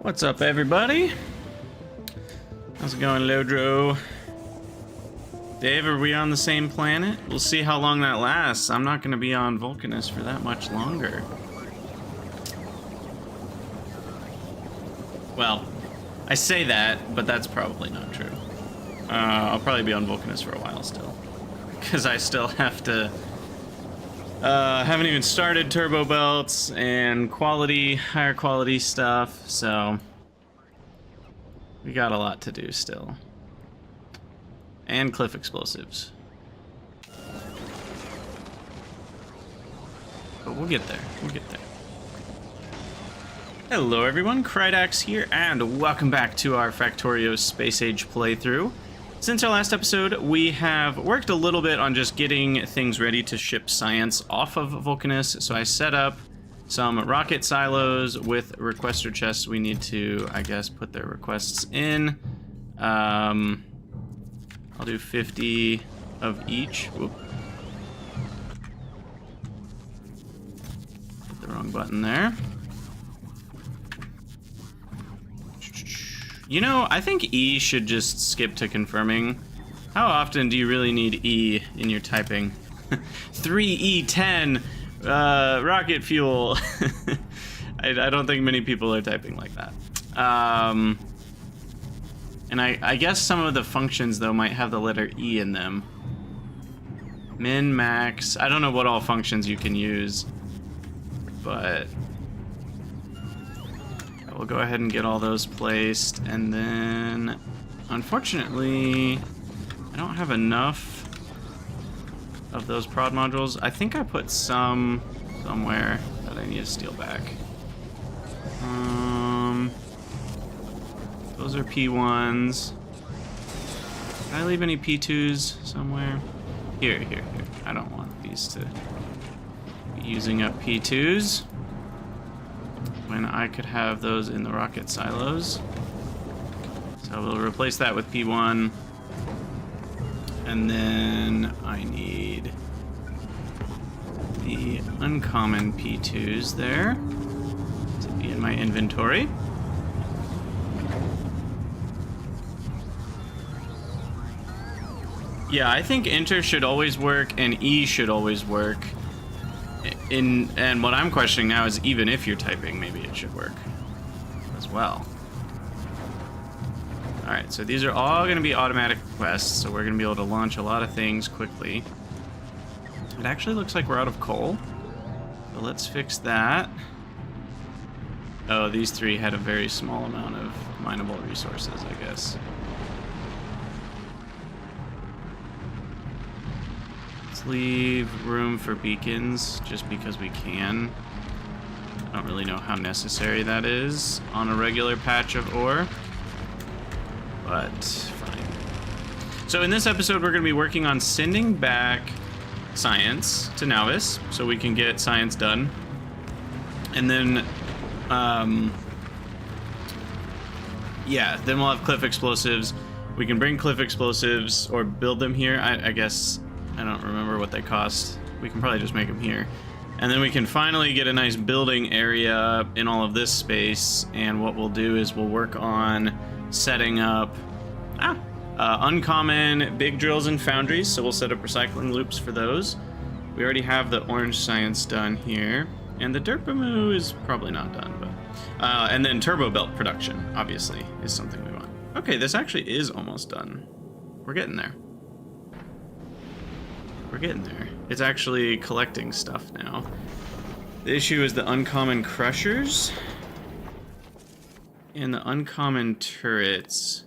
What's up, everybody? How's it going, Lodro? Dave, are we on the same planet? We'll see how long that lasts. I'm not going to be on Vulcanus for that much longer. Well, I say that, but that's probably not true. I'll probably be on Vulcanus for a while still. Because I still have to... haven't even started turbo belts and higher quality stuff, so... we got a lot to do still. And cliff explosives. But we'll get there, we'll get there. Hello everyone, Krydax here, and welcome back to our Factorio Space Age playthrough. Since our last episode, we have worked a little bit on just getting things ready to ship science off of Vulcanus, so I set up some rocket silos with requester chests we need to, I guess, put their requests in. I'll do 50 of each. Whoop. Hit the wrong button there. You know, I think E should just skip to confirming. How often do you really need E in your typing? 3E10 rocket fuel. I don't think many people are typing like that. And I guess some of the functions, though, might have the letter E in them. Min, max. I don't know what all functions you can use, but we'll go ahead and get all those placed. And then, unfortunately, I don't have enough of those prod modules. I think I put some somewhere that I need to steal back. Those are P1s. Did I leave any P2s somewhere? Here. I don't want these to be using up P2s when I could have those in the rocket silos. So we'll replace that with P1. And then I need the uncommon P2s there to be in my inventory. Yeah, I think Enter should always work and E should always work. And what I'm questioning now is even if you're typing, maybe it should work as well. Alright, so these are all going to be automatic requests, so we're going to be able to launch a lot of things quickly. It actually looks like we're out of coal. So let's fix that. Oh, these three had a very small amount of mineable resources, I guess. Let's leave room for beacons just because we can. I don't really know how necessary that is on a regular patch of ore, but fine. So in this episode, we're going to be working on sending back science to Nauvis so we can get science done. And then, yeah, then we'll have cliff explosives. We can bring cliff explosives or build them here. I guess, I don't remember what they cost. We can probably just make them here. And then we can finally get a nice building area in all of this space. And what we'll do is we'll work on setting up uncommon big drills and foundries. So we'll set up recycling loops for those. We already have the orange science done here. And the Derpamu is probably not done, but... and then turbo belt production, obviously, is something we want. Okay, this actually is almost done. We're getting there. We're getting there. It's actually collecting stuff now. The issue is the uncommon crushers and the uncommon turrets.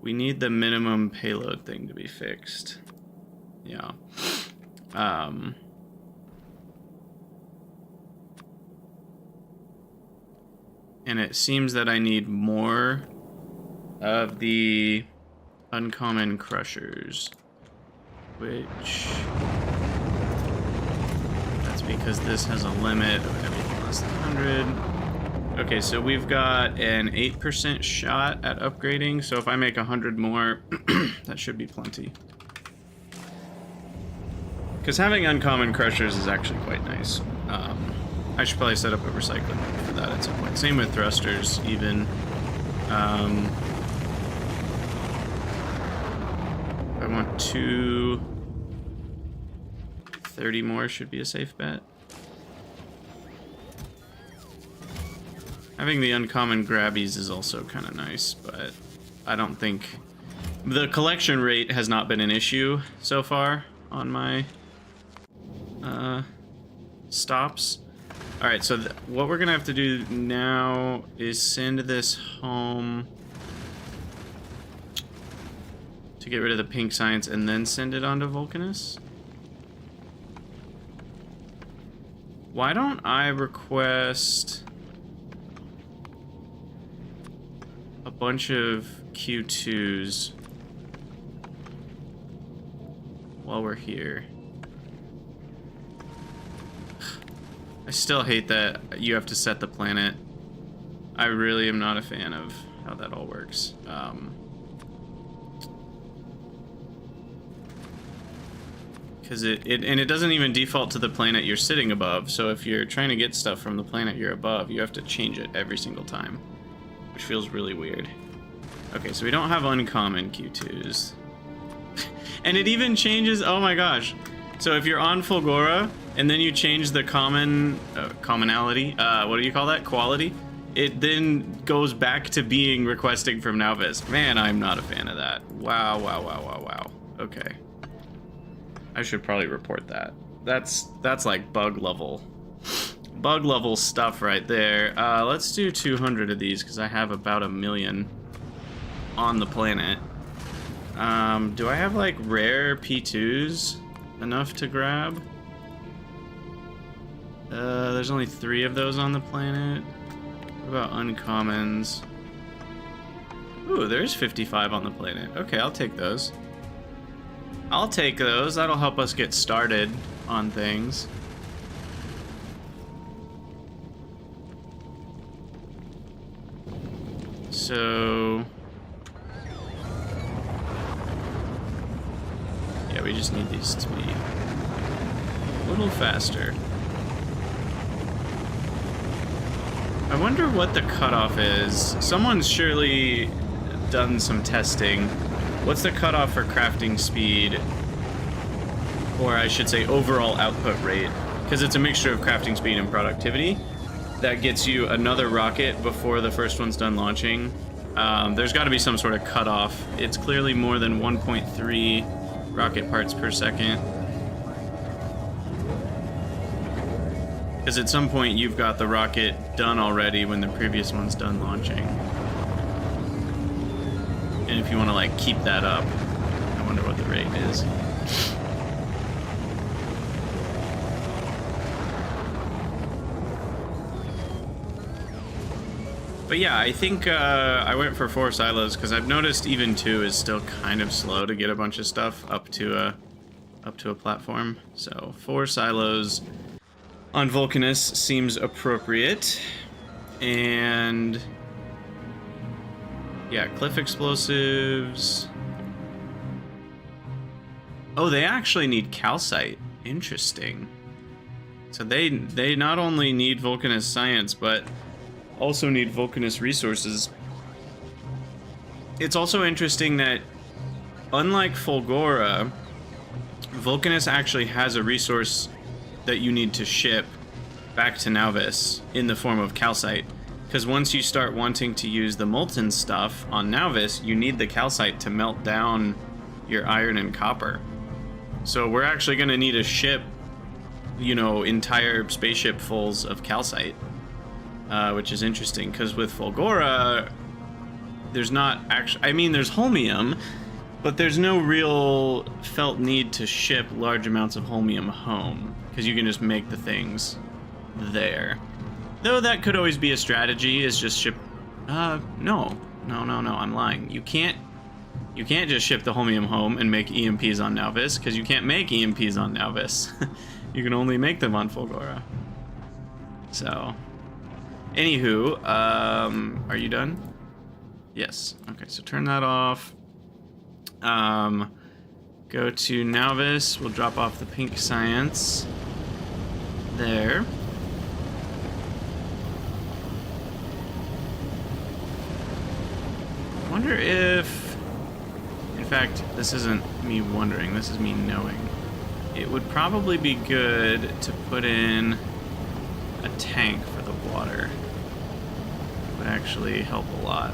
We need the minimum payload thing to be fixed. Yeah. And it seems that I need more of the uncommon crushers. Which, that's because this has a limit of everything less than 100. Okay, so we've got an 8% shot at upgrading, so if I make 100 more, that should be plenty. Because having uncommon crushers is actually quite nice. I should probably set up a recycling for that at some point. Same with thrusters, even. I want 30 more should be a safe bet. Having the uncommon grabbies is also kind of nice, but I don't think... The collection rate has not been an issue so far on my stops. Alright, so what we're gonna have to do now is send this home to get rid of the pink science and then send it on to Vulcanus. Why don't I request a bunch of Q2s while we're here? I still hate that you have to set the planet. I really am not a fan of how that all works. Because it doesn't even default to the planet you're sitting above. So if you're trying to get stuff from the planet you're above, you have to change it every single time, which feels really weird. Okay, so we don't have uncommon Q2s. And it even changes, oh my gosh. So if you're on Fulgora, and then you change the commonality, what do you call that? Quality? It then goes back to being requesting from Nauvis. Man, I'm not a fan of that. Wow, wow, wow, wow, wow. Okay. I should probably report that. That's like bug level stuff right there. Let's do 200 of these because I have about 1 million on the planet. Do I have like rare P2s enough to grab? There's only 3 of those on the planet. What about uncommons? Ooh, there's 55 on the planet. Okay, I'll take those. I'll take those. That'll help us get started on things. So... yeah, we just need these to be a little faster. I wonder what the cutoff is. Someone's surely done some testing. What's the cutoff for crafting speed? Or I should say overall output rate. Because it's a mixture of crafting speed and productivity. That gets you another rocket before the first one's done launching. There's got to be some sort of cutoff. It's clearly more than 1.3 rocket parts per second. Because at some point you've got the rocket done already when the previous one's done launching. And if you want to like keep that up, I wonder what the rate is. But yeah, I think I went for 4 silos because I've noticed even 2 is still kind of slow to get a bunch of stuff up to a platform. So 4 silos on Vulcanus seems appropriate. And yeah, cliff explosives. Oh, they actually need calcite. Interesting. So they not only need Vulcanus science, but also need Vulcanus resources. It's also interesting that unlike Fulgora, Vulcanus actually has a resource that you need to ship back to Nauvis in the form of calcite. Because once you start wanting to use the molten stuff on Nauvis, you need the calcite to melt down your iron and copper. So we're actually going to need a ship, you know, entire spaceship fulls of calcite. Which is interesting, because with Fulgora, there's not actually... I mean, there's holmium, but there's no real felt need to ship large amounts of holmium home, because you can just make the things there. Though that could always be a strategy, is just ship... no, I'm lying. You can't just ship the holmium home and make EMPs on Nauvis, because you can't make EMPs on Nauvis. You can only make them on Fulgora. So... anywho, are you done? Yes. Okay, so turn that off. Go to Nauvis. We'll drop off the pink science. There. I wonder if... in fact, this isn't me wondering, this is me knowing. It would probably be good to put in a tank for the water. Would actually help a lot.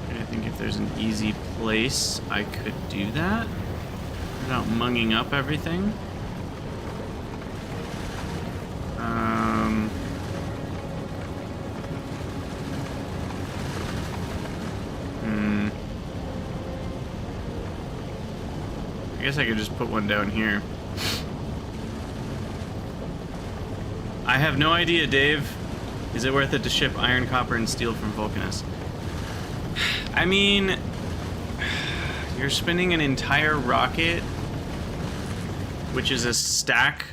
And I think if there's an easy place I could do that without munging up everything. I guess I could just put one down here. I have no idea, Dave. Is it worth it to ship iron, copper, and steel from Vulcanus? I mean, you're spinning an entire rocket, which is a stack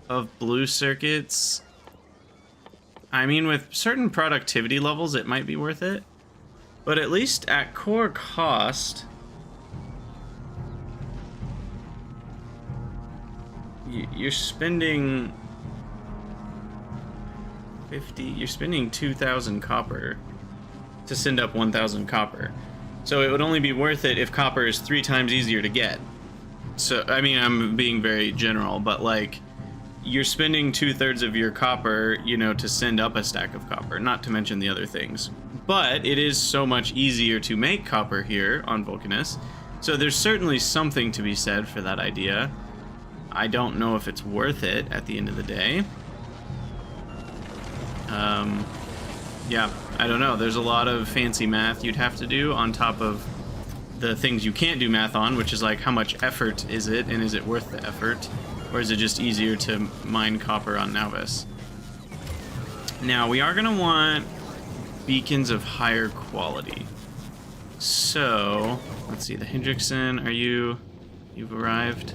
of blue circuits. I mean, with certain productivity levels, it might be worth it. But at least at core cost, you're spending... you're spending 2,000 copper to send up 1,000 copper. So it would only be worth it if copper is 3 times easier to get. So, I mean, I'm being very general, but like, you're spending 2/3 of your copper, you know, to send up a stack of copper, not to mention the other things. But it is so much easier to make copper here on Vulcanus, so there's certainly something to be said for that idea. I don't know if it's worth it at the end of the day. Yeah, I don't know. There's a lot of fancy math you'd have to do on top of the things you can't do math on, which is like, how much effort is it, and is it worth the effort? Or is it just easier to mine copper on Nauvis? Now, we are going to want beacons of higher quality. So, let's see, the Hendrickson, you've arrived?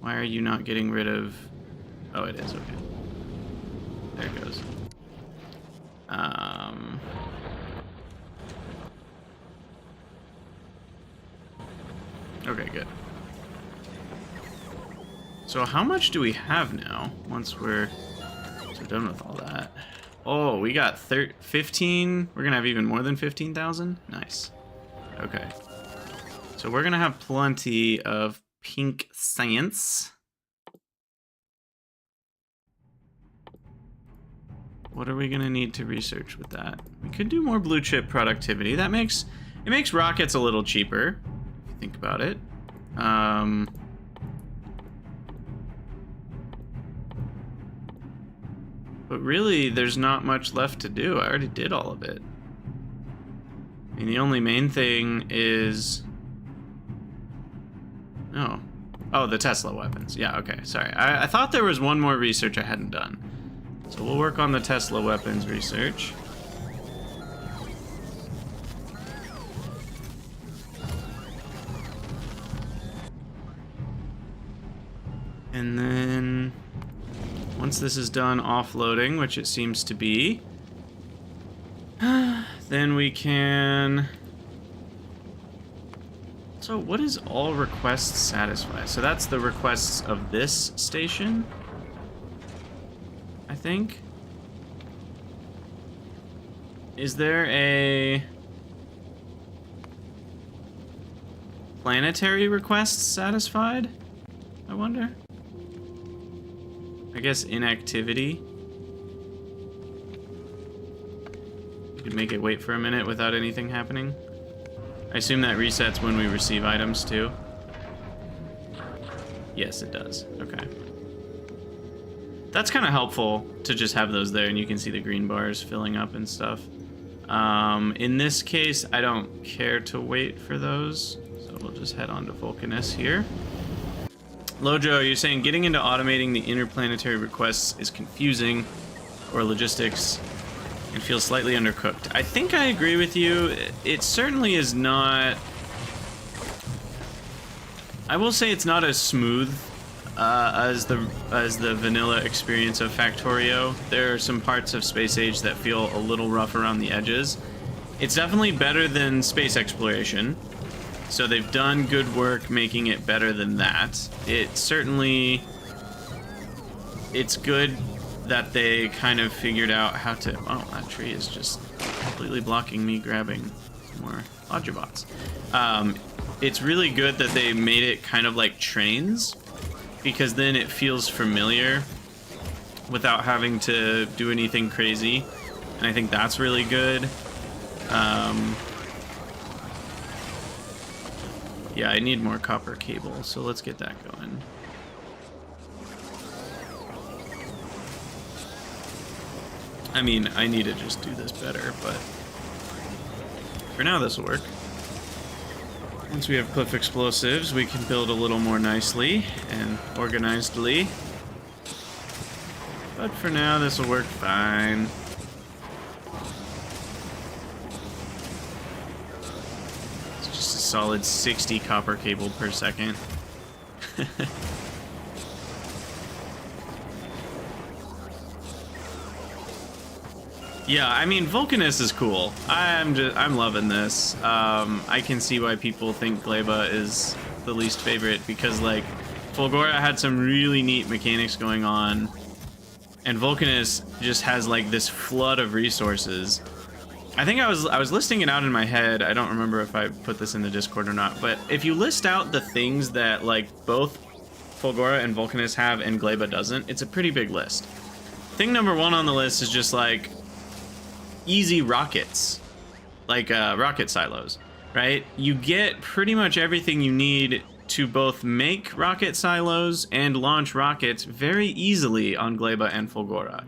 Why are you not getting rid of... Oh, it is, okay. There it goes. Okay, good. So how much do we have now once we're done with all that? Oh, we got 15. We're gonna have even more than 15,000. Nice. Okay. So we're gonna have plenty of pink science. What are we gonna need to research with that? We could do more blue chip productivity. It makes rockets a little cheaper, if you think about it. But really, there's not much left to do. I already did all of it. I mean, the only main thing is... Oh, the Tesla weapons. Yeah, okay, sorry. I thought there was one more research I hadn't done. So we'll work on the Tesla weapons research. And then... once this is done offloading, which it seems to be, then we can... So what is all requests satisfy? So that's the requests of this station, I think. Is there a planetary requests satisfied? I wonder. I guess inactivity. You could make it wait for a minute without anything happening. I assume that resets when we receive items too. Yes, it does. Okay. That's kind of helpful to just have those there and you can see the green bars filling up and stuff. In this case, I don't care to wait for those. So we'll just head on to Vulcanus here. Lojo, you're saying getting into automating the interplanetary requests is confusing, or logistics, and feels slightly undercooked. I think I agree with you. It certainly is not... I will say it's not as smooth as the vanilla experience of Factorio. There are some parts of Space Age that feel a little rough around the edges. It's definitely better than space exploration. So they've done good work making it better than that. It certainly... it's good that they kind of figured out how to... Oh, that tree is just completely blocking me grabbing some more Logibots. It's really good that they made it kind of like trains, because then it feels familiar without having to do anything crazy. And I think that's really good. Yeah, I need more copper cable, so let's get that going. I mean, I need to just do this better, but for now this will work. Once we have cliff explosives, we can build a little more nicely and organizedly. But for now, this will work fine. It's just a solid 60 copper cable per second. Yeah, I mean, Vulcanus is cool. I'm loving this. I can see why people think Gleba is the least favorite, because like Fulgora had some really neat mechanics going on, and Vulcanus just has like this flood of resources I think I was listing it out in my head. I don't remember if I put this in the Discord or not, but if you list out the things that like both Fulgora and Vulcanus have and Gleba doesn't, it's a pretty big list. Thing number 1 on the list is just like easy rockets, like rocket silos, right? You get pretty much everything you need to both make rocket silos and launch rockets very easily on Gleba and Fulgora.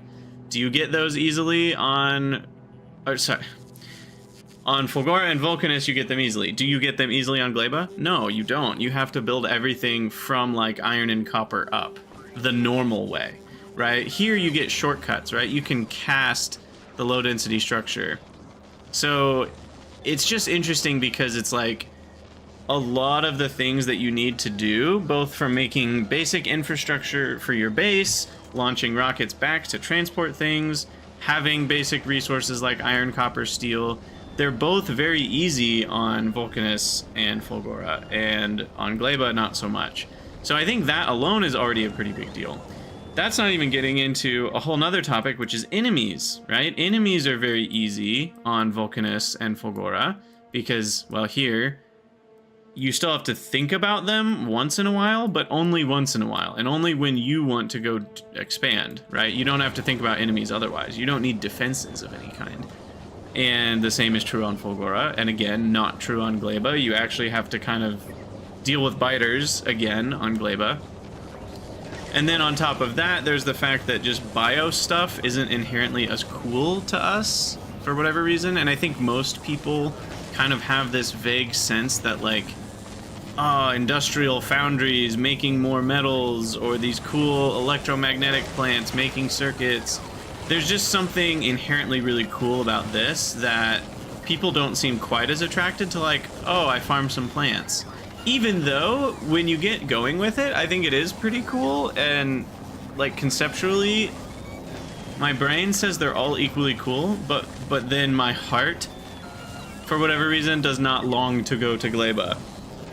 Do you get those easily on... Or, sorry. On Fulgora and Vulcanus, you get them easily. Do you get them easily on Gleba? No, you don't. You have to build everything from, like, iron and copper up. The normal way, right? Here you get shortcuts, right? You can cast the low-density structure. So, it's just interesting because it's, like, a lot of the things that you need to do, both from making basic infrastructure for your base, launching rockets back to transport things, having basic resources like iron, copper, steel, they're both very easy on Vulcanus and Fulgora, and on Gleba, not so much. So I think that alone is already a pretty big deal. That's not even getting into a whole nother topic, which is enemies, right? Enemies are very easy on Vulcanus and Fulgora, because, well, here, you still have to think about them once in a while, but only once in a while, and only when you want to go expand, right? You don't have to think about enemies otherwise. You don't need defenses of any kind. And the same is true on Fulgora, and again, not true on Gleba. You actually have to kind of deal with biters, again, on Gleba. And then on top of that, there's the fact that just bio stuff isn't inherently as cool to us, for whatever reason, and I think most people kind of have this vague sense that, like, industrial foundries making more metals, or these cool electromagnetic plants making circuits. There's just something inherently really cool about this that people don't seem quite as attracted to, like, oh, I farm some plants. Even though, when you get going with it, I think it is pretty cool, and, like, conceptually, my brain says they're all equally cool, but then my heart, for whatever reason, does not long to go to Gleba.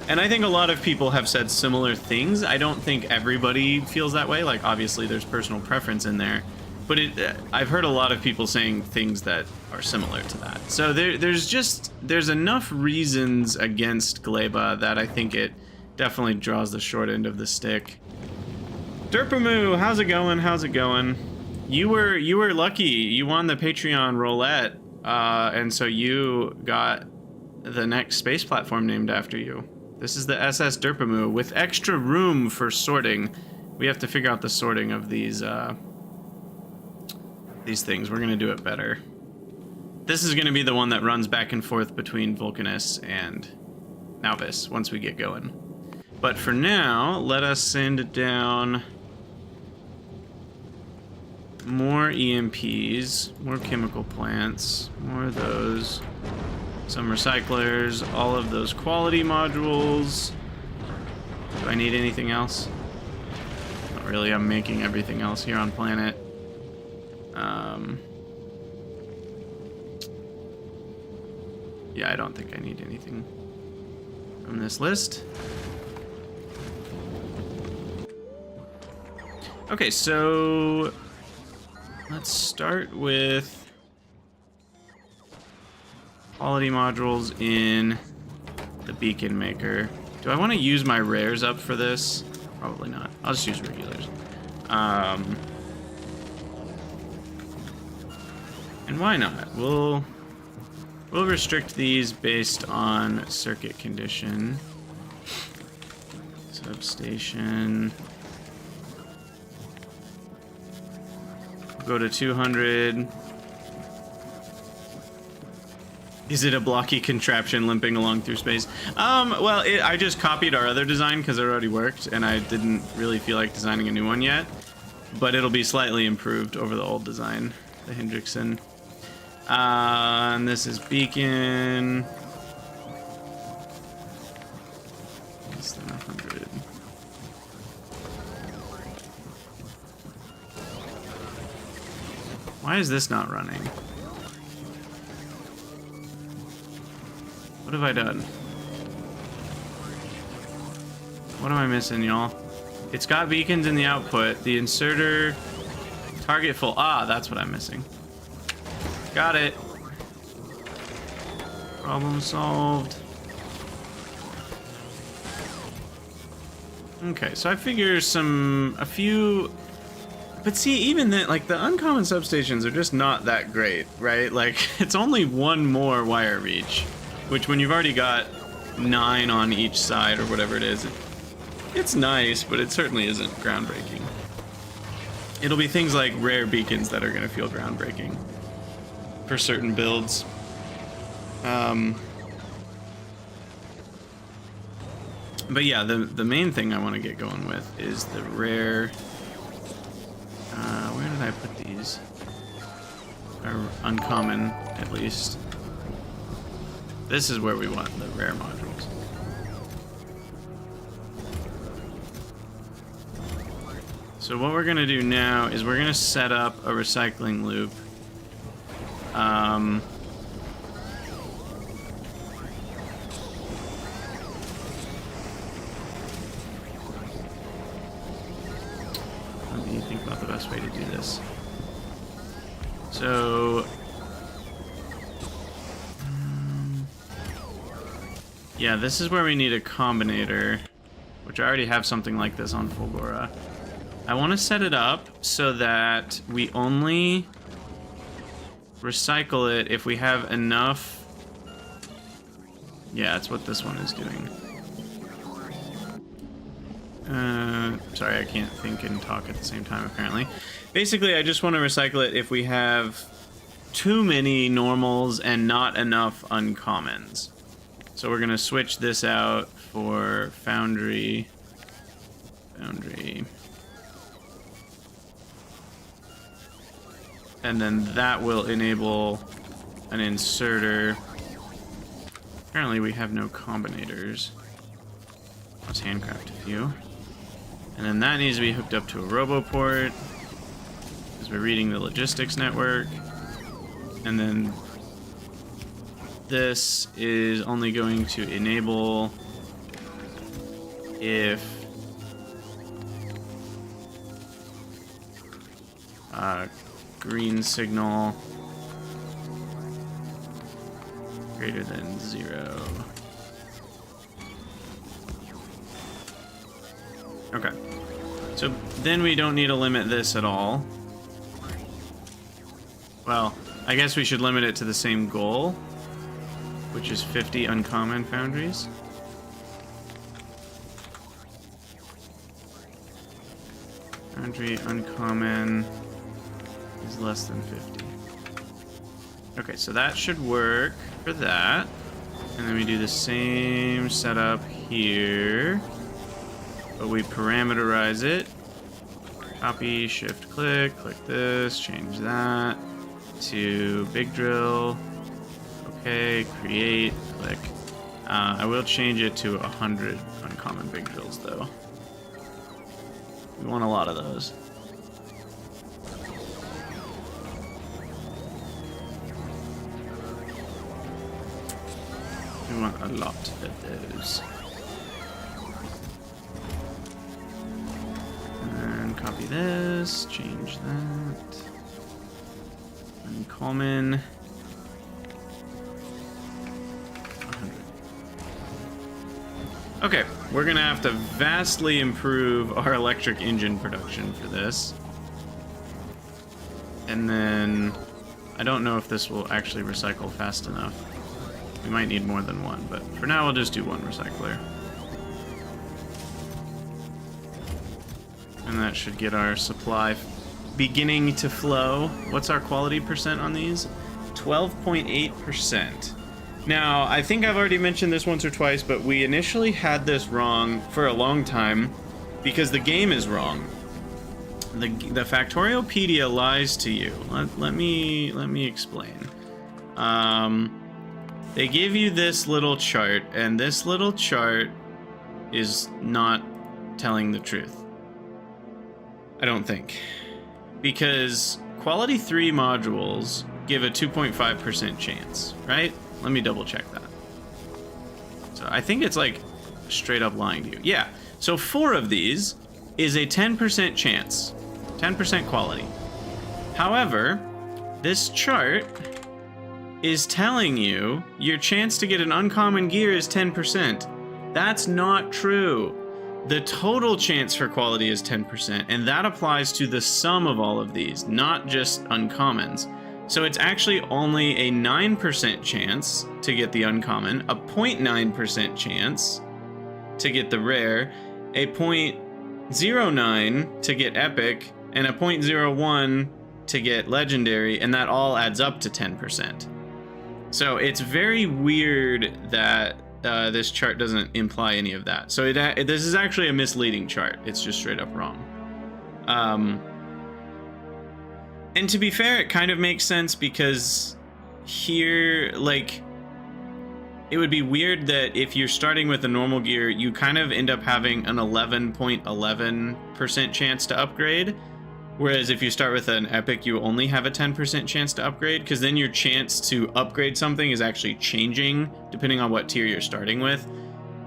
And I think a lot of people have said similar things. I don't think everybody feels that way. Like, obviously, there's personal preference in there. But I've heard a lot of people saying things that are similar to that. So there's enough reasons against Gleba that I think it definitely draws the short end of the stick. Derpamoo, how's it going? How's it going? You were lucky. You won the Patreon roulette, and so you got the next space platform named after you. This is the SS Derpamoo with extra room for sorting. We have to figure out the sorting of these things. We're gonna do it better. This is gonna be the one that runs back and forth between Vulcanus and Nauvis once we get going. But for now, let us send down more EMPs, more chemical plants, more of those, some recyclers, all of those quality modules. Do I need anything else? Not really. I'm making everything else here on planet. Yeah, I don't think I need anything from this list. Okay, so let's start with quality modules in the beacon maker. Do I want to use my rares up for this? Probably not. I'll just use regulars. And why not? We'll restrict these based on circuit condition. Substation. Go to 200. Is it a blocky contraption limping along through space? Well, I just copied our other design because it already worked, and I didn't really feel like designing a new one yet. But it'll be slightly improved over the old design, the Hendrickson. And this is beacon. Less than 100. Why is this not running? What have I done? What am I missing, y'all? It's got beacons in the output. The inserter, target full. Ah, that's what I'm missing. Got it. Problem solved. Okay, so I figure a few... But see, even then, like, the uncommon substations are just not that great, right? Like, it's only one more wire reach, which when you've already got 9 on each side or whatever it is, it's nice, but it certainly isn't groundbreaking. It'll be things like rare beacons that are going to feel groundbreaking for certain builds. But yeah, the main thing I want to get going with is the rare... where did I put these? Or uncommon, at least. This is where we want the rare modules. So what we're gonna do now is we're gonna set up a recycling loop. Let me think about the best way to do this. So, yeah, this is where we need a combinator, which I already have something like this on Fulgora. I want to set it up so that we only recycle it if we have enough. Yeah, that's what this one is doing. Sorry, I can't think and talk at the same time, apparently. Basically, I just want to recycle it if we have too many normals and not enough uncommons. So we're going to switch this out for Foundry. And then that will enable an inserter. Apparently we have no combinators. Let's handcraft a few. And then that needs to be hooked up to a roboport, because we're reading the logistics network. And then this is only going to enable if green signal greater than 0. Okay. So then we don't need to limit this at all. Well, I guess we should limit it to the same goal, which is 50 uncommon foundries. Foundry uncommon is less than 50. Okay, so that should work for that. And then we do the same setup here, but we parameterize it. Copy, shift, click this, change that to big drill. Okay, create, click. I will change it to 100 uncommon big drills though. We want a lot of those. We want a lot of those. And copy this, change that. Uncommon. 100. Okay, we're gonna have to vastly improve our electric engine production for this. And then I don't know if this will actually recycle fast enough. We might need more than one, but for now we'll just do one recycler. And that should get our supply beginning to flow. What's our quality percent on these? 12.8%. Now, I think I've already mentioned this once or twice, but we initially had this wrong for a long time because the game is wrong. The Factoriopedia lies to you. Let me explain. They give you this little chart, and this little chart is not telling the truth. I don't think. Because quality 3 modules give a 2.5% chance, right? Let me double check that. So I think it's like straight up lying to you. Yeah, so 4 of these is a 10% chance. 10% quality. However, this chart is telling you your chance to get an uncommon gear is 10%. That's not true. The total chance for quality is 10%, and that applies to the sum of all of these, not just uncommons. So it's actually only a 9% chance to get the uncommon, a 0.9% chance to get the rare, a 0.09 to get epic, and a 0.01 to get legendary, and that all adds up to 10%. So it's very weird that this chart doesn't imply any of that. So this is actually a misleading chart. It's just straight up wrong. And to be fair, it kind of makes sense because here, like, it would be weird that if you're starting with a normal gear, you kind of end up having an 11.11% chance to upgrade. Whereas if you start with an epic, you only have a 10% chance to upgrade, because then your chance to upgrade something is actually changing depending on what tier you're starting with.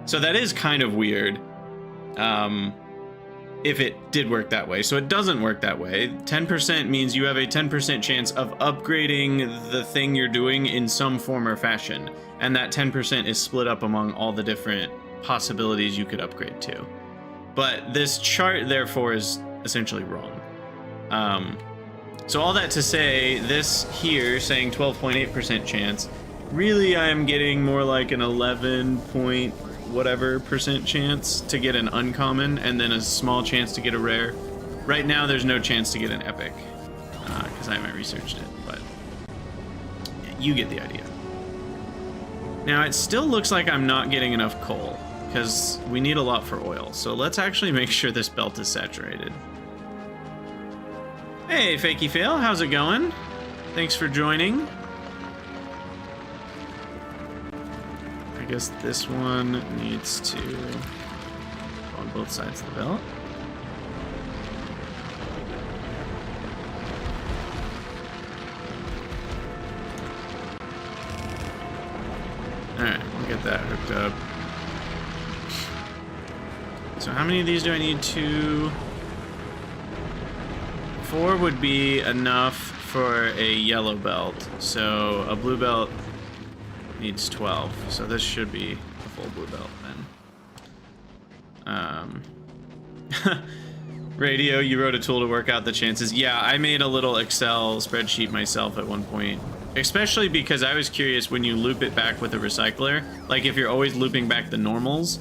So that is kind of weird if it did work that way. So it doesn't work that way. 10% means you have a 10% chance of upgrading the thing you're doing in some form or fashion. And that 10% is split up among all the different possibilities you could upgrade to. But this chart, therefore, is essentially wrong. So all that to say, this here saying 12.8% chance, really I am getting more like an 11 point whatever percent chance to get an uncommon, and then a small chance to get a rare. Right now there's no chance to get an epic, because I haven't researched it, but you get the idea. Now it still looks like I'm not getting enough coal, because we need a lot for oil, so let's actually make sure this belt is saturated. Hey, Fakey Fail, how's it going? Thanks for joining. I guess this one needs to go on both sides of the belt. Alright, we'll get that hooked up. So how many of these do I need? 2? 4 would be enough for a yellow belt. So a blue belt needs 12. So this should be a full blue belt then. Radio, you wrote a tool to work out the chances. Yeah, I made a little Excel spreadsheet myself at one point. Especially because I was curious, when you loop it back with a recycler, like if you're always looping back the normals,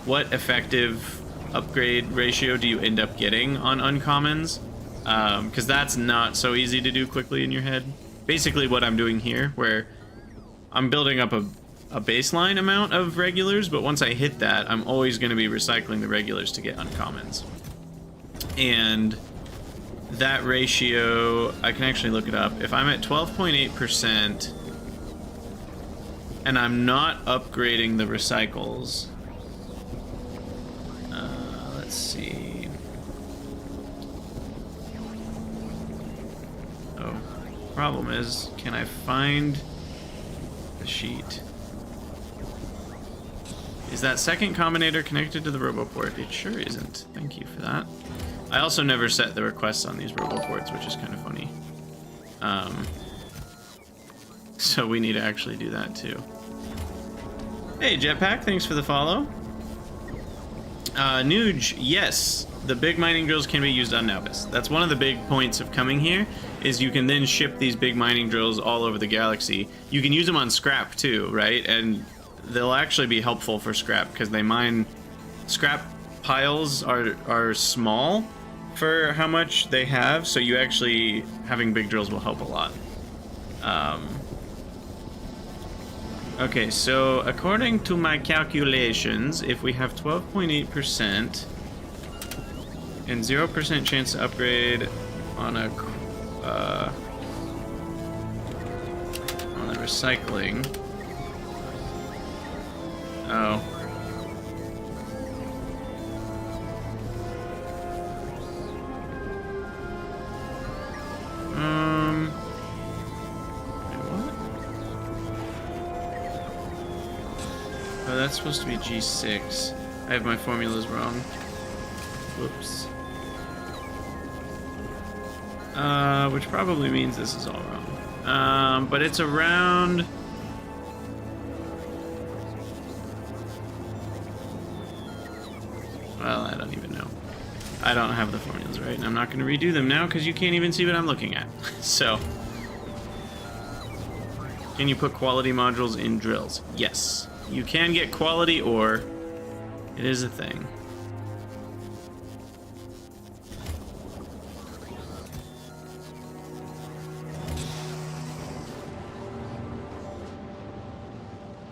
what effective upgrade ratio do you end up getting on uncommons? Because that's not so easy to do quickly in your head. Basically what I'm doing here, where I'm building up a baseline amount of regulars, but once I hit that, I'm always going to be recycling the regulars to get uncommons. And that ratio, I can actually look it up. If I'm at 12.8% and I'm not upgrading the recycles, let's see. Oh, problem is, can I find the sheet? Is that second combinator connected to the RoboPort? It sure isn't. Thank you for that. I also never set the requests on these RoboPorts, which is kind of funny. So we need to actually do that too. Hey Jetpack, thanks for the follow. Nuge, yes, the big mining drills can be used on Nauvis. That's one of the big points of coming here, is you can then ship these big mining drills all over the galaxy. You can use them on scrap too, right? And they'll actually be helpful for scrap, because they mine... Scrap piles are small for how much they have, so you actually... having big drills will help a lot. Okay, so according to my calculations, if we have 12.8% and 0% chance to upgrade on a on the recycling. Oh. Oh, that's supposed to be G6. I have my formulas wrong. Whoops. Which probably means this is all wrong. But it's around... Well, I don't even know. I don't have the formulas right, and I'm not going to redo them now because you can't even see what I'm looking at. So, can you put quality modules in drills? Yes. You can get quality ore. It is a thing.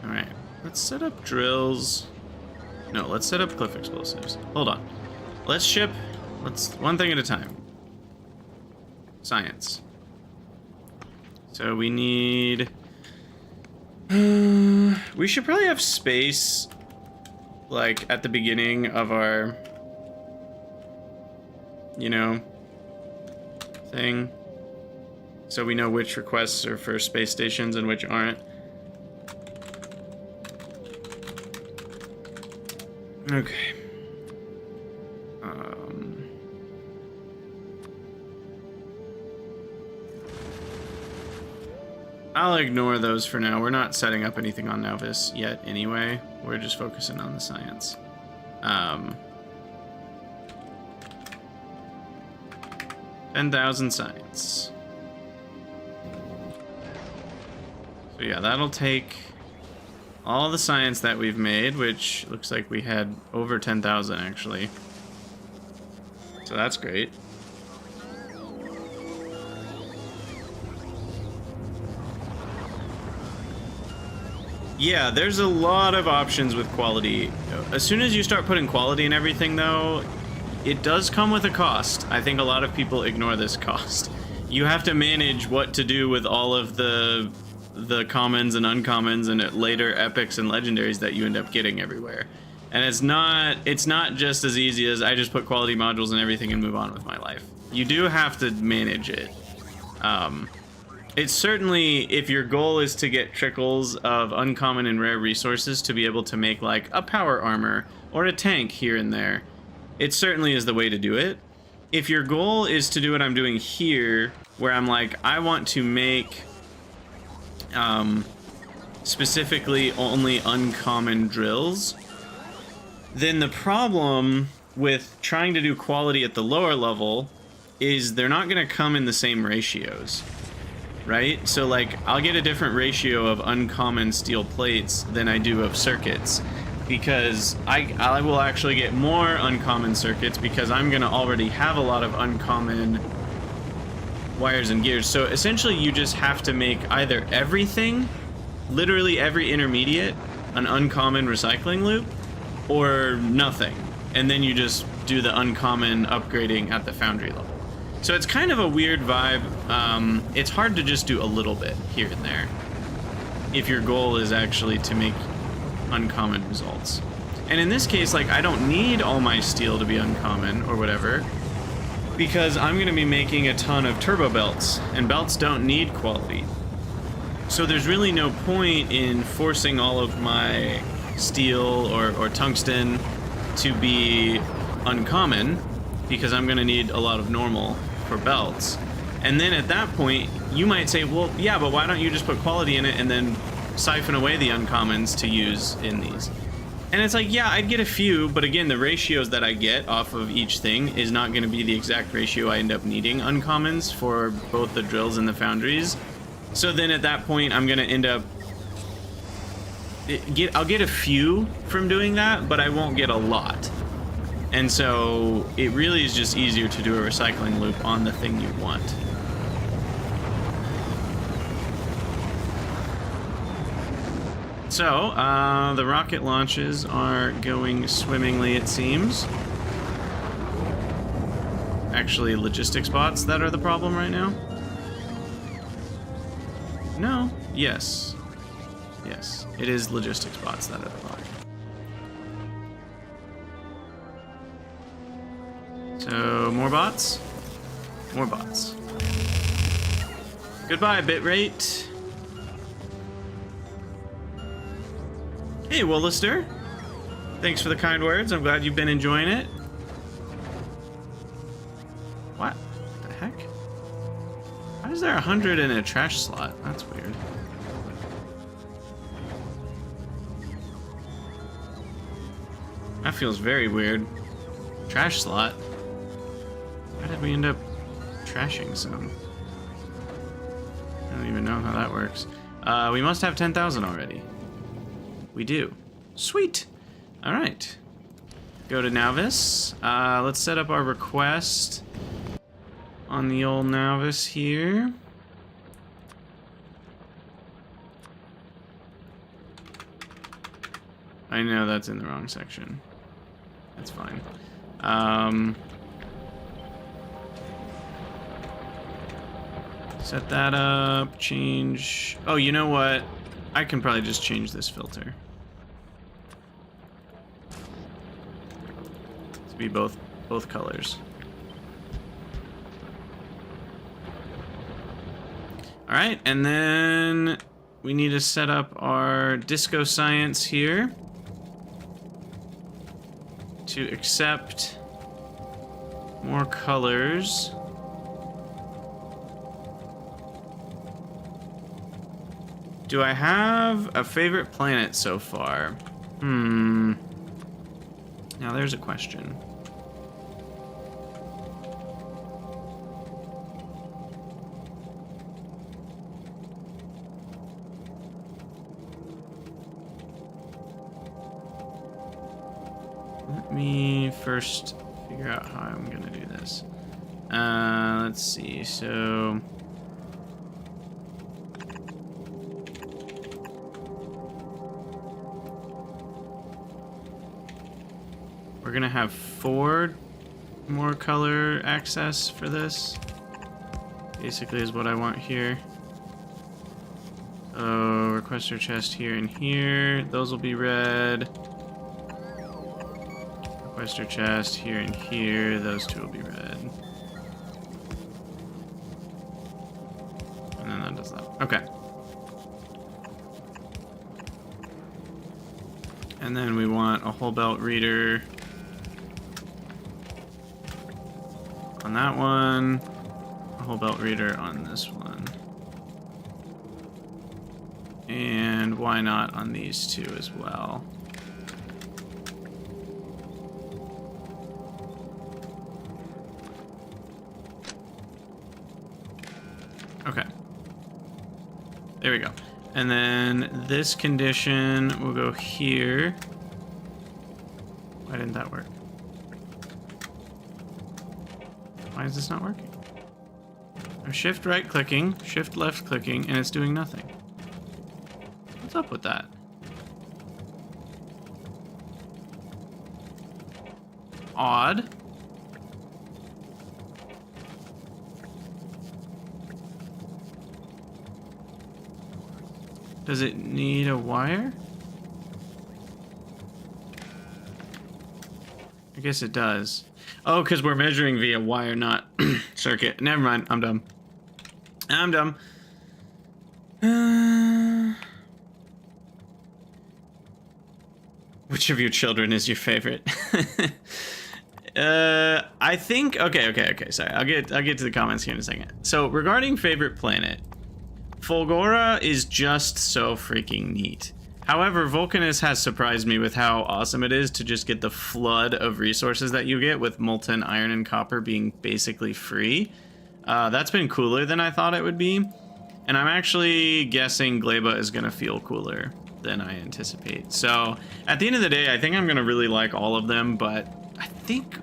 Alright, let's set up drills. No, let's set up cliff explosives. Hold on. Let's ship... Let's... One thing at a time. Science. So we need... we should probably have space, like, at the beginning of our... You know... thing. So we know which requests are for space stations and which aren't. Okay. I'll ignore those for now. We're not setting up anything on Nauvis yet anyway. We're just focusing on the science. 10,000 science. So yeah, that'll take all the science that we've made, which looks like we had over 10,000 actually. So that's great. Yeah, there's a lot of options with quality. As soon as you start putting quality in everything though, it does come with a cost. I think a lot of people ignore this cost. You have to manage what to do with all of the commons and uncommons and later epics and legendaries that you end up getting everywhere. And it's not just as easy as I just put quality modules and everything and move on with my life. You do have to manage it. It's certainly, if your goal is to get trickles of uncommon and rare resources to be able to make like a power armor or a tank here and there, it certainly is the way to do it. If your goal is to do what I'm doing here, where I'm like, I want to make specifically only uncommon drills, then the problem with trying to do quality at the lower level is they're not going to come in the same ratios, right? So like, I'll get a different ratio of uncommon steel plates than I do of circuits, because I will actually get more uncommon circuits because I'm going to already have a lot of uncommon wires and gears. So essentially you just have to make either everything, literally every intermediate, an uncommon recycling loop, or nothing, and then you just do the uncommon upgrading at the foundry level. So it's kind of a weird vibe. It's hard to just do a little bit here and there if your goal is actually to make uncommon results. And in this case, like, I don't need all my steel to be uncommon or whatever, because I'm going to be making a ton of turbo belts, and belts don't need quality. So there's really no point in forcing all of my steel or tungsten to be uncommon, because I'm going to need a lot of normal for belts. And then at that point, you might say, well, yeah, but why don't you just put quality in it and then siphon away the uncommons to use in these? And it's like, yeah, I'd get a few, but again, the ratios that I get off of each thing is not going to be the exact ratio I end up needing uncommons for both the drills and the foundries. So then at that point, I'm going to end up... I'll get a few from doing that, but I won't get a lot. And so it really is just easier to do a recycling loop on the thing you want. So, the rocket launches are going swimmingly, it seems. Actually, logistics bots that are the problem right now? No. Yes. Yes. It is logistics bots that are the problem. So, more bots? More bots. Goodbye, bitrate. Hey, Willister. Thanks for the kind words. I'm glad you've been enjoying it. What the heck? How does there 100 in a trash slot? That's weird. That feels very weird. Trash slot? Why did we end up trashing some? I don't even know how that works. We must have 10,000 already. We do. Sweet. All right. Go to Nauvis. Let's set up our request on the old Nauvis here. I know that's in the wrong section. That's fine. Set that up, change... Oh, you know what? I can probably just change this filter. To be both colors. Alright, and then we need to set up our disco science here to accept more colors. Do I have a favorite planet so far? Now there's a question. Let me first figure out how I'm gonna do this. Let's see, so... we're gonna have 4 more color access for this. Basically is what I want here. So requester chest here and here. Those will be red. Requester chest here and here. Those 2 will be red. And then that does that. Okay. And then we want a whole belt reader on that one, a whole belt reader on this one, and why not on these 2 as well. Okay, there we go. And then this condition will go here. Why didn't that work? Why is this not working? I'm shift right clicking, shift left clicking, and it's doing nothing. What's up with that? Odd. Does it need a wire? I guess it does. Oh, because we're measuring via wire, not circuit. Never mind. I'm dumb. I'm dumb. Which of your children is your favorite? I think... Okay. Sorry. I'll get to the comments here in a second. So, regarding favorite planet, Fulgora is just so freaking neat. However, Vulcanus has surprised me with how awesome it is to just get the flood of resources that you get, with molten iron and copper being basically free. That's been cooler than I thought it would be. And I'm actually guessing Gleba is going to feel cooler than I anticipate. So, at the end of the day, I think I'm going to really like all of them, but I think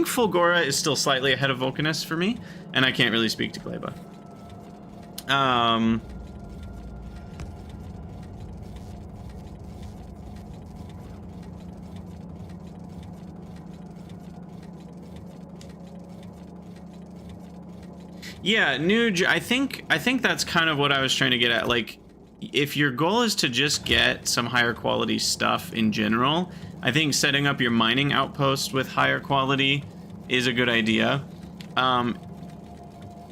Fulgora is still slightly ahead of Vulcanus for me, and I can't really speak to Gleba. Yeah, Nuge, I think that's kind of what I was trying to get at. Like, if your goal is to just get some higher quality stuff in general, I think setting up your mining outpost with higher quality is a good idea.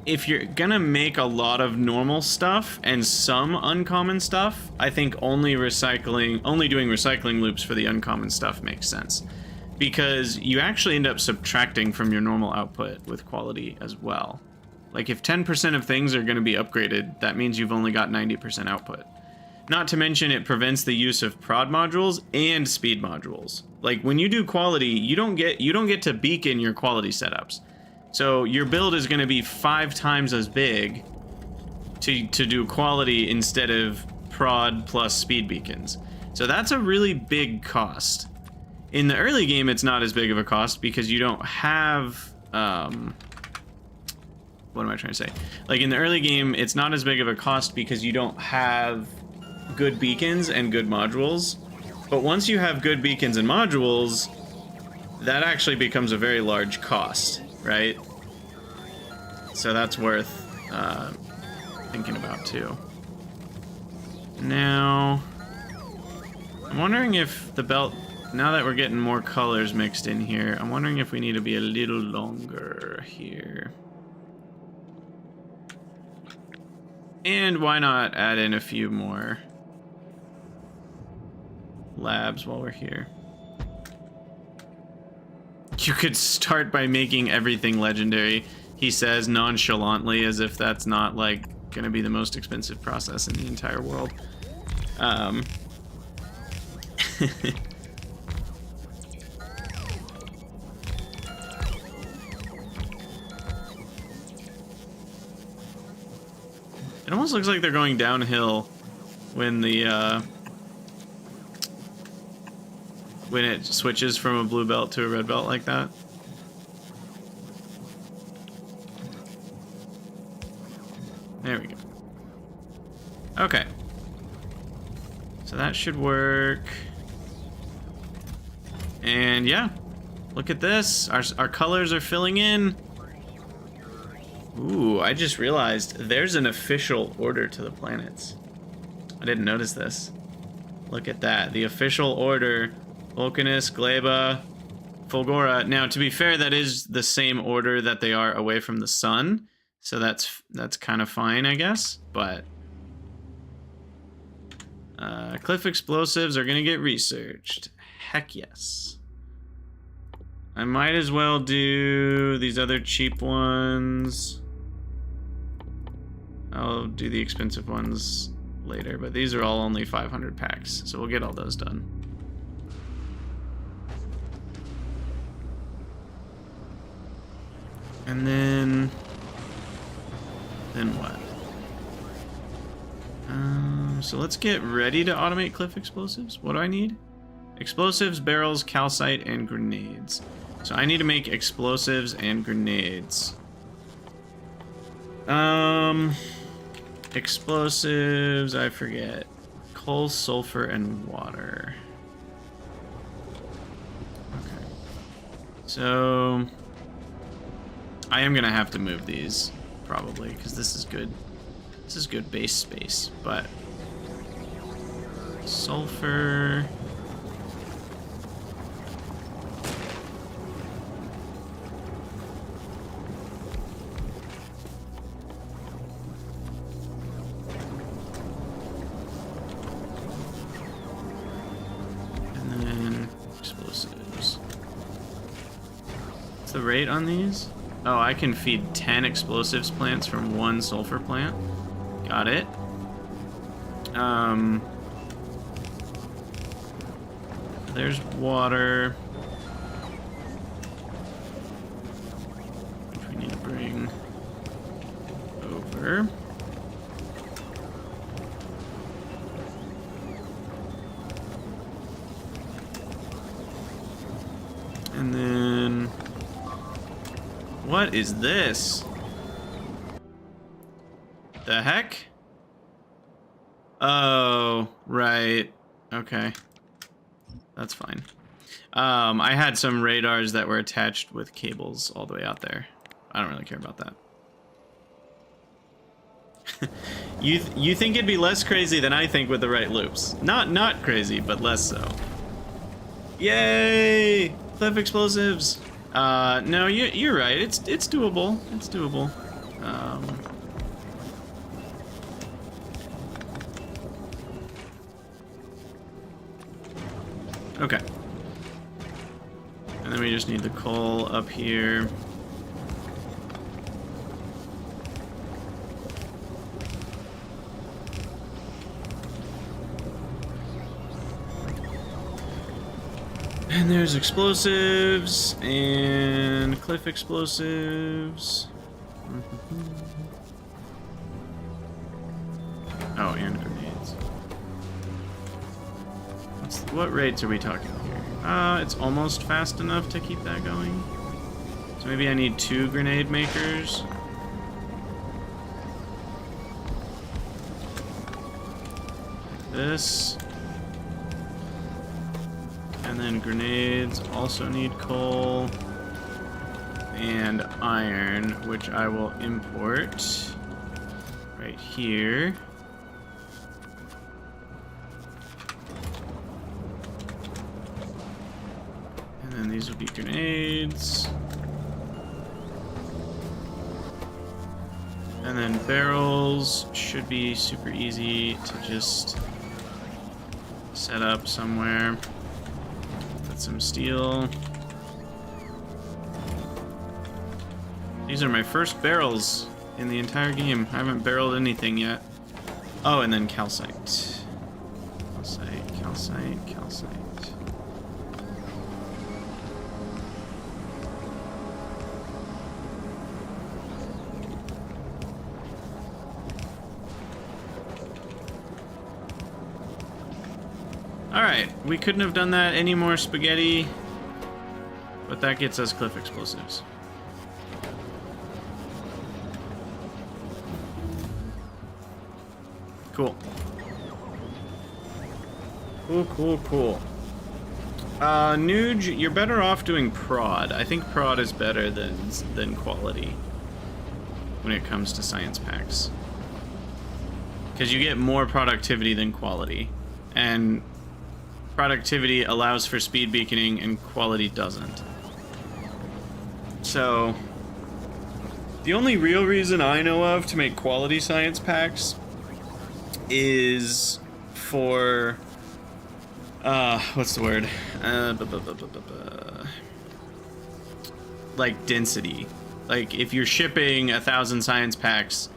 If you're gonna make a lot of normal stuff and some uncommon stuff, I think only doing recycling loops for the uncommon stuff makes sense. Because you actually end up subtracting from your normal output with quality as well. Like if 10% of things are going to be upgraded, that means you've only got 90% output. Not to mention it prevents the use of prod modules and speed modules. Like when you do quality, you don't get to beacon your quality setups. So your build is going to be 5 times as big to do quality instead of prod plus speed beacons. So that's a really big cost. In the early game, it's not as big of a cost because you don't have what am I trying to say? Like in the early game, it's not as big of a cost because you don't have good beacons and good modules. But once you have good beacons and modules, that actually becomes a very large cost, right? So that's worth thinking about too. Now, I'm wondering if the belt, now that we're getting more colors mixed in here, I'm wondering if we need to be a little longer here. And why not add in a few more labs while we're here? You could start by making everything legendary, he says nonchalantly, as if that's not like gonna be the most expensive process in the entire world. It almost looks like they're going downhill when the when it switches from a blue belt to a red belt like that. There we go. Okay. So that should work. And yeah, look at this. Our colors are filling in. Ooh, I just realized there's an official order to the planets. I didn't notice this. Look at that. The official order. Vulcanus, Gleba, Fulgora. Now, to be fair, that is the same order that they are away from the sun. So that's kind of fine, I guess. But cliff explosives are going to get researched. Heck yes. I might as well do these other cheap ones. I'll do the expensive ones later, but these are all only 500 packs, so we'll get all those done. And then what? So let's get ready to automate cliff explosives. What do I need? Explosives, barrels, calcite, and grenades. So I need to make explosives and grenades. Explosives, I forget. Coal, sulfur, and water. Okay. So I am gonna have to move these probably because this is good. This is good base space, but sulfur. The rate on these? Oh, I can feed 10 explosives plants from 1 sulfur plant. Got it. There's water. Which we need to bring over. And then what is this? The heck? Oh, right. Okay. That's fine. I had some radars that were attached with cables all the way out there. I don't really care about that. You think it'd be less crazy than I think with the right loops. Not crazy, but less so. Yay! Cliff explosives. No, you're right. It's doable. It's doable. Okay. And then we just need the coal up here. And there's explosives and cliff explosives. Oh, and grenades. What rates are we talking here? It's almost fast enough to keep that going. So maybe I need 2 grenade makers. Like this. And then grenades also need coal and iron, which I will import right here. And then these will be grenades. And then barrels should be super easy to just set up somewhere. Some steel. These are my first barrels in the entire game. I haven't barreled anything yet. Oh, and then calcite. Calcite, calcite, calcite. Alright, we couldn't have done that any more spaghetti, but that gets us cliff explosives. Cool. Cool. Nuge, you're better off doing prod. I think prod is better than quality when it comes to science packs. Because you get more productivity than quality. And productivity allows for speed beaconing and quality doesn't. So, the only real reason I know of to make quality science packs is for, what's the word? Like density. Like if you're shipping 1,000 science packs,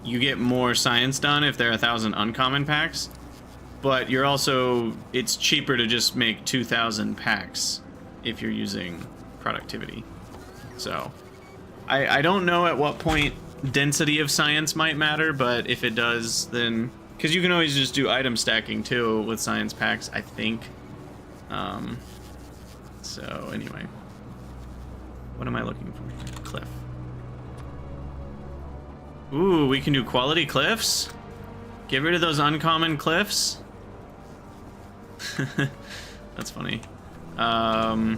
you get more science done if there are 1,000 uncommon packs. But you're also, it's cheaper to just make 2,000 packs if you're using productivity. So, I don't know at what point density of science might matter, but if it does, then... Because you can always just do item stacking, too, with science packs, I think. So, anyway. What am I looking for? Cliff. Ooh, we can do quality cliffs? Get rid of those uncommon cliffs? That's funny. Alright,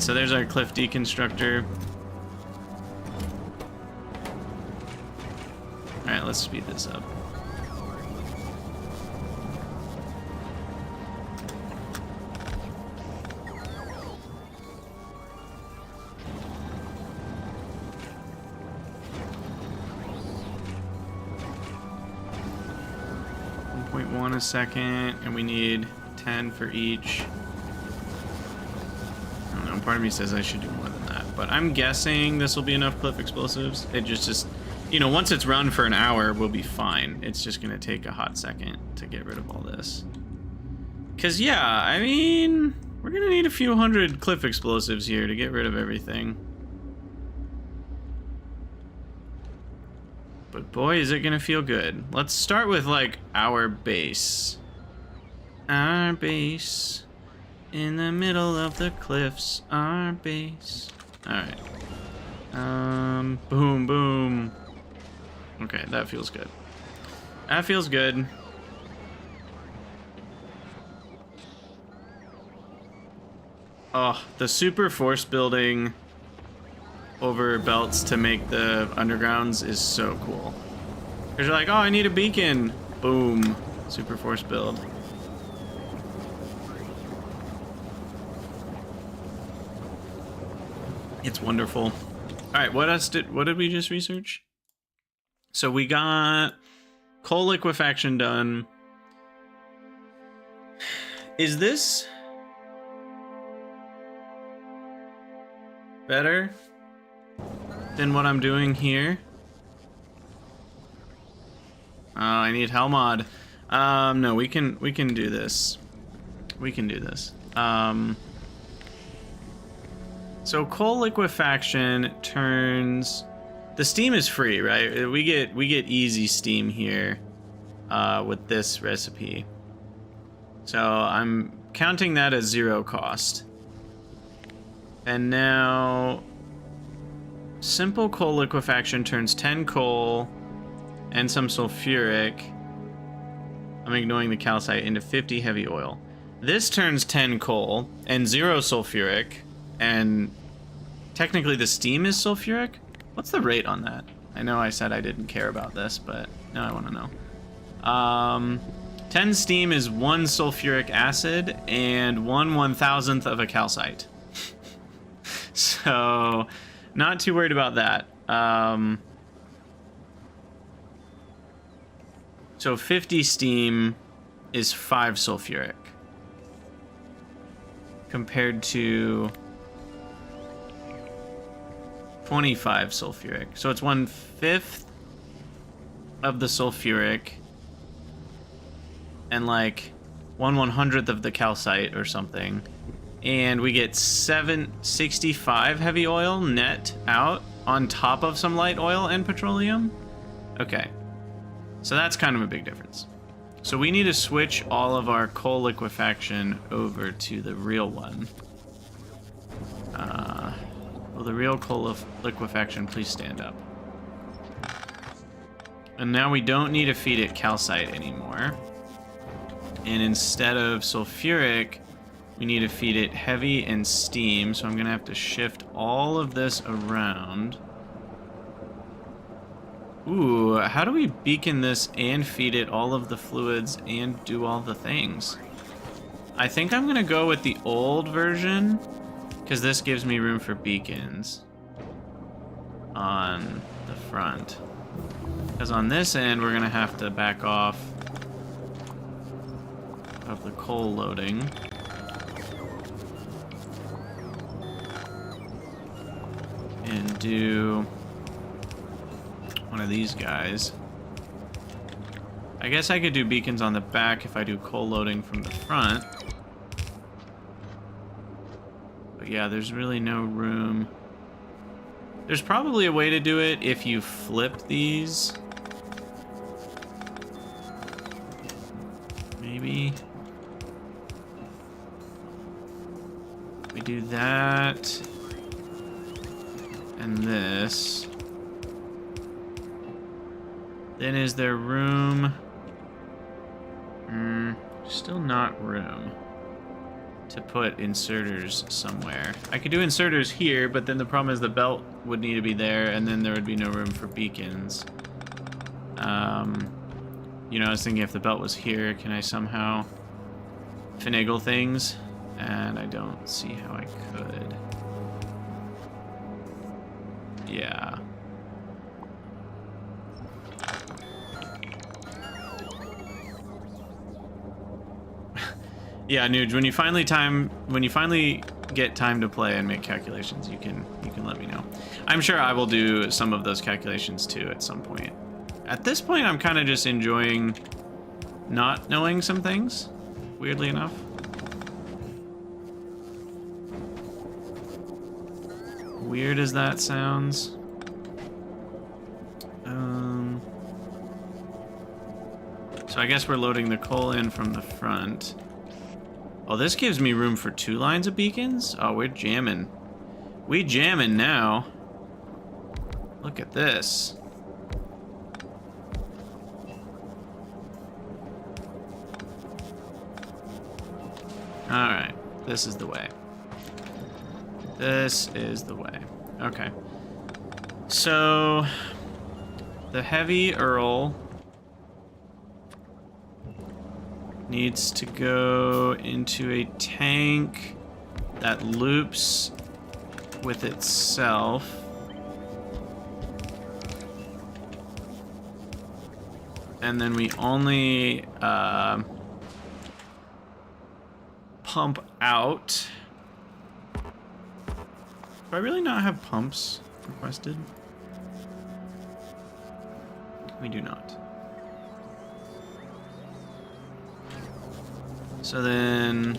so there's our cliff deconstructor. Alright, let's speed this up. A second, and we need 10 for each. I don't know, part of me says I should do more than that, but I'm guessing this will be enough cliff explosives. It just, you know, once it's run for an hour, we'll be fine. It's just gonna take a hot second to get rid of all this. Cause yeah, I mean, we're gonna need a few hundred cliff explosives here to get rid of everything. But boy, is it gonna feel good. Let's start with, like, our base. Our base. In the middle of the cliffs. Our base. Alright. Boom, boom. Okay, that feels good. That feels good. Oh, the super force building over belts to make the undergrounds is so cool. Because you're like, oh, I need a beacon. Boom. Super force build. It's wonderful. All right, what did we just research? So we got coal liquefaction done. Is this better than what I'm doing here? Oh, I need hell mod. No, we can do this. We can do this. So coal liquefaction turns... The steam is free, right? We get easy steam here with this recipe. So I'm counting that as 0 cost. And now simple coal liquefaction turns 10 coal and some sulfuric. I'm ignoring the calcite into 50 heavy oil. This turns 10 coal and 0 sulfuric, and technically the steam is sulfuric. What's the rate on that? I know I said I didn't care about this, but now I want to know. 10 steam is 1 sulfuric acid and 1/1000th of a calcite. So, not too worried about that. So 50 steam is 5 sulfuric. Compared to 25 sulfuric. So it's 1/5 of the sulfuric and like 1/100th of the calcite or something. And we get 765 heavy oil net out on top of some light oil and petroleum. Okay. So that's kind of a big difference. So we need to switch all of our coal liquefaction over to the real one. Will the real coal liquefaction please stand up? And now we don't need to feed it calcite anymore. And instead of sulfuric, we need to feed it heavy and steam. So I'm going to have to shift all of this around. Ooh, how do we beacon this and feed it all of the fluids and do all the things? I think I'm gonna go with the old version because this gives me room for beacons on the front. Because on this end, we're gonna have to back off of the coal loading. And do one of these guys. I guess I could do beacons on the back if I do coal loading from the front. But yeah, there's really no room. There's probably a way to do it if you flip these. Maybe. We do that. And this. Then is there room? Still not room to put inserters somewhere. I could do inserters here, but then the problem is the belt would need to be there, and then there would be no room for beacons. You know, I was thinking if the belt was here, can I somehow finagle things? And I don't see how I could. Yeah. Yeah, Nuge, when you finally get time to play and make calculations, you can let me know. I'm sure I will do some of those calculations too at some point. At this point, I'm kind of just enjoying not knowing some things, weirdly enough. Weird as that sounds. So I guess we're loading the coal in from the front. Oh, this gives me room for 2 lines of beacons? Oh, we're jamming. We jamming now. Look at this. Alright, this is the way. This is the way. Okay. So, the heavy Earl needs to go into a tank that loops with itself. And then we only pump out. Do I really not have pumps requested? We do not. So then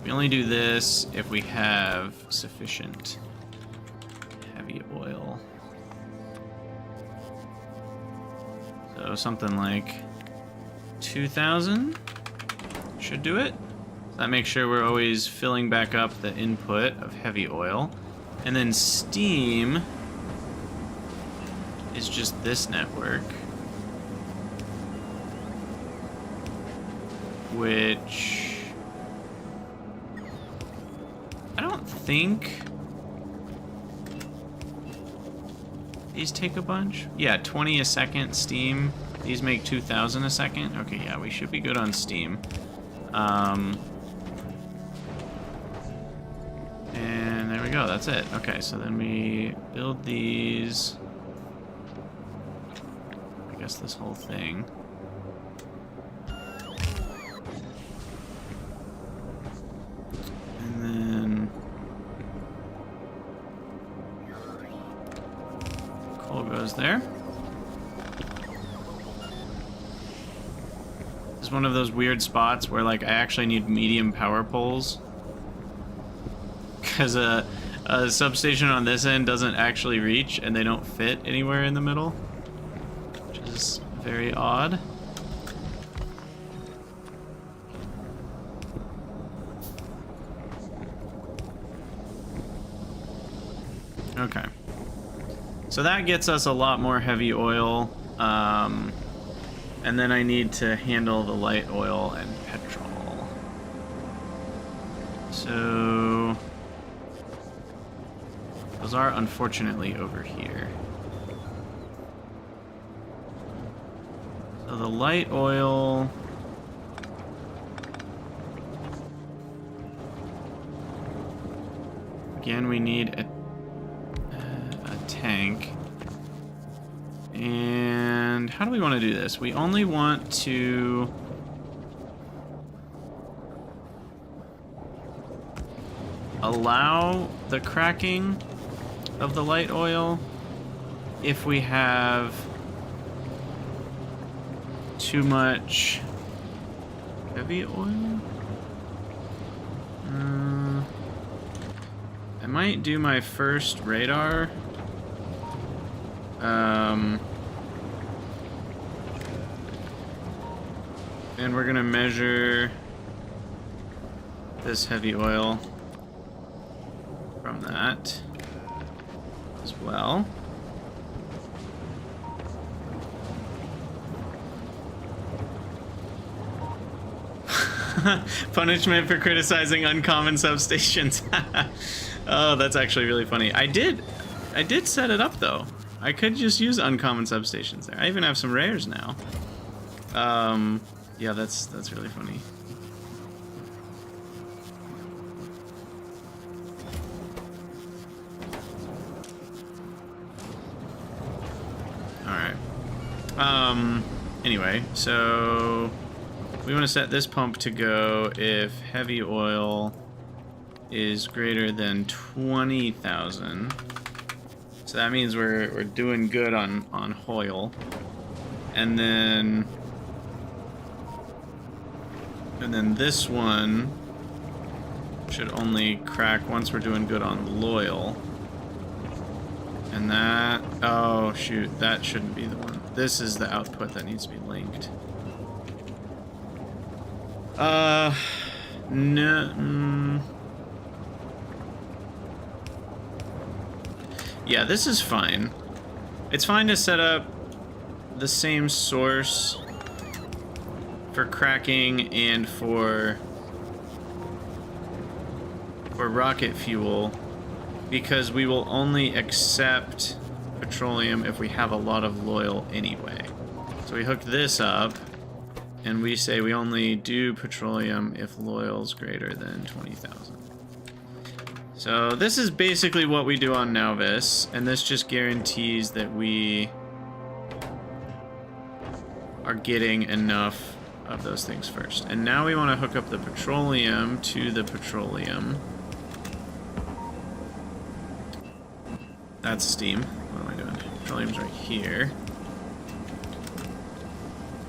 We only do this if we have sufficient heavy oil. So something like 2,000 should do it. So that makes sure we're always filling back up the input of heavy oil. And then steam is just this network, which I don't think these take a bunch. Yeah, 20 a second steam. These make 2,000 a second. Okay, yeah, we should be good on steam. And there we go, that's it. Okay, so then we build these. I guess this whole thing. And then coal goes there. This is one of those weird spots where like I actually need medium power poles. Because a substation on this end doesn't actually reach and they don't fit anywhere in the middle. Which is very odd. Okay. So that gets us a lot more heavy oil. And then I need to handle the light oil and petrol. So those are unfortunately over here. So the light oil. Again, we need a tank. And how do we want to do this? We only want to allow the cracking of the light oil if we have too much heavy oil. I might do my first radar. And we're gonna measure this heavy oil from that as well. Punishment for criticizing uncommon substations. Oh, that's actually really funny. I did set it up though. I could just use uncommon substations there. I even have some rares now. Yeah, that's really funny. Alright. Anyway, so we want to set this pump to go if heavy oil is greater than 20,000. So that means we're doing good on oil. And then this one should only crack once we're doing good on loyal. And that, oh shoot, that shouldn't be the one. This is the output that needs to be linked. No. Yeah, this is fine. It's fine to set up the same source for cracking and for rocket fuel, because we will only accept petroleum if we have a lot of loyal anyway. So we hook this up and we say we only do petroleum if loyal's greater than 20,000. So this is basically what we do on Nauvis, and this just guarantees that we are getting enough of those things first. And now we want to hook up the petroleum to the petroleum. That's steam. What am I doing? Petroleum's right here.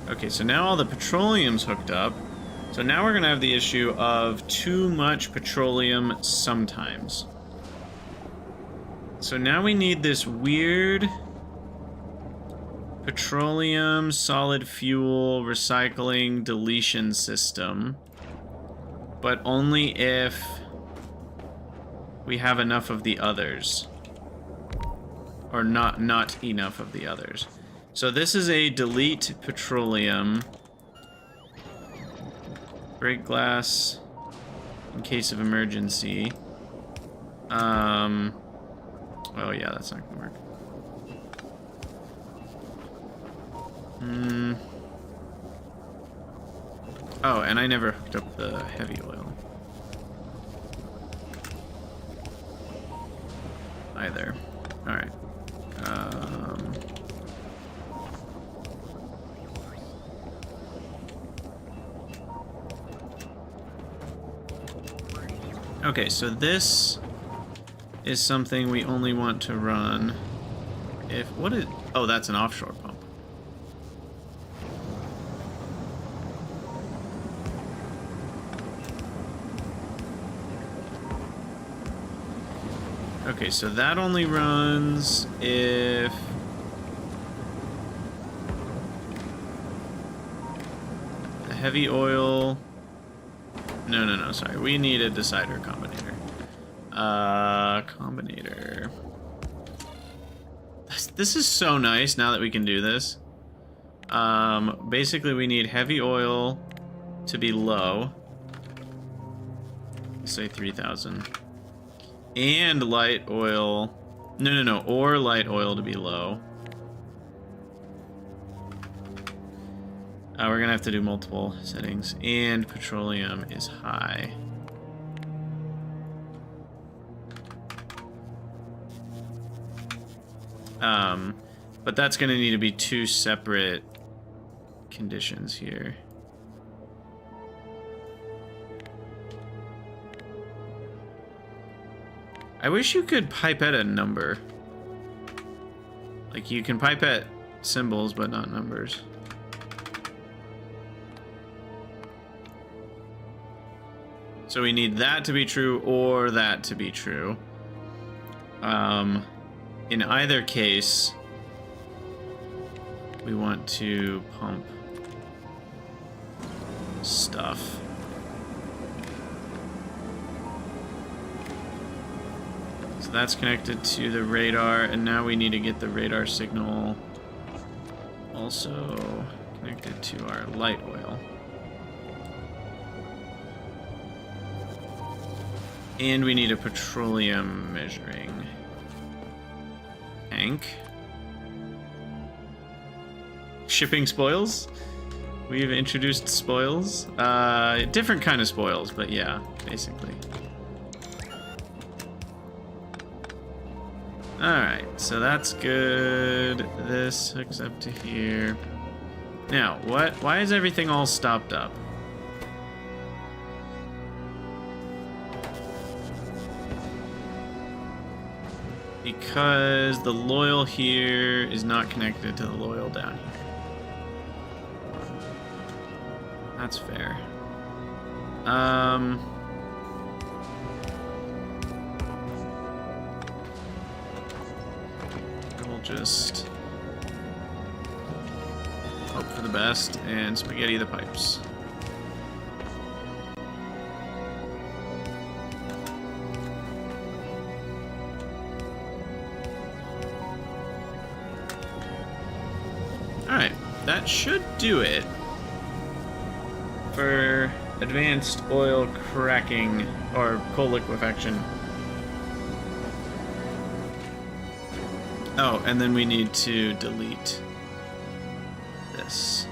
Okay, so now all the petroleum's hooked up. So now we're going to have the issue of too much petroleum sometimes. So now we need this weird petroleum, solid fuel, recycling, deletion system. But only if we have enough of the others. Or not enough of the others. So this is a delete petroleum. Break glass in case of emergency. Oh yeah, that's not gonna work. Oh, and I never hooked up the heavy oil. Either. Alright. Okay, so this is something we only want to run if... What is... Oh, that's an offshore pump. Okay, so that only runs if... the heavy oil... No, sorry. We need a decider combinator. Combinator. This is so nice now that we can do this. Basically we need heavy oil to be low. Let's say 3,000. And light oil. No. Or light oil to be low. We're gonna have to do multiple settings. And petroleum is high. But that's gonna need to be two separate conditions here. I wish you could pipette a number. Like, you can pipette symbols, but not numbers. So we need that to be true or that to be true. In either case, we want to pump stuff. So that's connected to the radar, and now we need to get the radar signal also connected to our light oil. And we need a petroleum measuring tank. Shipping spoils? We've introduced spoils. Different kind of spoils, but yeah, basically. Alright, so that's good. This hooks up to here. Now, why is everything all stopped up? Because the loyal here is not connected to the loyal down here. That's fair. We'll just hope for the best and spaghetti the pipes. Alright, that should do it for advanced oil cracking or coal liquefaction. Oh, and then we need to delete this.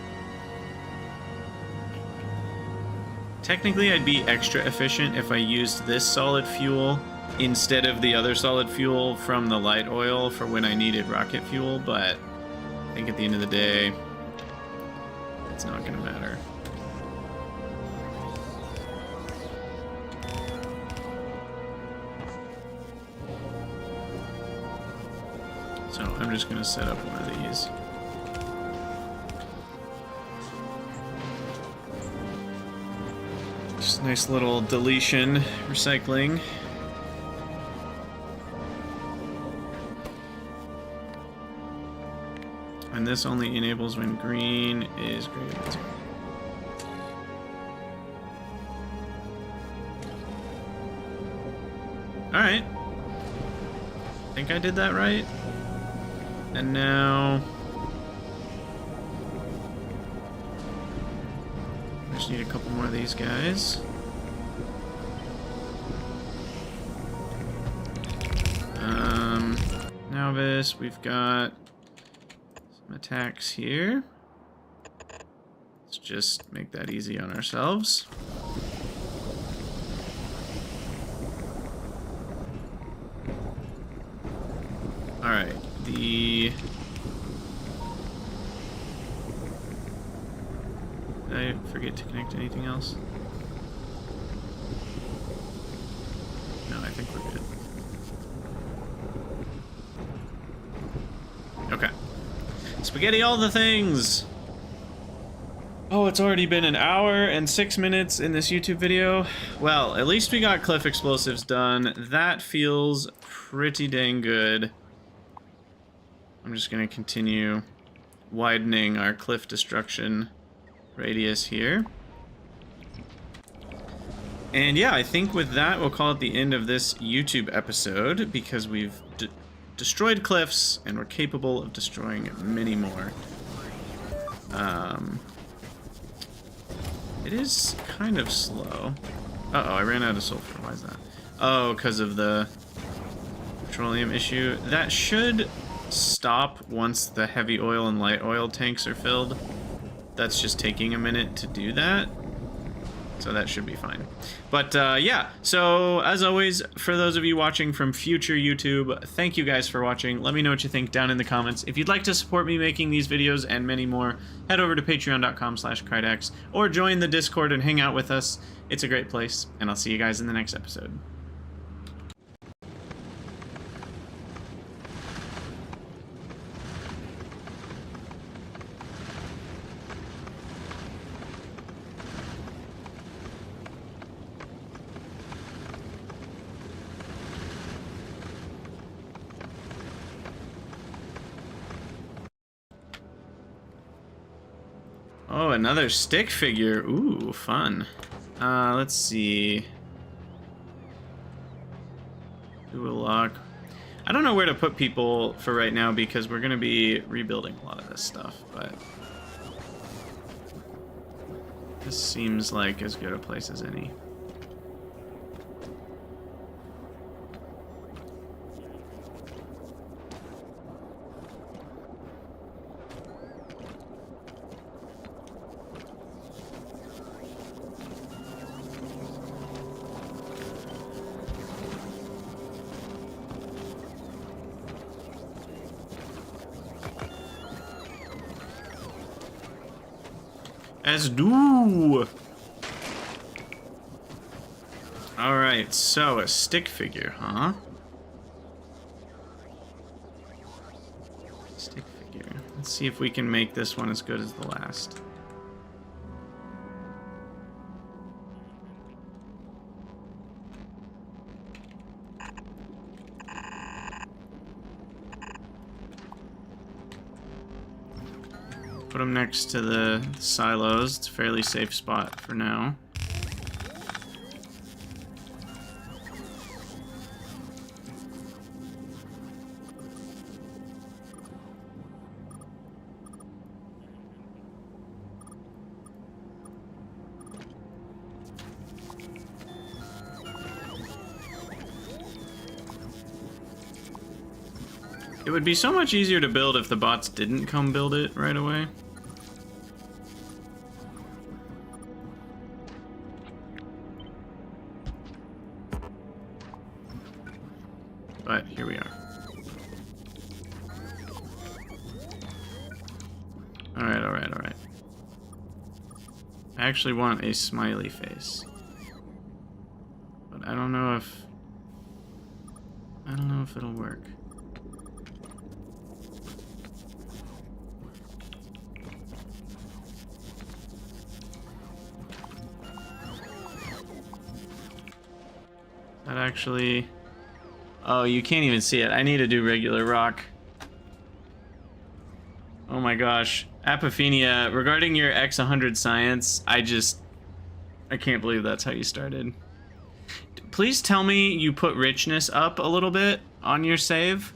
Technically, I'd be extra efficient if I used this solid fuel instead of the other solid fuel from the light oil for when I needed rocket fuel, but I think at the end of the day, it's not going to matter. So I'm just going to set up one of these. Just nice little deletion, recycling. And this only enables when green is greater than 0. Alright. I think I did that right. And now... I just need a couple more of these guys. Nauvis, we've got some attacks here. Let's just make that easy on ourselves. Alright, Did I forget to connect anything else? No, I think we're good. Okay. Spaghetti all the things! Oh, it's already been an hour and 6 minutes in this YouTube video. Well, at least we got cliff explosives done. That feels pretty dang good. I'm just gonna continue widening our cliff destruction radius here. And yeah, I think with that we'll call it the end of this YouTube episode, because we've destroyed cliffs and we're capable of destroying many more. It is kind of slow. Uh-oh, I ran out of sulfur. Why is that? Oh, because of the petroleum issue. That should stop once the heavy oil and light oil tanks are filled. That's just taking a minute to do that. So that should be fine. But yeah, so as always, for those of you watching from future YouTube, thank you guys for watching. Let me know what you think down in the comments. If you'd like to support me making these videos and many more, head over to patreon.com/Krydex or join the Discord and hang out with us. It's a great place, and I'll see you guys in the next episode. Oh, another stick figure. Ooh, fun. Let's see. Dual lock. I don't know where to put people for right now because we're going to be rebuilding a lot of this stuff, but this seems like as good a place as any. As do. Alright, so a stick figure, huh? Stick figure. Let's see if we can make this one as good as the last. Put them next to the silos. It's a fairly safe spot for now. It would be so much easier to build if the bots didn't come build it right away. But here we are. Alright, alright, alright. I actually want a smiley face. But I don't know if it'll work. That actually... Oh, you can't even see it. I need to do regular rock. Oh my gosh. Apophenia, regarding your X100 science, I can't believe that's how you started. Please tell me you put richness up a little bit on your save.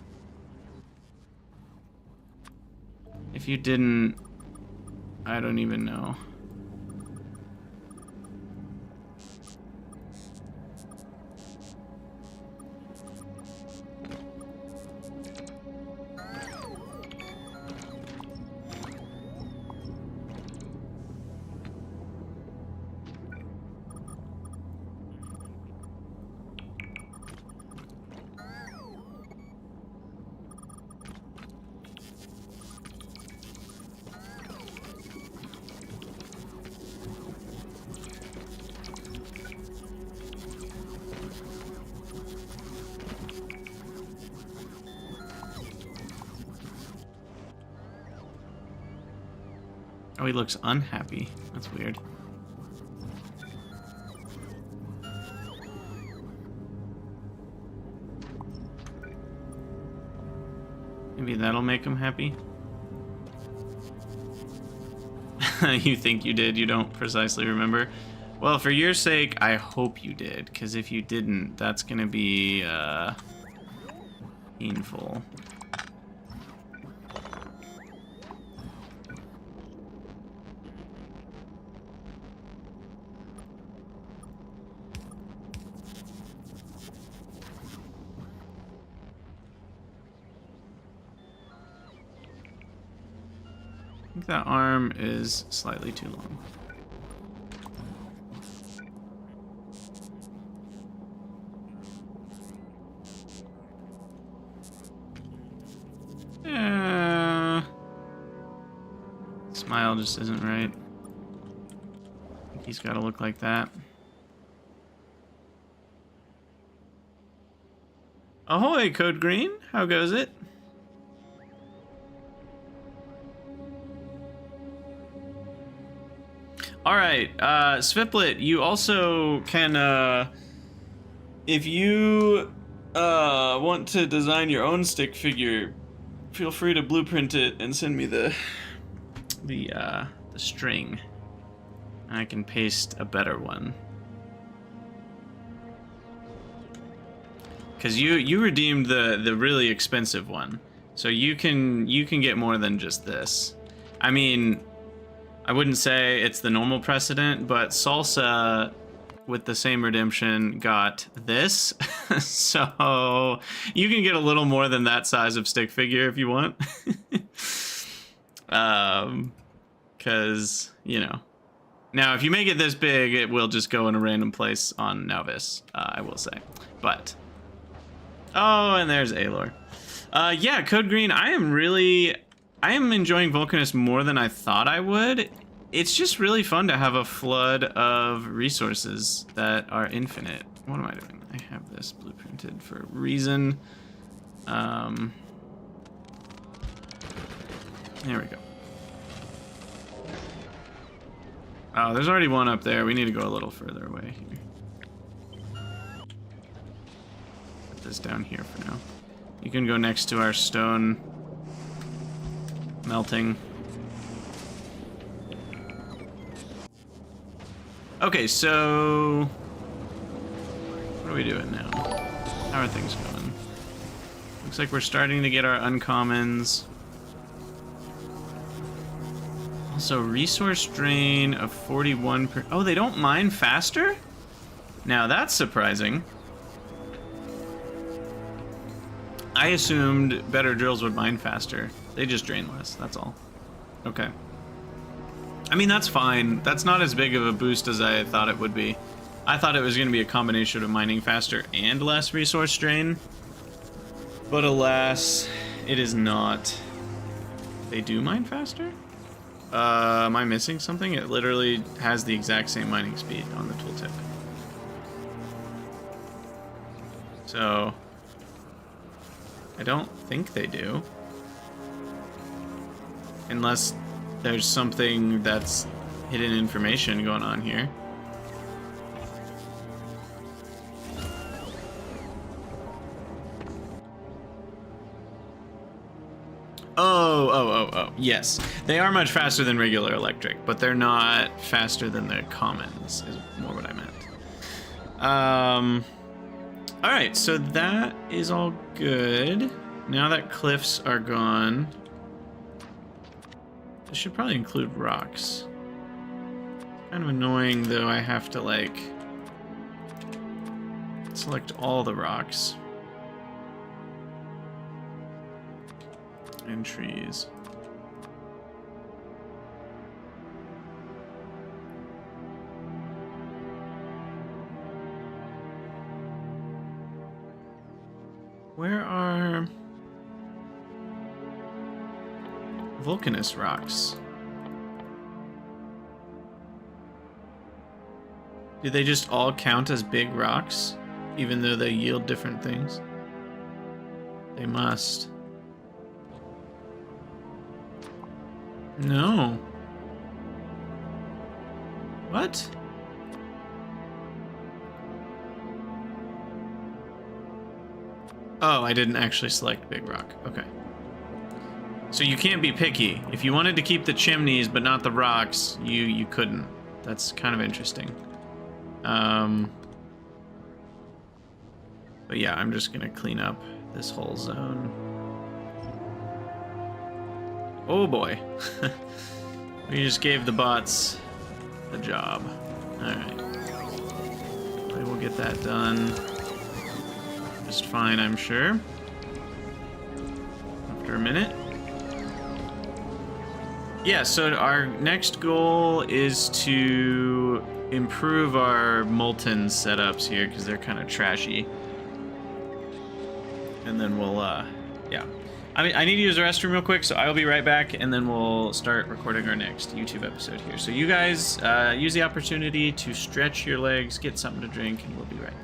If you didn't, I don't even know. Oh, he looks unhappy. That's weird. Maybe that'll make him happy. You think you did, you don't precisely remember. Well, for your sake, I hope you did, because if you didn't, that's gonna be painful. I think that arm is slightly too long. Smile just isn't right. I think he's got to look like that. Ahoy, Code Green. How goes it? All right, Sviplet, you also can, if you want to design your own stick figure, feel free to blueprint it and send me the string. I can paste a better one. Because you redeemed the really expensive one, so you can get more than just this. I mean, I wouldn't say it's the normal precedent, but Salsa, with the same redemption, got this. So you can get a little more than that size of stick figure if you want. Because, you know. Now, if you make it this big, it will just go in a random place on Nauvis, I will say. But, oh, and there's Aelor. Yeah, Code Green, I am enjoying Vulcanus more than I thought I would. It's just really fun to have a flood of resources that are infinite. What am I doing? I have this blueprinted for a reason. There we go. Oh, there's already one up there. We need to go a little further away here. Put this down here for now. You can go next to our stone melting. Okay, so what are we doing now? How are things going? Looks like we're starting to get our uncommons. Also, resource drain of 41 per... Oh, they don't mine faster? Now, that's surprising. I assumed better drills would mine faster. They just drain less, that's all. Okay. I mean, that's fine. That's not as big of a boost as I thought it would be. I thought it was going to be a combination of mining faster and less resource drain. But alas, it is not. They do mine faster? Am I missing something? It literally has the exact same mining speed on the tooltip. So, I don't think they do. Unless there's something that's hidden information going on here. Oh. Yes. They are much faster than regular electric, but they're not faster than the commons, is more what I meant. Alright, so that is all good. Now that cliffs are gone, this should probably include rocks. Kind of annoying, though, I have to, like, select all the rocks. And trees. Where are Vulcanus rocks? Do they just all count as big rocks, even though they yield different things? They must. No. What? Oh, I didn't actually select big rock. Okay. So you can't be picky. If you wanted to keep the chimneys but not the rocks, you couldn't. That's kind of interesting. But yeah, I'm just gonna clean up this whole zone. Oh boy. We just gave the bots the job. Alright. We will get that done just fine, I'm sure. After a minute. Yeah, so our next goal is to improve our molten setups here, because they're kind of trashy. And then we'll, yeah. I need to use the restroom real quick, so I'll be right back, and then we'll start recording our next YouTube episode here. So you guys use the opportunity to stretch your legs, get something to drink, and we'll be right back.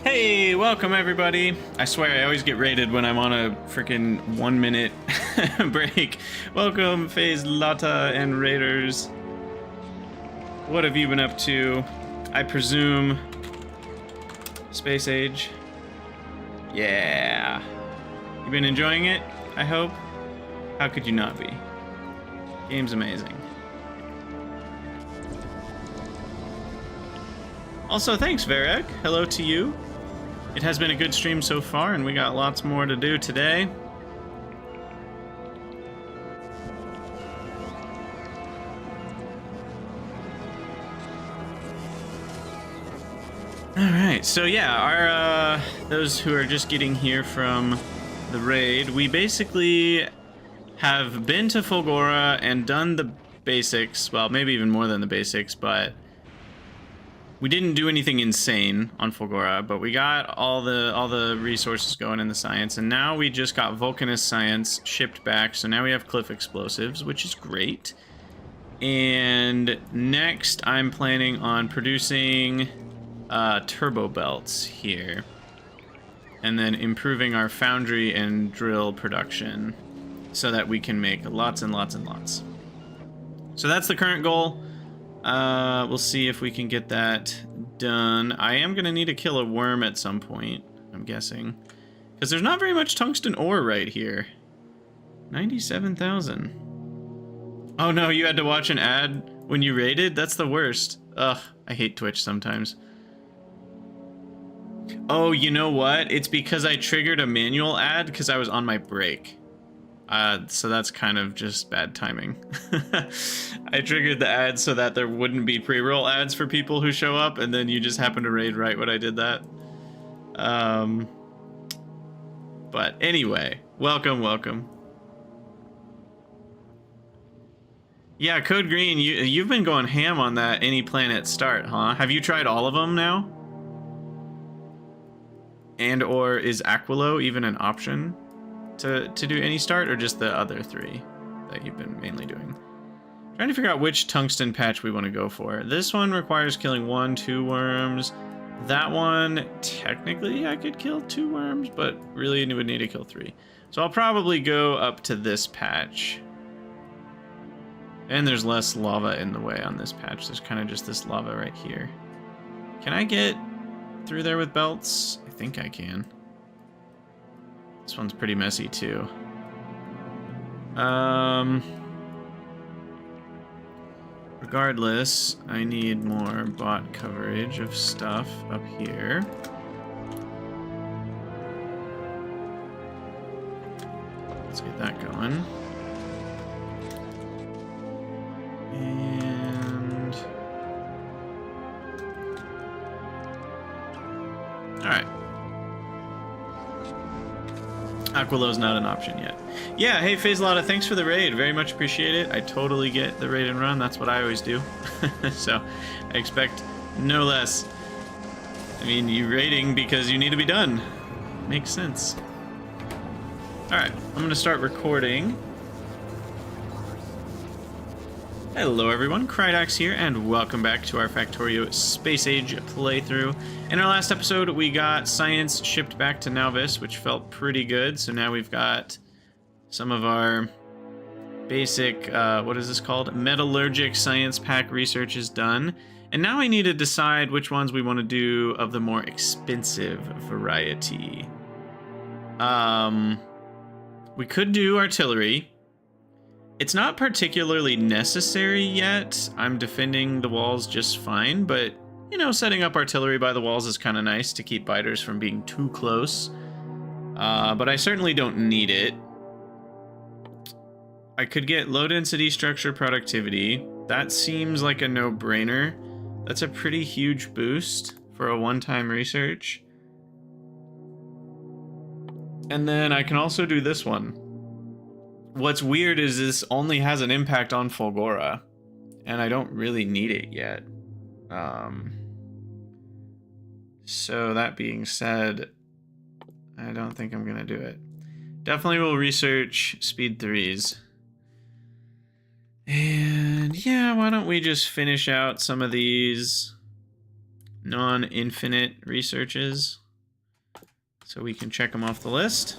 Hey, welcome everybody. I swear I always get rated when I'm on a freaking 1 minute break. Welcome FaZe Lotta and Raiders. What have you been up to? I presume Space Age. Yeah. You been enjoying it, I hope? How could you not be? Game's amazing. Also, thanks, Varek. Hello to you. It has been a good stream so far, and we got lots more to do today. Alright, so yeah, our those who are just getting here from the raid, we basically have been to Fulgora and done the basics, well, maybe even more than the basics, but we didn't do anything insane on Fulgora, but we got all the resources going in the science, and now we just got Vulcanus science shipped back, so now we have cliff explosives, which is great. And next, I'm planning on producing turbo belts here, and then improving our foundry and drill production so that we can make lots and lots and lots. So that's the current goal. We'll see if we can get that done. I am going to need to kill a worm at some point, I'm guessing. Because there's not very much tungsten ore right here. 97,000. Oh no, you had to watch an ad when you raided? That's the worst. Ugh, I hate Twitch sometimes. Oh, you know what? It's because I triggered a manual ad because I was on my break. So that's kind of just bad timing. I triggered the ads so that there wouldn't be pre-roll ads for people who show up, and then you just happen to raid right when I did that. But anyway, welcome. Yeah, Code Green, you've been going ham on that any planet start, huh? Have you tried all of them now? And or is Aquilo even an option to do any start, or just the other 3 that you've been mainly doing? Trying to figure out which tungsten patch we want to go for. This one requires killing 1, 2 worms. That one, technically I could kill 2 worms, but really would need to kill 3. So I'll probably go up to this patch. And there's less lava in the way on this patch. There's kind of just this lava right here. Can I get through there with belts? I think I can. This one's pretty messy too. Regardless, I need more bot coverage of stuff up here. Let's get that going. And alright. Aquilo's not an option yet. Yeah, hey Fazelada, thanks for the raid. Very much appreciate it. I totally get the raid and run. That's what I always do. So I expect no less. I mean, you raiding because you need to be done. Makes sense. Alright, I'm gonna start recording. Hello everyone, Krydax here, and welcome back to our Factorio Space Age playthrough. In our last episode, we got science shipped back to Nauvis, which felt pretty good. So now we've got some of our basic, what is this called? Metallurgic science pack research is done. And now we need to decide which ones we want to do of the more expensive variety. We could do artillery. It's not particularly necessary yet. I'm defending the walls just fine, but, you know, setting up artillery by the walls is kind of nice to keep biters from being too close. But I certainly don't need it. I could get low density structure productivity. That seems like a no-brainer. That's a pretty huge boost for a one-time research. And then I can also do this one. What's weird is this only has an impact on Fulgora, and I don't really need it yet. So that being said, I don't think I'm gonna do it. Definitely will research speed 3s. And yeah, why don't we just finish out some of these non-infinite researches so we can check them off the list.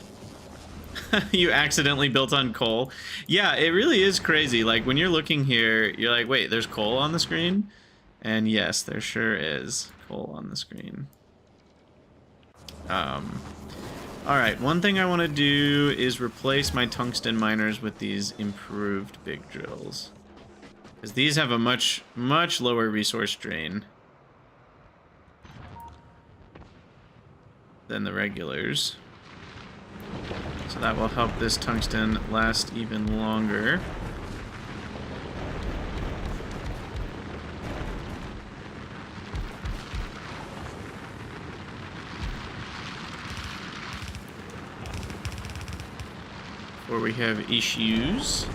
You accidentally built on coal. Yeah, it really is crazy. Like, when you're looking here, you're like, wait, there's coal on the screen? And yes, there sure is coal on the screen. Alright, one thing I want to do is replace my tungsten miners with these improved big drills. Because these have a much lower resource drain than the regulars. So that will help this tungsten last even longer. Before we have issues.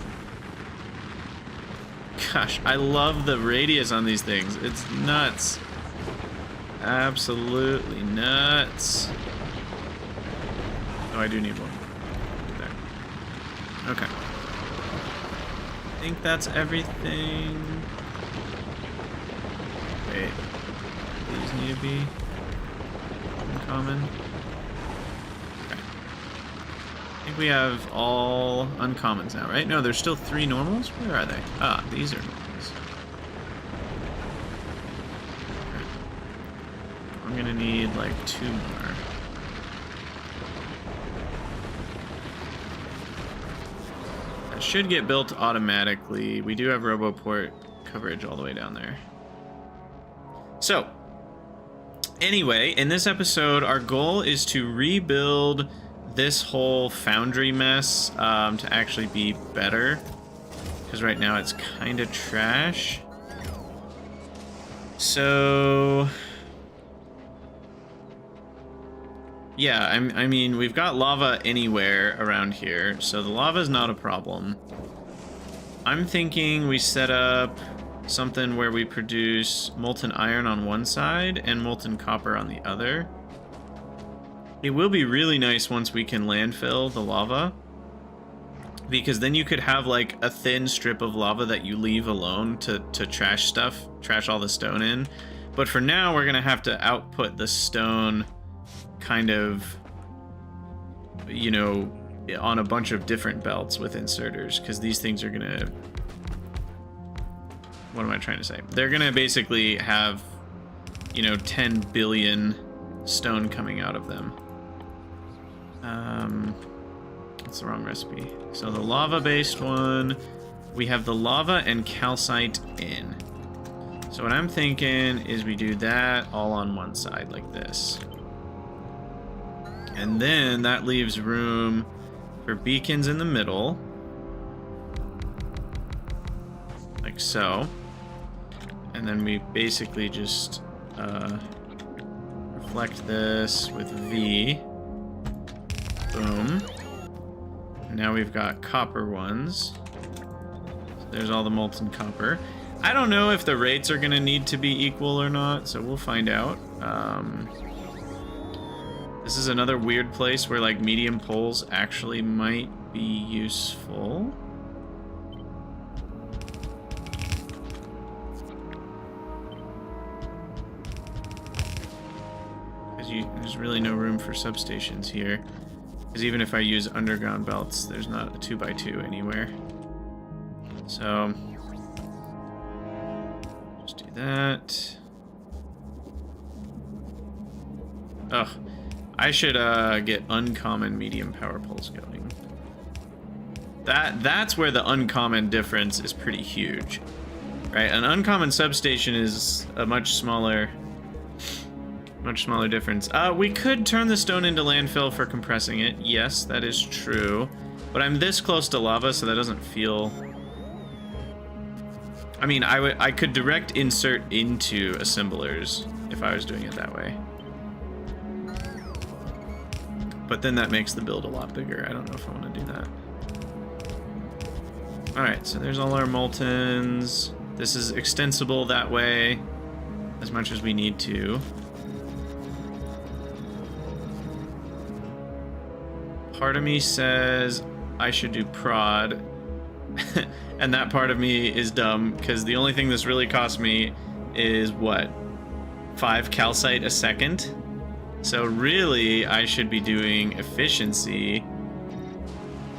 Gosh, I love the radius on these things. It's nuts. Absolutely nuts. Oh, I do need one. There. Okay. I think that's everything. Wait. These need to be uncommon. Okay. I think we have all uncommons now, right? No, there's still 3 normals? Where are they? Ah, these are normals. Okay. I'm gonna need like 2 more. Should get built automatically. We do have RoboPort coverage all the way down there. So, anyway, in this episode, our goal is to rebuild this whole foundry mess to actually be better, because right now it's kind of trash. So yeah, I mean, we've got lava anywhere around here, so the lava is not a problem. I'm thinking we set up something where we produce molten iron on one side and molten copper on the other. It will be really nice once we can landfill the lava, because then you could have like a thin strip of lava that you leave alone to trash stuff, trash all the stone in. But for now, we're gonna have to output the stone kind of, you know, on a bunch of different belts with inserters, because these things are gonna, what am I trying to say? They're gonna basically have, you know, 10 billion stone coming out of them. That's the wrong recipe. So the lava-based one, we have the lava and calcite in. So what I'm thinking is we do that all on one side like this. And then that leaves room for beacons in the middle. Like so. And then we basically just reflect this with V. Boom. Now we've got copper ones. So there's all the molten copper. I don't know if the rates are going to need to be equal or not, so we'll find out. This is another weird place where like medium poles actually might be useful. Because there's really no room for substations here. Because even if I use underground belts, there's not a 2x2 anywhere. So, just do that. Ugh. I should get uncommon medium power poles going. That's where the uncommon difference is pretty huge. Right? An uncommon substation is a much smaller difference. We could turn the stone into landfill for compressing it. Yes, that is true. But I'm this close to lava, so that doesn't feel... I mean, I could direct insert into assemblers if I was doing it that way. But then that makes the build a lot bigger. I don't know if I want to do that. Alright, so there's all our moltens. This is extensible that way as much as we need to. Part of me says I should do prod, and that part of me is dumb, because the only thing this really cost me is, what, 5 calcite a second? So really, I should be doing efficiency,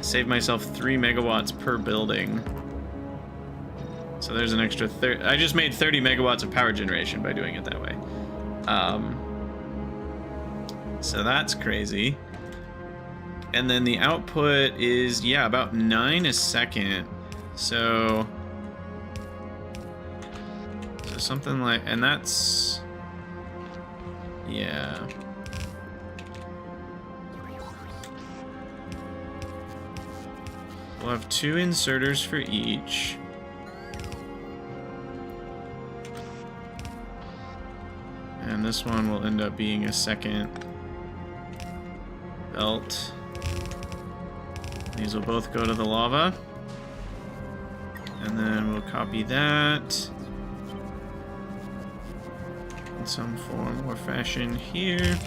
save myself 3 megawatts per building. So there's an extra 30, I just made 30 megawatts of power generation by doing it that way. So that's crazy. And then the output is, yeah, about 9 a second. So something like, and that's, yeah. We'll have 2 inserters for each. And this one will end up being a second belt. These will both go to the lava. And then we'll copy that in some form or fashion here.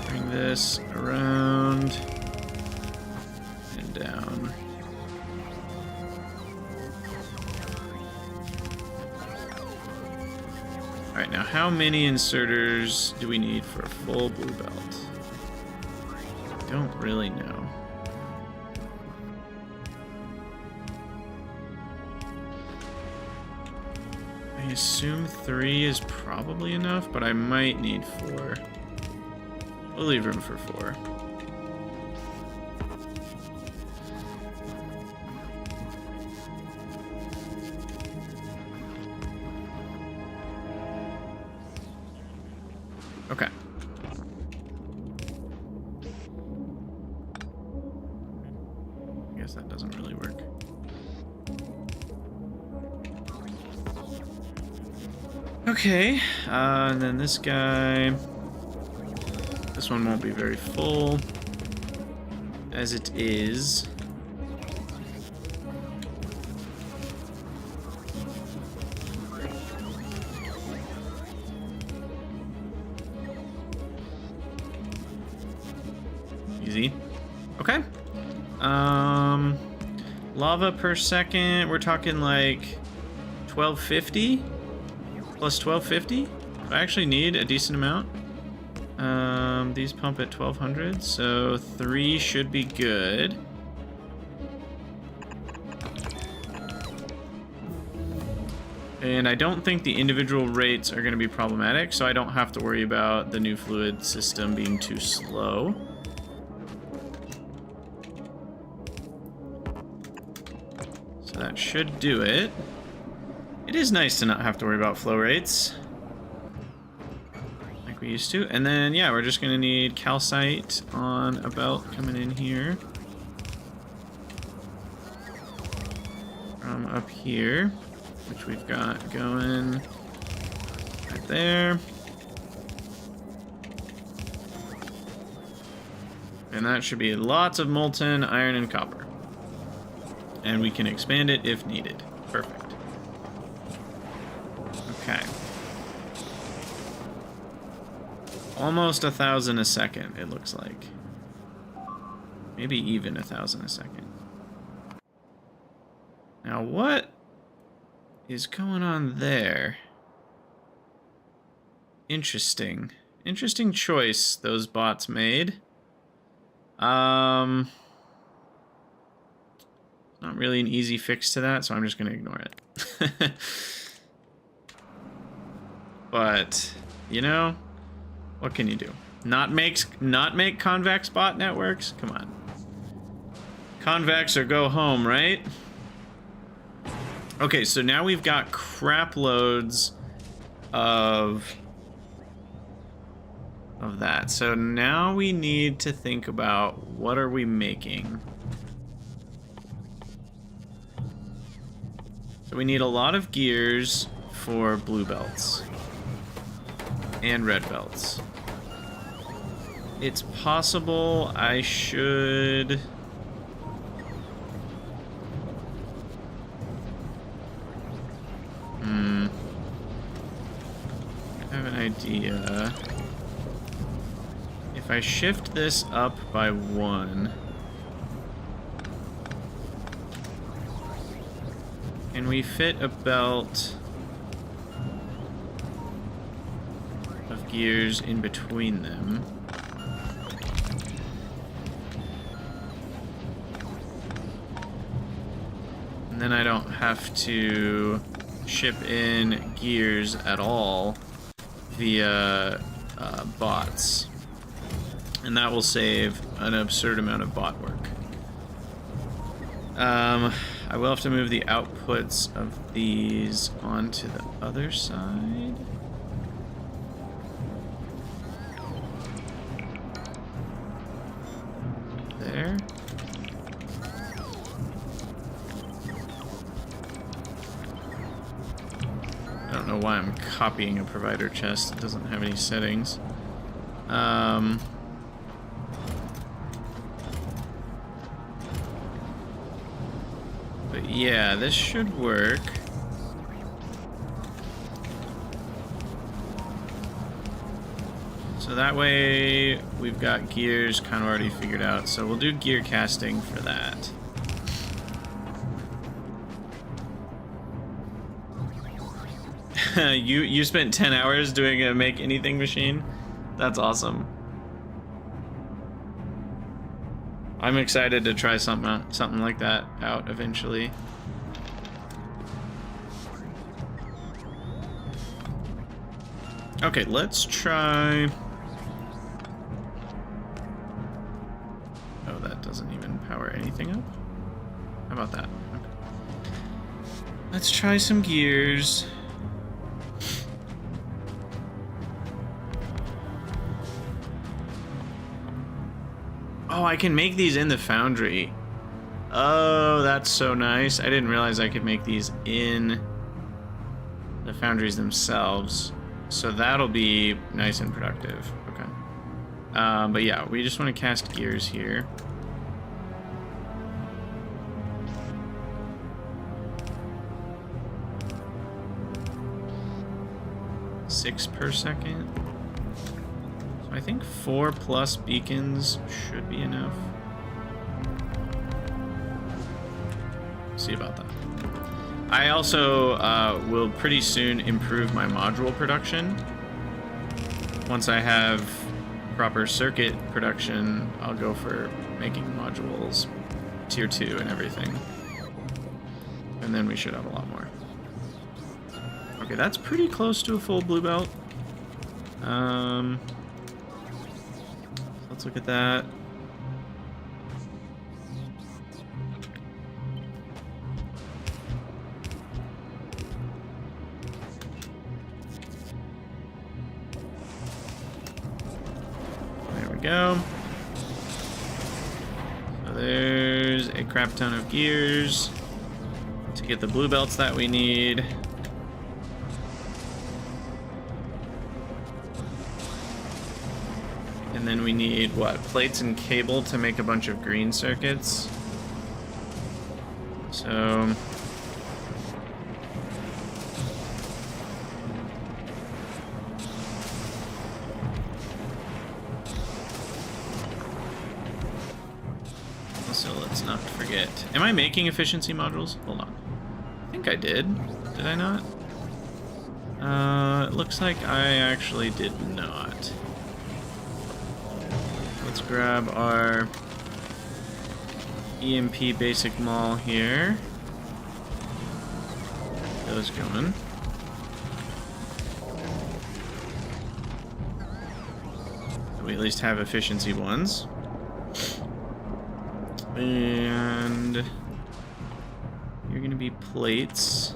Bring this around and down. Alright, now how many inserters do we need for a full blue belt? I don't really know. I assume 3 is probably enough, but I might need 4. We'll leave room for 4. Okay. guess that doesn't really work. Okay, and then this guy. This one won't be very full, as it is. Easy. Okay. Lava per second, we're talking like 1250 plus 1250. I actually need a decent amount. These pump at 1200, so 3 should be good. And I don't think the individual rates are going to be problematic, so I don't have to worry about the new fluid system being too slow. So that should do it. It is nice to not have to worry about flow rates like we used to. And then, yeah, we're just going to need calcite on a belt coming in here from up here, which we've got going right there. And that should be lots of molten iron and copper. And we can expand it if needed. Perfect. Okay. Almost 1,000 a second, it looks like. Maybe even 1,000 a second. Now what is going on there? Interesting. Interesting choice those bots made. Not really an easy fix to that, so I'm just going to ignore it. But, you know, what can you do? Not make convex bot networks? Come on. Convex or go home, right? Okay, so now we've got crap loads of that. So now we need to think about what are we making. So we need a lot of gears for blue belts and red belts. It's possible I should I have an idea. If I shift this up by 1, can we fit a belt of gears in between them? And then I don't have to ship in gears at all via bots. And that will save an absurd amount of bot work. I will have to move the outputs of these onto the other side. There. I don't know why I'm copying a provider chest. It doesn't have any settings. But yeah, this should work. So that way we've got gears kind of already figured out. So we'll do gear casting for that. You spent 10 hours doing a make anything machine? That's awesome. I'm excited to try something like that out eventually. Okay, let's try. Oh, that doesn't even power anything up. How about that? Okay. Let's try some gears. Oh, I can make these in the foundry. Oh, that's so nice. I didn't realize I could make these in the foundries themselves. So that'll be nice and productive. Okay. But yeah, we just want to cast gears here. Six per second. So I think 4+ beacons should be enough. See about that. I also will pretty soon improve my module production. Once I have proper circuit production, I'll go for making modules tier 2 and everything. And then we should have a lot more. Okay, that's pretty close to a full blue belt. Let's look at that. Go. So there's a crap ton of gears to get the blue belts that we need. And then we need, what, plates and cable to make a bunch of green circuits. So... not forget. Am I making efficiency modules? Hold on. I think I did. Did I not? It looks like I actually did not. Let's grab our EMP basic mall here. Those going. So we at least have efficiency ones. And you're gonna be plates.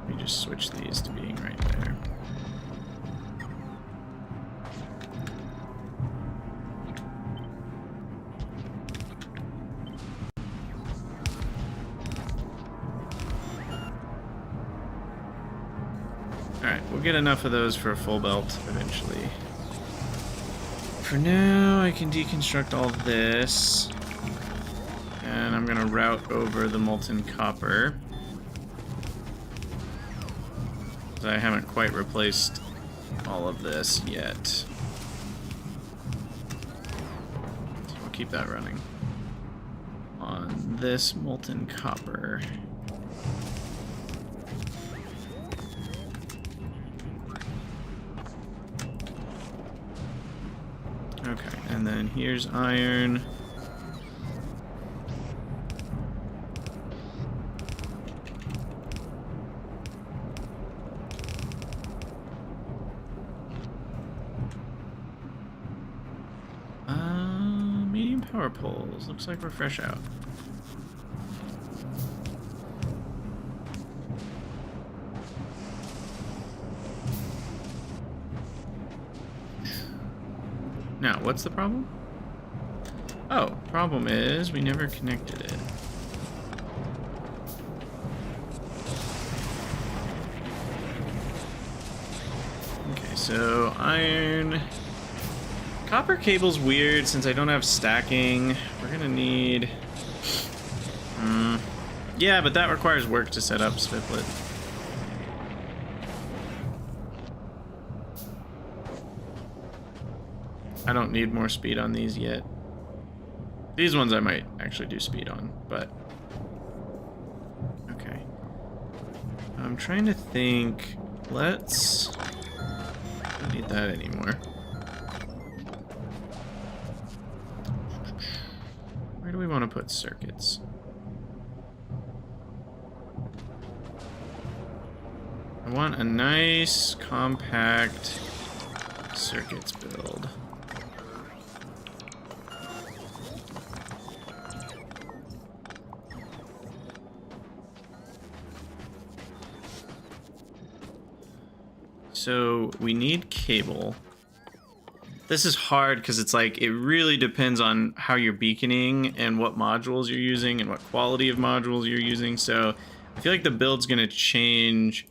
Let me just switch these to being right there. Alright, we'll get enough of those for a full belt eventually. For now, I can deconstruct all this, and I'm gonna route over the molten copper. I haven't quite replaced all of this yet. So we'll keep that running on this molten copper. Okay, and then here's iron. Medium power poles. Looks like we're fresh out. Now, what's the problem? Oh, problem is we never connected it. Okay, so iron. Copper cable's weird since I don't have stacking. We're gonna need... yeah, but that requires work to set up Spiplet. I don't need more speed on these yet. These ones I might actually do speed on, but... Okay. I'm trying to think... Let's... Don't need that anymore. Where do we want to put circuits? I want a nice, compact circuits build. So we need cable. This is hard because it's like it really depends on how you're beaconing and what modules you're using and what quality of modules you're using. So I feel like the build's going to change,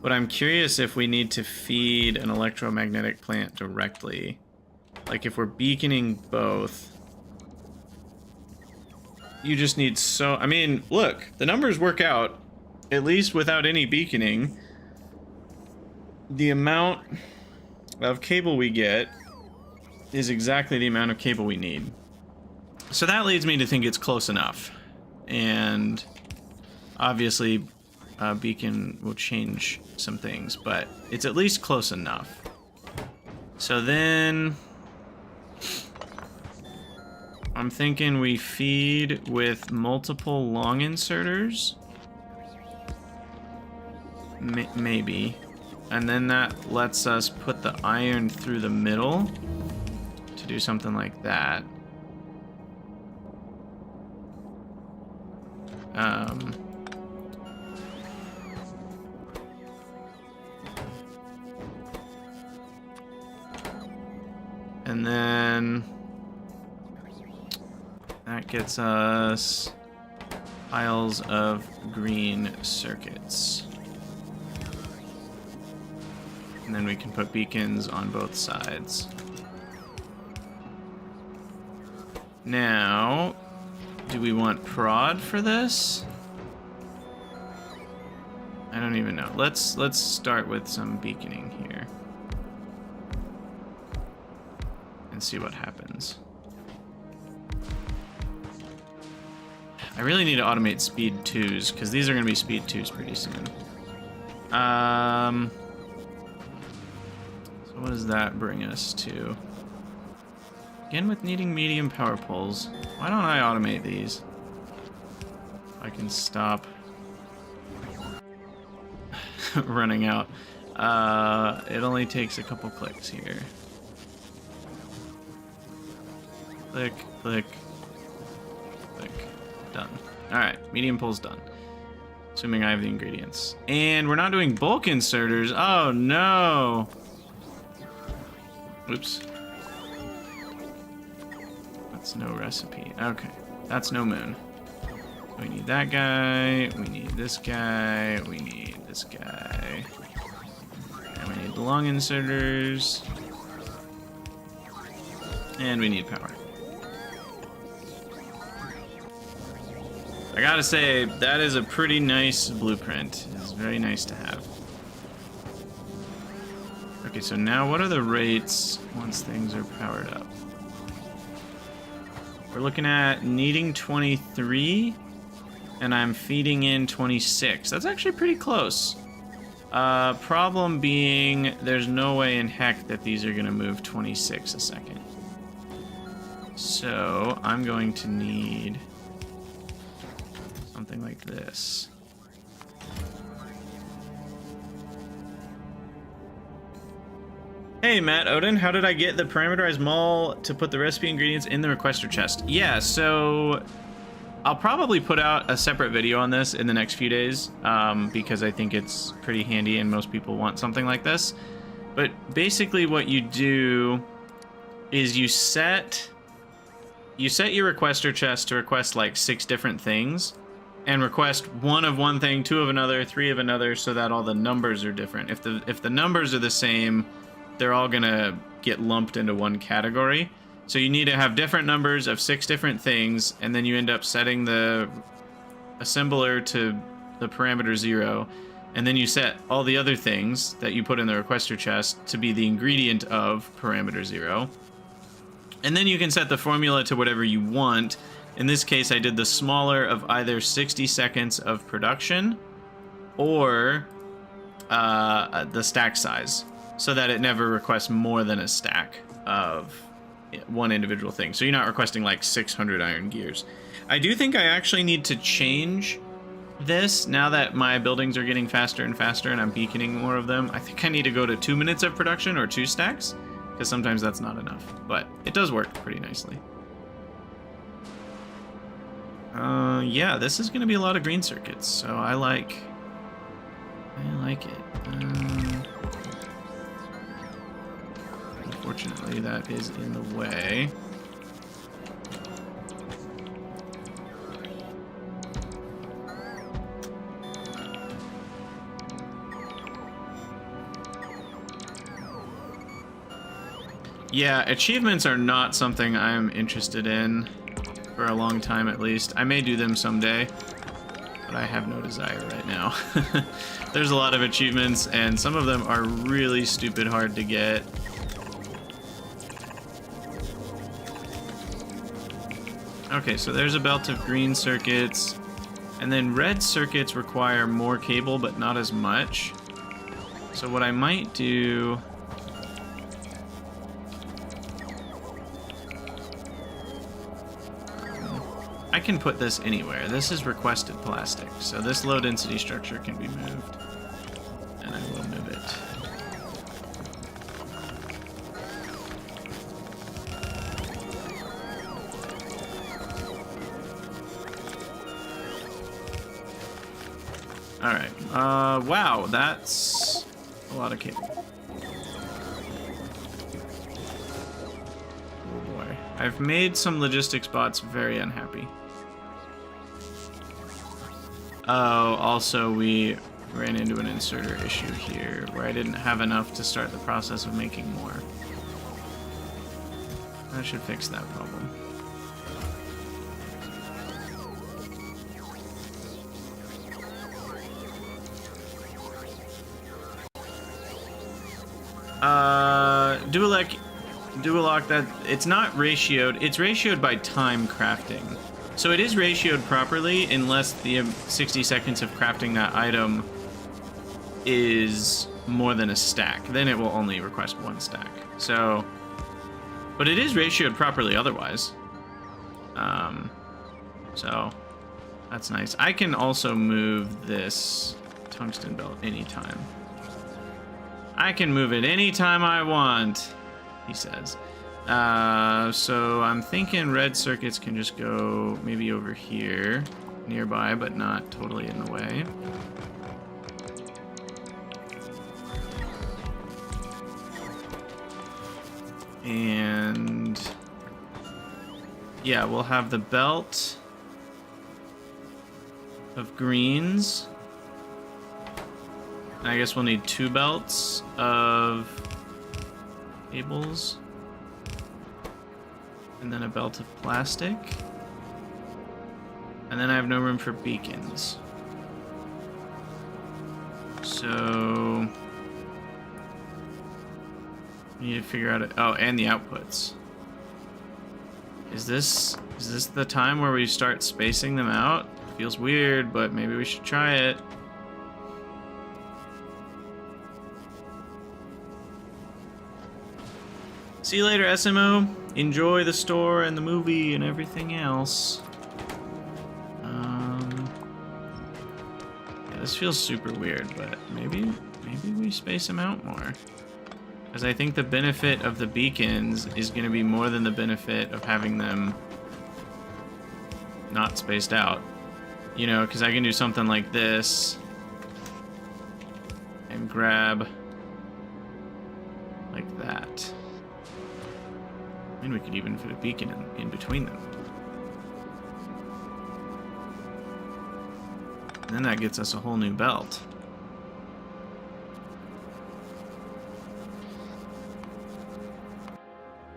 but I'm curious if we need to feed an electromagnetic plant directly. Like if we're beaconing both, you just need so... I mean, look, the numbers work out, at least without any beaconing. The amount of cable we get is exactly the amount of cable we need. So that leads me to think it's close enough. And obviously, beacon will change some things, but it's at least close enough. So then I'm thinking we feed with multiple long inserters. Maybe. And then that lets us put the iron through the middle to do something like that. And then that gets us piles of green circuits. And then we can put beacons on both sides. Now, do we want prod for this? I don't even know. Let's start with some beaconing here. And see what happens. I really need to automate speed 2s, because these are going to be speed 2s pretty soon. So what does that bring us to? Again with needing medium power poles. Why don't I automate these? I can stop running out. It only takes a couple clicks here. Click, click, click. Done. Alright, medium pole's done. Assuming I have the ingredients. And we're not doing bulk inserters. Oh no! Oops. That's no recipe. Okay, that's no moon. We need that guy, we need this guy, we need this guy. And we need the long inserters. And we need power. I gotta say, that is a pretty nice blueprint. It's very nice to have. Okay, so now what are the rates once things are powered up? We're looking at needing 23, and I'm feeding in 26. That's actually pretty close. Problem being, there's no way in heck that these are gonna move 26 a second. So, I'm going to need something like this. Hey Matt Odin, how did I get the parameterized mall to put the recipe ingredients in the requester chest? Yeah, so I'll probably put out a separate video on this in the next few days because I think it's pretty handy and most people want something like this. But basically what you do is you set your requester chest to request like 6 different things and request 1 of one thing, 2 of another, 3 of another, so that all the numbers are different. If the numbers are the same, they're all gonna get lumped into one category. So you need to have different numbers of 6 different things, and then you end up setting the assembler to the parameter 0, and then you set all the other things that you put in the requester chest to be the ingredient of parameter 0. And then you can set the formula to whatever you want. In this case, I did the smaller of either 60 seconds of production or the stack size, so that it never requests more than a stack of one individual thing. So you're not requesting like 600 iron gears. I do think I actually need to change this now that my buildings are getting faster and faster and I'm beaconing more of them. I think I need to go to 2 minutes of production or 2 stacks, because sometimes that's not enough, but it does work pretty nicely. Yeah, this is going to be a lot of green circuits, so I like it. Unfortunately, that is in the way. Yeah, achievements are not something I'm interested in for a long time at least. I may do them someday, but I have no desire right now. There's a lot of achievements, and some of them are really stupid hard to get. Okay, so there's a belt of green circuits, and then red circuits require more cable, but not as much. So what I might do... I can put this anywhere. This is requested plastic, so this low density structure can be moved, and I will move it. Alright, wow, that's a lot of cable. Oh boy. I've made some logistics bots very unhappy. Oh, also we ran into an inserter issue here where I didn't have enough to start the process of making more. That should fix that problem. Dualock, that it's not ratioed. It's ratioed by time crafting. So it is ratioed properly unless the 60 seconds of crafting that item is more than a stack. Then it will only request one stack. So, but it is ratioed properly otherwise. So that's nice. I can also move this tungsten belt anytime. I can move it anytime I want, he says. So I'm thinking red circuits can just go maybe over here, nearby, but not totally in the way. And yeah, we'll have the belt of greens. And I guess we'll need 2 belts of cables. And then a belt of plastic. And then I have no room for beacons. So we need to figure out oh, and the outputs. Is this the time where we start spacing them out? Feels weird, but maybe we should try it. See you later, SMO. Enjoy the store and the movie and everything else. Yeah, this feels super weird, but maybe we space them out more. Because I think the benefit of the beacons is going to be more than the benefit of having them not spaced out. You know, because I can do something like this and grab like that. And we could even put a beacon in between them. And then that gets us a whole new belt.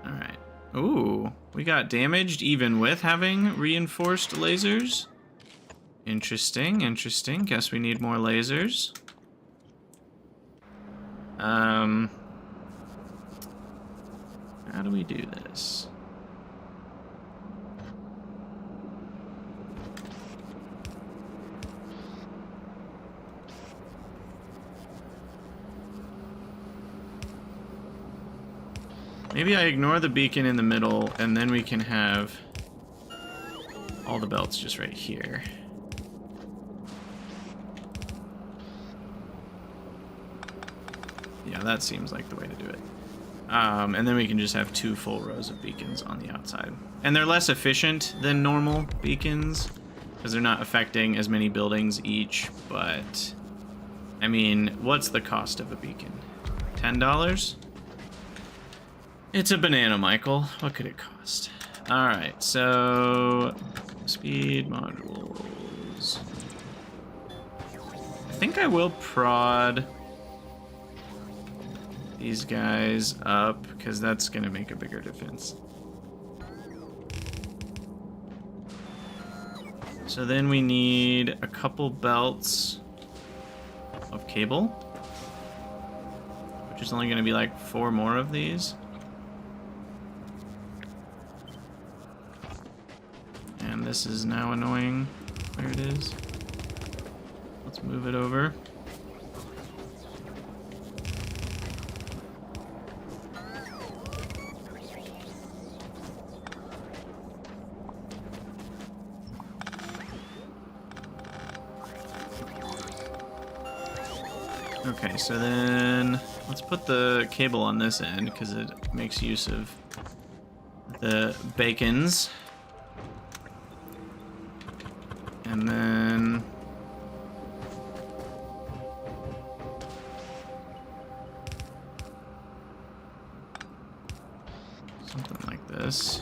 Alright. Ooh, we got damaged even with having reinforced lasers. Interesting, interesting. Guess we need more lasers. How do we do this? Maybe I ignore the beacon in the middle, and then we can have all the belts just right here. Yeah, that seems like the way to do it. And then we can just have 2 full rows of beacons on the outside. And they're less efficient than normal beacons, because they're not affecting as many buildings each, but... I mean, what's the cost of a beacon? $10? It's a banana, Michael. What could it cost? Alright, so... speed modules... I think I will prod these guys up, because that's going to make a bigger difference. So then we need a couple belts of cable, which is only going to be like 4 more of these. And this is now annoying. Where it is. Let's move it over. Okay, so then let's put the cable on this end because it makes use of the bacons. And then something like this.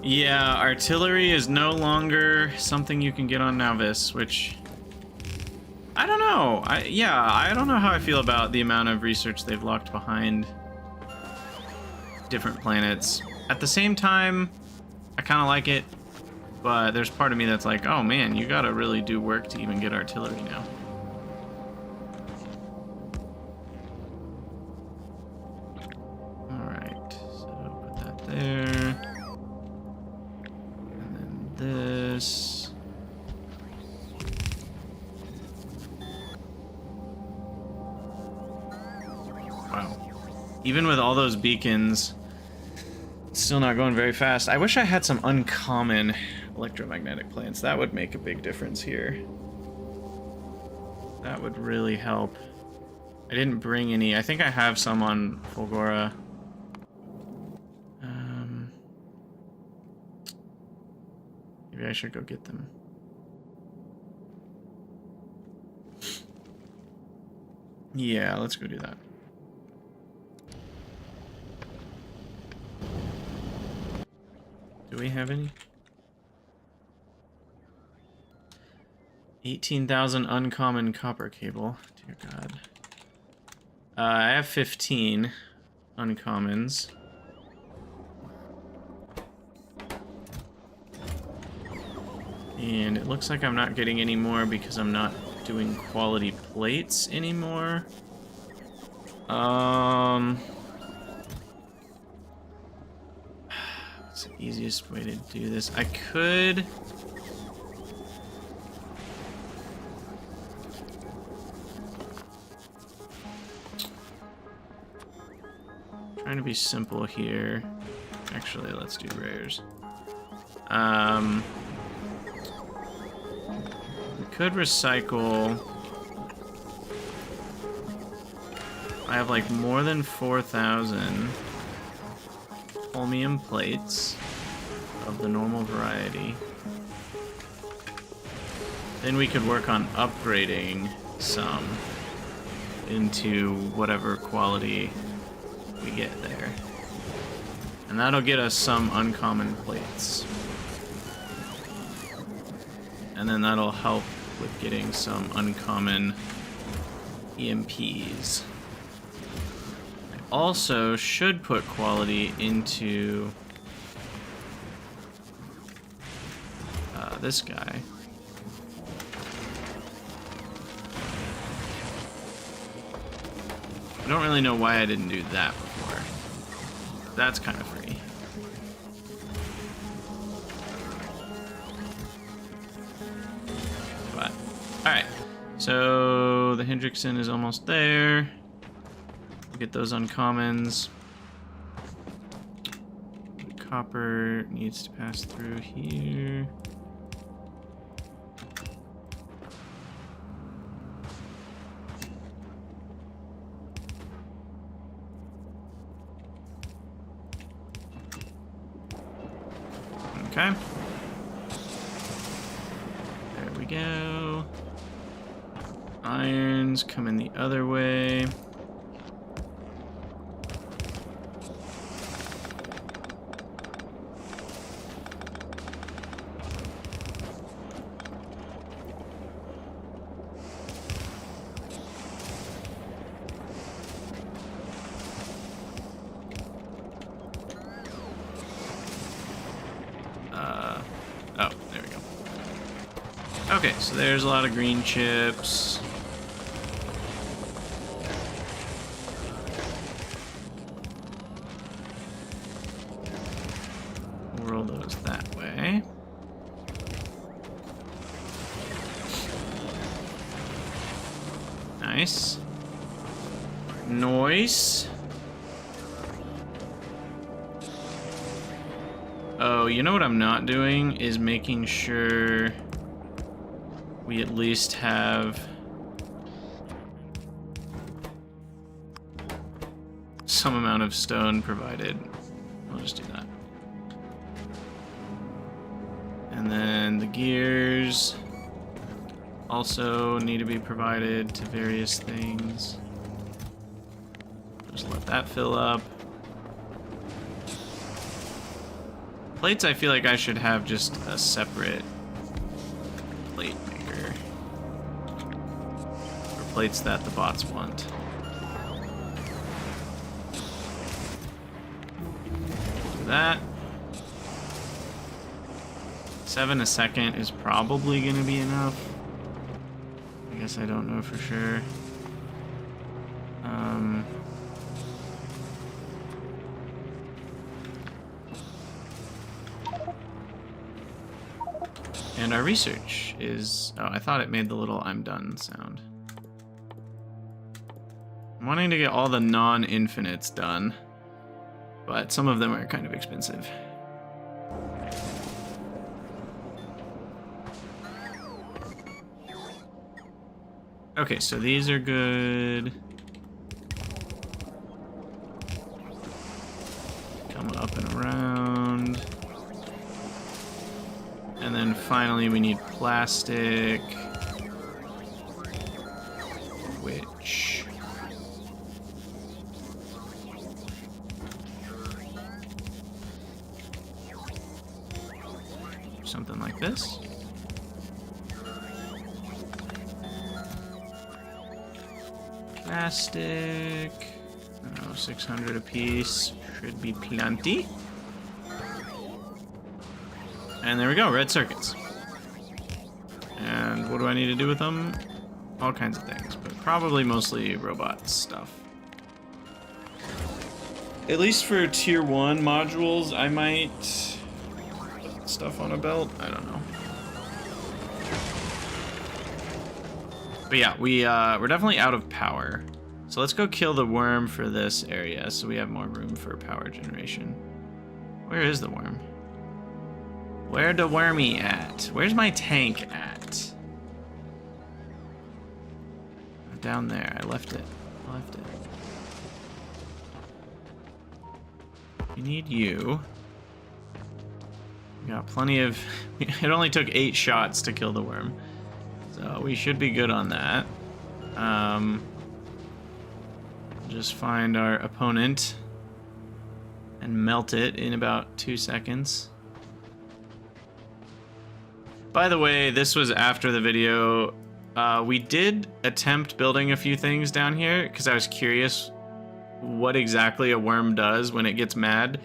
Yeah, artillery is no longer something you can get on Nauvis, which I don't know. I don't know how I feel about the amount of research they've locked behind different planets. At the same time, I kind of like it, but there's part of me that's like, oh man, you gotta really do work to even get artillery now. Alright, so put that there. And then this. Wow. Even with all those beacons, still not going very fast. I wish I had some uncommon electromagnetic plants. That would make a big difference here. That would really help. I didn't bring any. I think I have some on Fulgora. Maybe I should go get them. Yeah, let's go do that. Do we have any? 18,000 uncommon copper cable. Dear God. I have 15 uncommons. And it looks like I'm not getting any more because I'm not doing quality plates anymore. What's the easiest way to do this? I could... trying to be simple here. Actually, let's do rares. We could recycle. I have like more than 4,000 holmium plates of the normal variety. Then we could work on upgrading some into whatever quality we get there. And that'll get us some uncommon plates. And then that'll help with getting some uncommon EMPs. I also should put quality into this guy. I don't really know why I didn't do that before. That's kind of free. But, alright. So, the Hendrickson is almost there. We'll get those uncommons. The copper needs to pass through here. Okay. There we go. Irons coming the other way. Oh, there we go. Okay, so there's a lot of green chips. Roll those that way. Nice. Nice. Oh, you know what I'm not doing is making sure we at least have some amount of stone provided. I'll just do that. And then the gears also need to be provided to various things. Just let that fill up. Plates, I feel like I should have just a separate plate maker. For plates that the bots want. Do that. 7 a second is probably going to be enough. I guess I don't know for sure. And our research is... Oh, I thought it made the little I'm done sound. I'm wanting to get all the non-infinites done, but some of them are kind of expensive. Okay, so these are good. Come up and around. And then finally we need plastic, which... something like this. Plastic, oh, 600 a piece, should be plenty. And there we go, red circuits. And what do I need to do with them? All kinds of things, but probably mostly robot stuff. At least for tier 1 modules, I might put stuff on a belt. I don't know. But yeah, we're definitely out of power. So let's go kill the worm for this area so we have more room for power generation. Where is the worm? Where the wormy at? Where's my tank at? Down there. I left it. I left it. We need you. We got plenty of... It only took 8 shots to kill the worm. So we should be good on that. Just find our opponent and melt it in about 2 seconds. By the way, this was after the video. We did attempt building a few things down here because I was curious what exactly a worm does when it gets mad.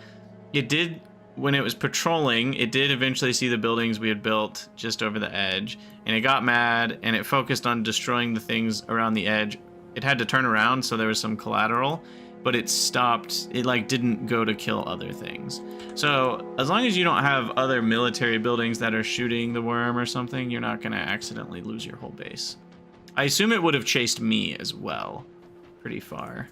It did, when it was patrolling, it did eventually see the buildings we had built just over the edge, and it got mad and it focused on destroying the things around the edge. It had to turn around, so there was some collateral, but it stopped. It like didn't go to kill other things. So as long as you don't have other military buildings that are shooting the worm or something, you're not going to accidentally lose your whole base. I assume it would have chased me as well, pretty far.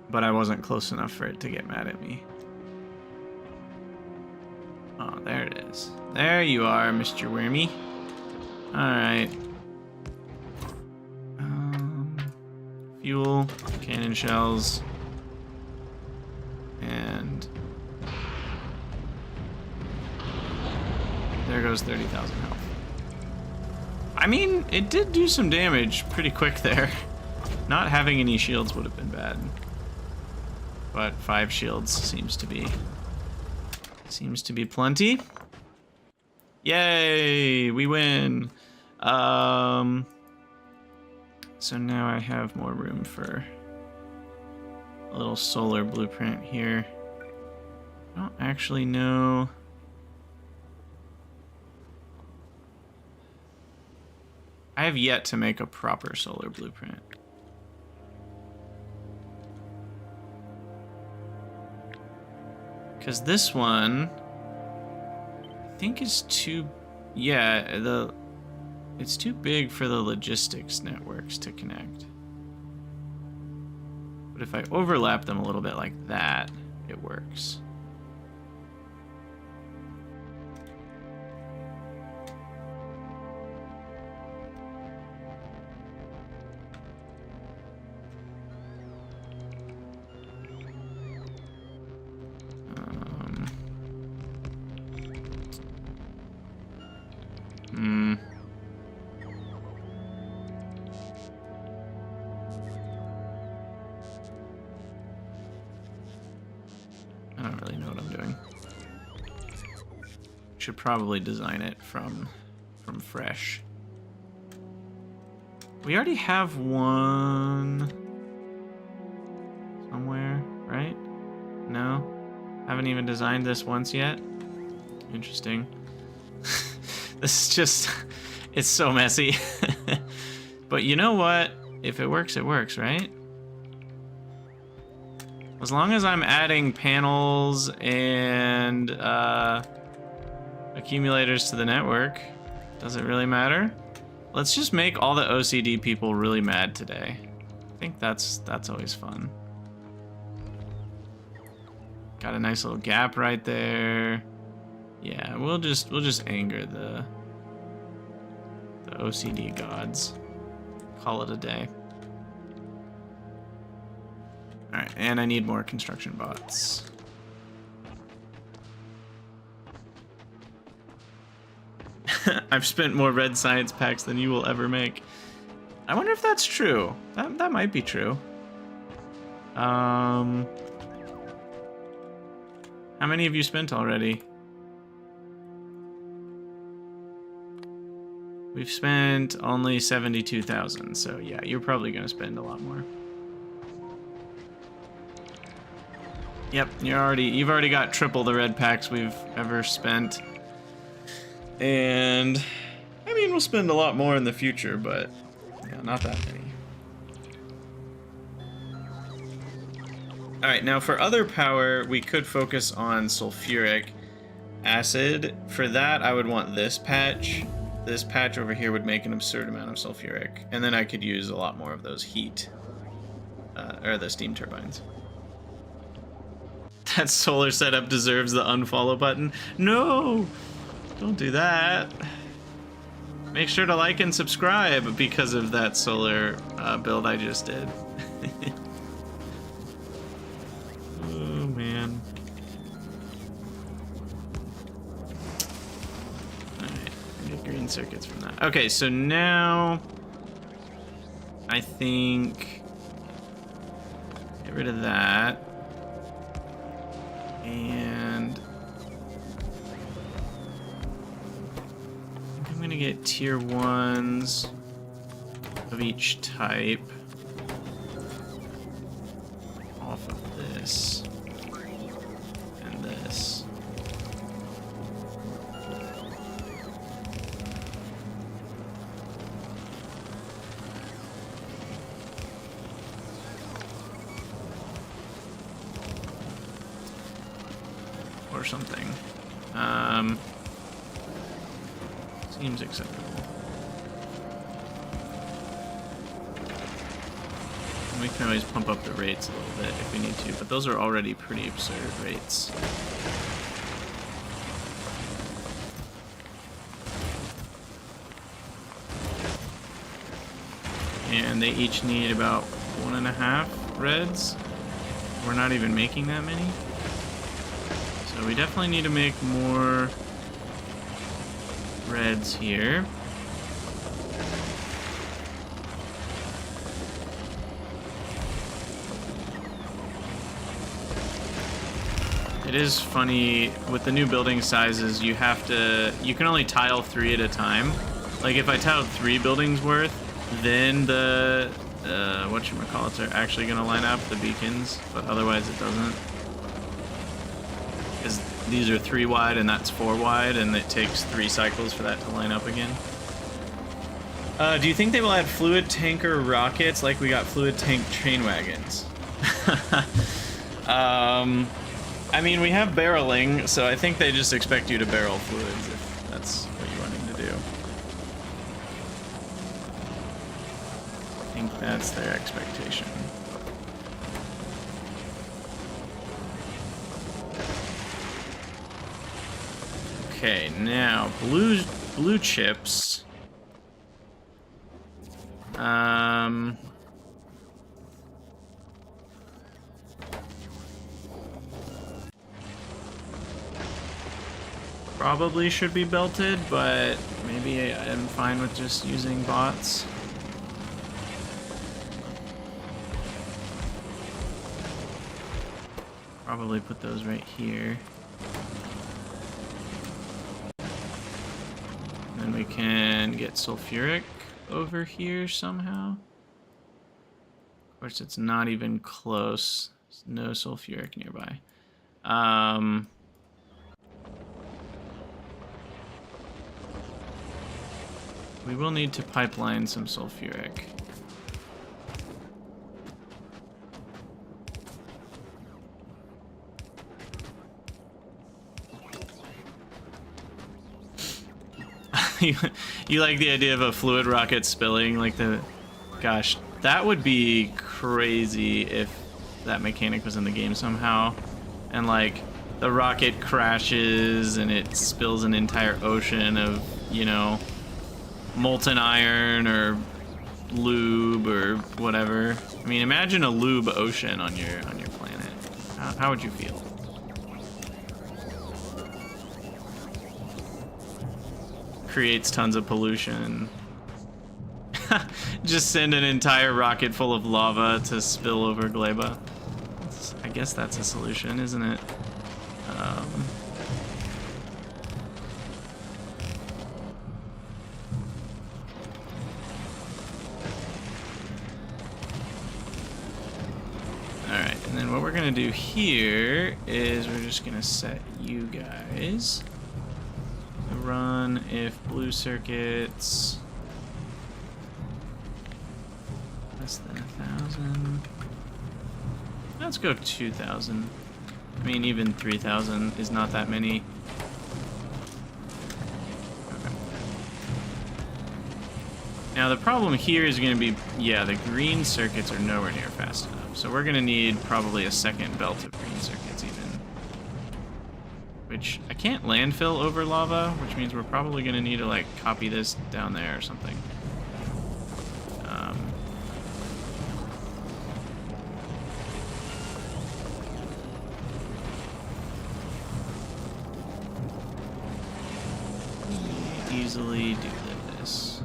But I wasn't close enough for it to get mad at me. Oh, there it is. There you are, Mr. Wormy. Alright. Fuel, cannon shells, and there goes 30,000 health. I mean, it did do some damage pretty quick there. Not having any shields would have been bad. But 5 shields seems to be plenty. Yay, we win. So now I have more room for a little solar blueprint here. I don't actually know. I have yet to make a proper solar blueprint. Because this one, I think is too, yeah, it's too big for the logistics networks to connect. But if I overlap them a little bit like that, it works. I don't really know what I'm doing. Should probably design it from fresh. We already have one somewhere, right? No? Haven't even designed this once yet? Interesting. This is just, it's so messy. But you know what? If it works, right? As long as I'm adding panels and accumulators to the network, does it really matter? Let's just make all the OCD people really mad today. I think that's always fun. Got a nice little gap right there. Yeah, we'll just anger the OCD gods. Call it a day. Alright, and I need more construction bots. I've spent more red science packs than you will ever make. I wonder if that's true. That might be true. How many have you spent already? We've spent only 72,000, so yeah, you're probably gonna spend a lot more. Yep, you've already got triple the red packs we've ever spent. And I mean, we'll spend a lot more in the future, but yeah, not that many. All right, now for other power, we could focus on sulfuric acid. For that, I would want this patch. This patch over here would make an absurd amount of sulfuric, and then I could use a lot more of those heat, or the steam turbines. That solar setup deserves the unfollow button. No! Don't do that. Make sure to like and subscribe because of that solar build I just did. Oh, man. Alright, get green circuits from that. Okay, so now I think get rid of that. And I think I'm gonna get tier 1s of each type off of this and this. Or something. Seems acceptable. And we can always pump up the rates a little bit if we need to, but those are already pretty absurd rates. And they each need about 1.5 reds. We're not even making that many. So we definitely need to make more reds here. It is funny, with the new building sizes, you can only tile 3 at a time. Like, if I tiled 3 buildings worth, then the, whatchamacallits are actually gonna line up, the beacons, but otherwise it doesn't. Because these are 3 wide and that's 4 wide, and it takes 3 cycles for that to line up again. Do you think they will add fluid tanker rockets like we got fluid tank train wagons? I mean, we have barreling, so I think they just expect you to barrel fluids if that's what you want him to do. I think that's their expectation. Okay, now blue chips. Probably should be belted, but maybe I'm fine with just using bots. Probably put those right here. Then we can get sulfuric over here somehow. Of course, it's not even close. There's no sulfuric nearby. We will need to pipeline some sulfuric. You like the idea of a fluid rocket spilling, like the... Gosh, that would be crazy if that mechanic was in the game somehow. And like, the rocket crashes and it spills an entire ocean of, you know, molten iron or lube or whatever. I mean, imagine a lube ocean on your planet. How would you feel? Creates tons of pollution. Just send an entire rocket full of lava to spill over Gleba. I guess that's a solution, isn't it? Alright, and then what we're gonna do here is we're just gonna set you guys to run if blue circuits less than 1,000. Let's go 2,000. I mean, even 3,000 is not that many. Okay. Now the problem here is going to be, yeah, the green circuits are nowhere near fast enough. So we're going to need probably a second belt of green circuits even. Which, I can't landfill over lava, which means we're probably going to need to, like, copy this down there or something. Easily do this.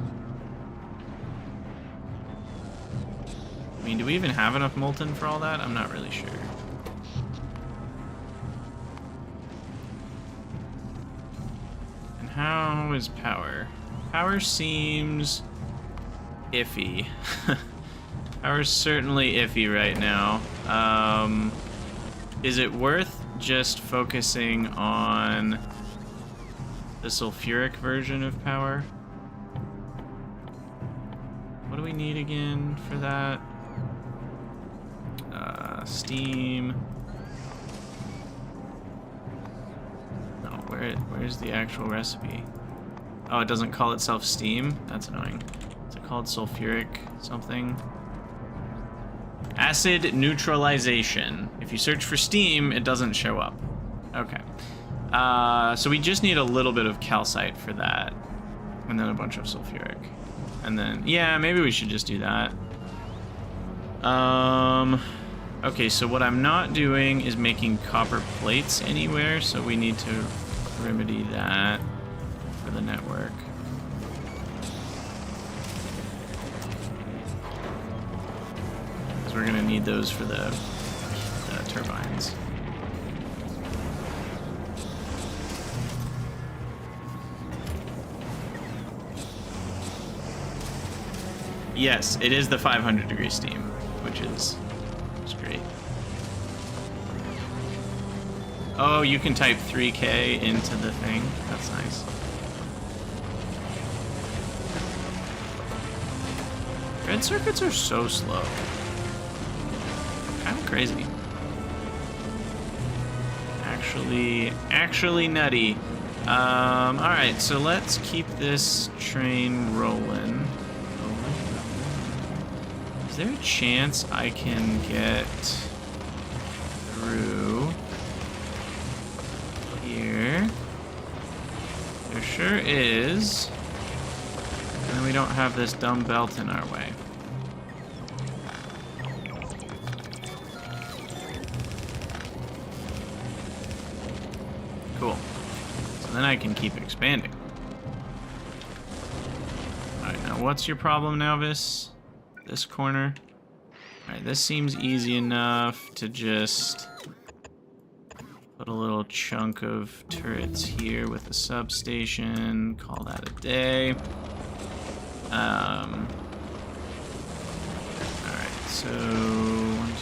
I mean, do we even have enough molten for all that? I'm not really sure. And how is power? Power seems iffy. Power's certainly iffy right now. Is it worth just focusing on the sulfuric version of power? What do we need again for that? Steam. No, where's the actual recipe? Oh, it doesn't call itself steam? That's annoying. Is it called sulfuric something? Acid neutralization. If you search for steam, it doesn't show up. Okay. So we just need a little bit of calcite for that. And then a bunch of sulfuric. And then, yeah, maybe we should just do that. Okay, so what I'm not doing is making copper plates anywhere, so we need to remedy that. for the network. Because we're gonna need those for the turbines. Yes, it is the 500 degree steam, which is great. Oh, you can type 3K into the thing. That's nice. Red circuits are so slow. Kind of crazy. Actually nutty. Alright, so let's keep this train rolling. Is there a chance I can get through here? There sure is. And then we don't have this dumb belt in our way. Cool. So then I can keep expanding. Alright, now what's your problem, Nauvis? This corner. Alright, this seems easy enough to just put a little chunk of turrets here with a substation. Call that a day. Alright, so 1, 2.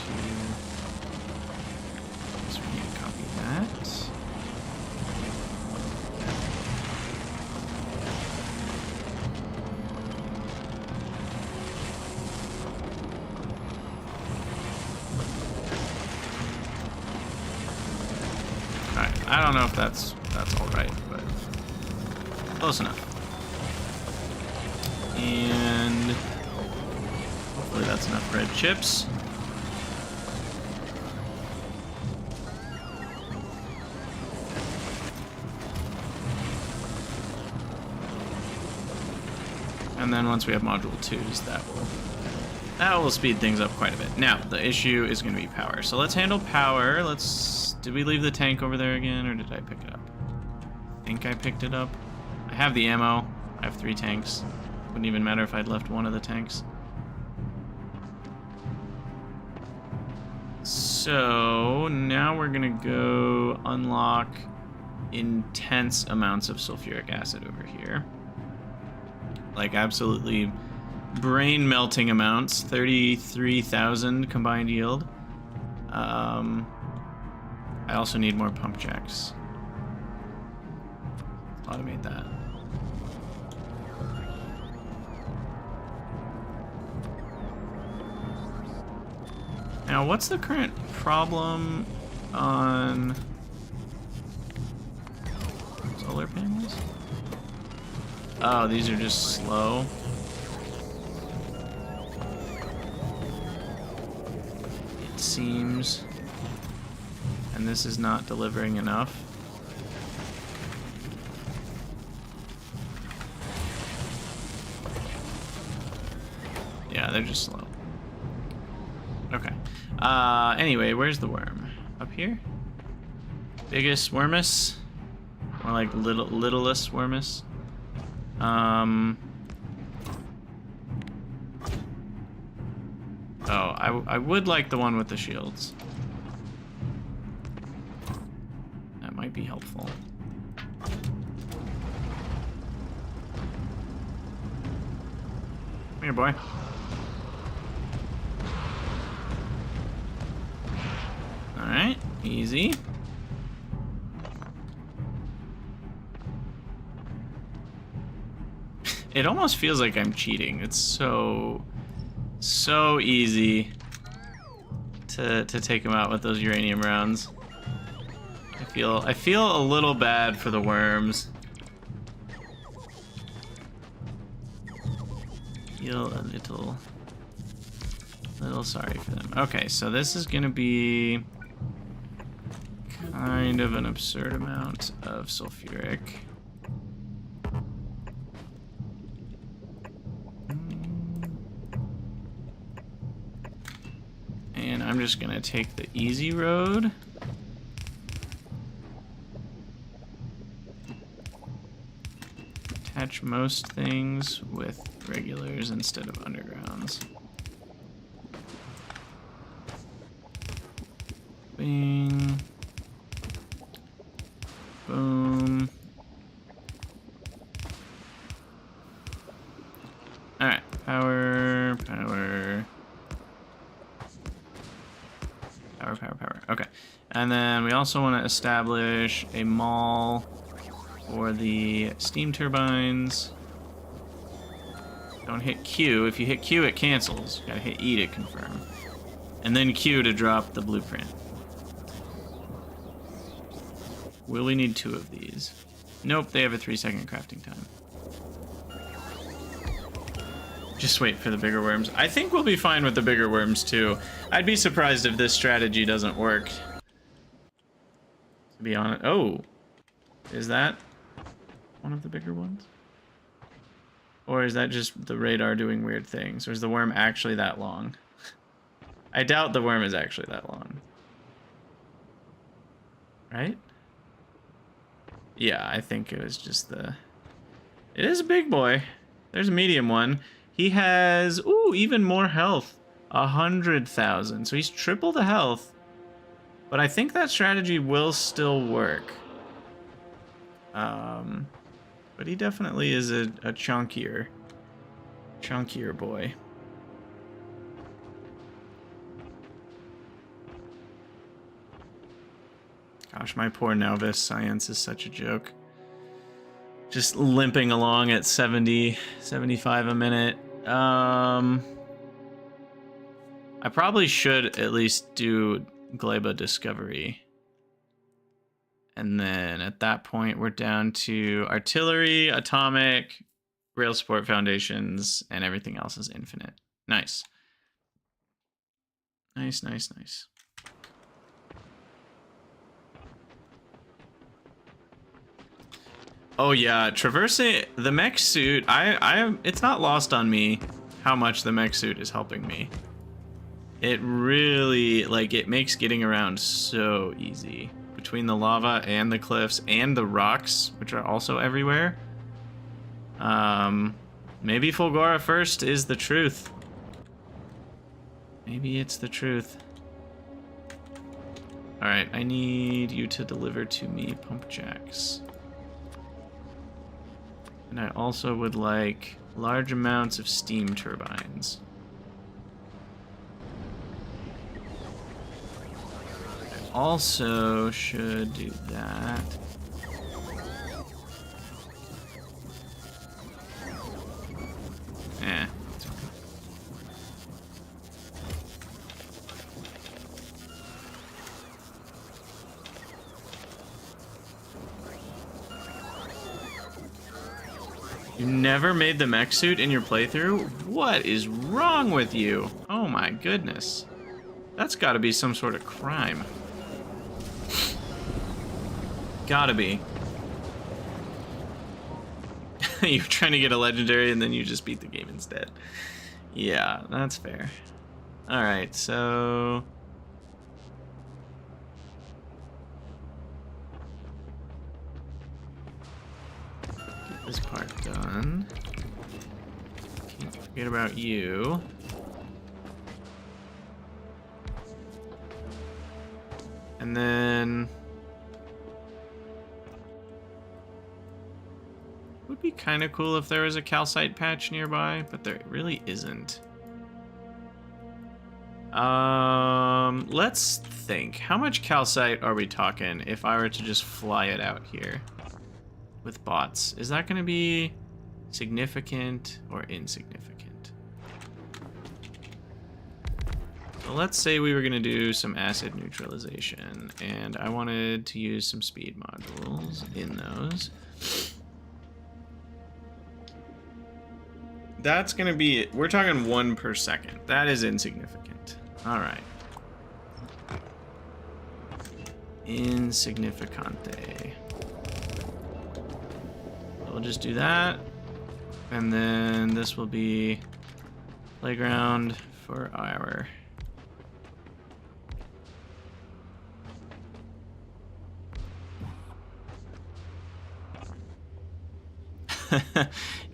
So we need to copy that. I don't know if that's all right, but close enough. And hopefully that's enough red chips. And then once we have module 2s, that will speed things up quite a bit. Now, the issue is going to be power. So let's handle power. Did we leave the tank over there again, or did I pick it up? I think I picked it up. I have the ammo. I have 3 tanks. Wouldn't even matter if I'd left one of the tanks. So now we're gonna go unlock intense amounts of sulfuric acid over here. Like absolutely brain melting amounts. 33,000 combined yield. I also need more pump jacks. Automate that. Now, what's the current problem on solar panels? Oh, these are just slow. It seems. And this is not delivering enough. Yeah, they're just slow. Okay. Anyway, where's the worm? Up here? Biggest wormus? More like littlest wormus? Oh, I would like the one with the shields. That might be helpful. Come here, boy. Alright, easy. It almost feels like I'm cheating. It's so easy to take him out with those uranium rounds. I feel a little bad for the worms. Feel a little sorry for them. Okay, so this is gonna be kind of an absurd amount of sulfuric. And I'm just gonna take the easy road. Catch most things with regulars instead of undergrounds. Bing. Boom. Alright, power. Okay. And then we also want to establish a mall for the steam turbines. Don't hit Q. If you hit Q, it cancels. You gotta hit E to confirm. And then Q to drop the blueprint. Will we need 2 of these? Nope, they have a 3-second crafting time. Just wait for the bigger worms. I think we'll be fine with the bigger worms too. I'd be surprised if this strategy doesn't work. To be honest. Oh, is that one of the bigger ones? Or is that just the radar doing weird things? Or is the worm actually that long? I doubt the worm is actually that long. Right? Yeah, I think it was just the... It is a big boy. There's a medium one. He has, ooh, even more health. 100,000. So he's triple the health. But I think that strategy will still work. But he definitely is a chunkier boy. Gosh, my poor Nauvis science is such a joke. Just limping along at 70, 75 a minute. I probably should at least do Gleba Discovery. And then at that point, we're down to artillery, atomic, rail support foundations, and everything else is infinite. Nice. Nice. Oh yeah, traversing the mech suit, it's not lost on me how much the mech suit is helping me. It really, like, it makes getting around so easy. Between the lava and the cliffs and the rocks, which are also everywhere. Maybe Fulgora first is the truth. Maybe it's the truth. Alright, I need you to deliver to me pump jacks. And I also would like large amounts of steam turbines. I also should do that. It's okay. You never made the mech suit in your playthrough? What is wrong with you? Oh my goodness. That's gotta be some sort of crime. Gotta be. You're trying to get a legendary and then you just beat the game instead. Yeah, that's fair. Alright, so... get this part done. Can't forget about you. And then... would be kind of cool if there was a calcite patch nearby, but there really isn't. Let's think. How much calcite are we talking if I were to just fly it out here with bots? Is that going to be significant or insignificant? So let's say we were going to do some acid neutralization, and I wanted to use some speed modules in those. That's gonna be, we're talking 1 per second. That is insignificant. All right. Insignificante. We'll just do that. And then this will be playground for our...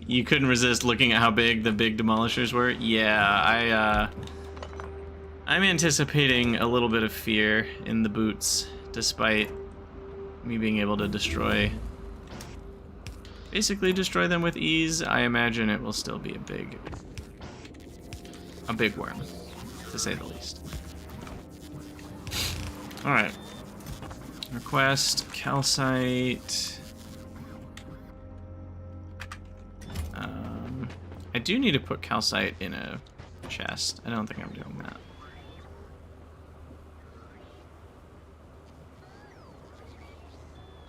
You couldn't resist looking at how big the big demolishers were? Yeah, I'm anticipating a little bit of fear in the boots, despite me being able to basically destroy them with ease. I imagine it will still be a big worm, to say the least. Alright. Request calcite. I do need to put calcite in a chest. I don't think I'm doing that.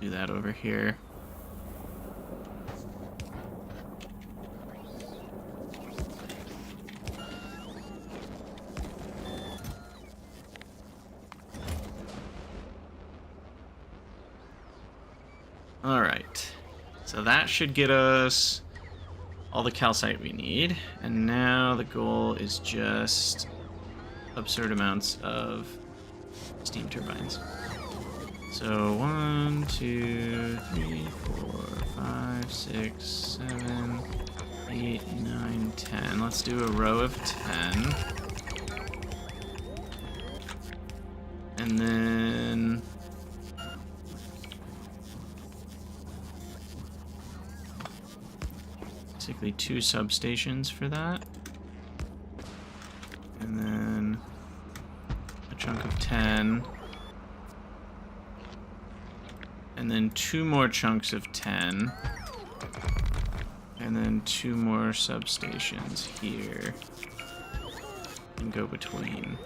Do that over here. Alright, so that should get us all the calcite we need, and now the goal is just absurd amounts of steam turbines. So 1, 2, 3, 4, 5, 6, 7, 8, 9, 10. Let's do a row of 10. And then basically 2 substations for that. And then a chunk of 10. And then 2 more chunks of 10. And then 2 more substations here. And go between.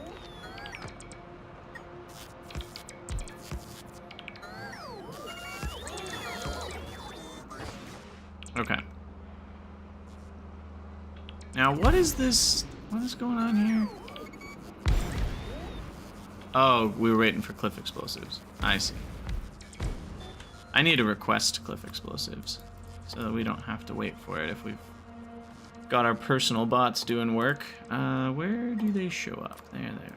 Okay. Now, what is this? What is going on here? Oh, we were waiting for cliff explosives. I see. I need to request cliff explosives so that we don't have to wait for it if we've got our personal bots doing work. Where do they show up? There they are.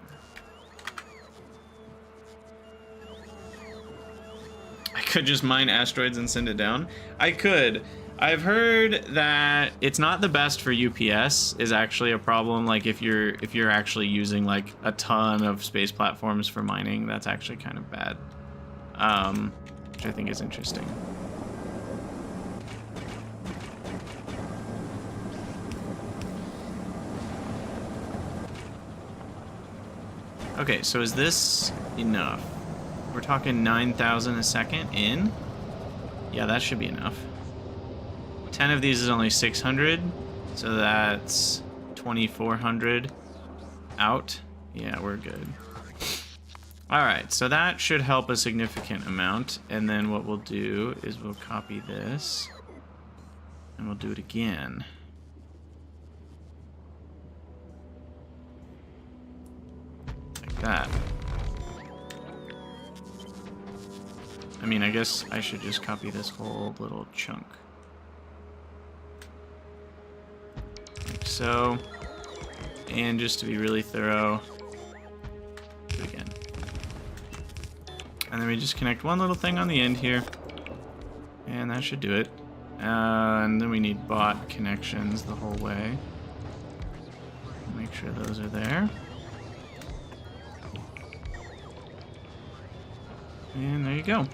I could just mine asteroids and send it down. I could. I've heard that it's not the best for UPS is actually a problem. Like if you're actually using like a ton of space platforms for mining, that's actually kind of bad. Which I think is interesting. Okay, so is this enough? We're talking 9,000 a second in? Yeah, that should be enough. 10 of these is only 600, so that's 2,400 out. Yeah, we're good. Alright, so that should help a significant amount, and then what we'll do is we'll copy this, and we'll do it again. Like that. I mean, I guess I should just copy this whole little chunk. Like so. And just to be really thorough, do it again. And then we just connect one little thing on the end here. And that should do it. And then we need bot connections the whole way. Make sure those are there. And there you go.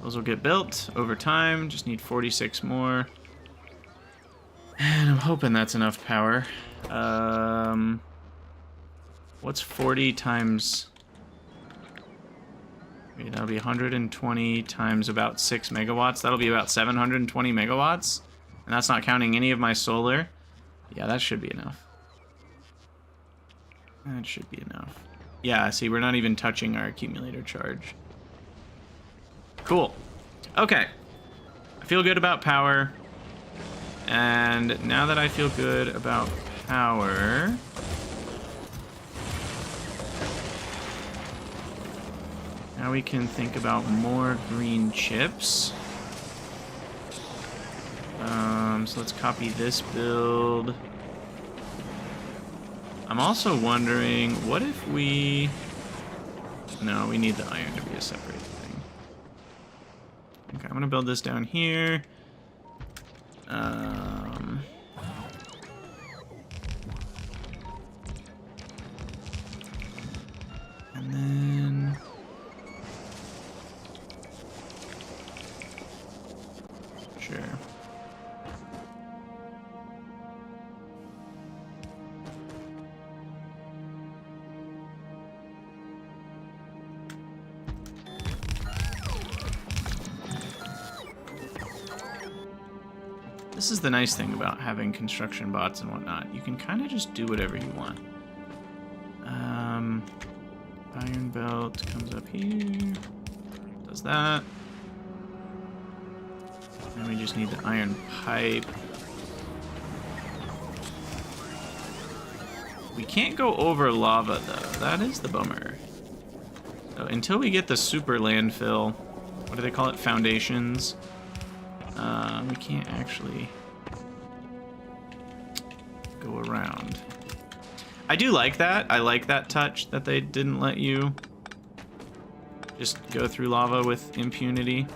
Those will get built over time. Just need 46 more. And I'm hoping that's enough power. What's 40 times... Okay, that'll be 120 times about 6 megawatts. That'll be about 720 megawatts. And that's not counting any of my solar. Yeah, that should be enough. That should be enough. Yeah, see, we're not even touching our accumulator charge. Cool. Okay. I feel good about power. And now that I feel good about power... Now we can think about more green chips. So let's copy this build. I'm also wondering, what if we... No, we need the iron to be a separate thing. Okay, I'm gonna build this down here. And then... Sure. This is the nice thing about having construction bots and whatnot. You can kind of just do whatever you want. Iron belt comes up here. Does that. And we just need the iron pipe. We can't go over lava, though. That is the bummer. So until we get the super landfill, what do they call it? Foundations. We can't actually go around. I do like that. I like that touch that they didn't let you just go through lava with impunity.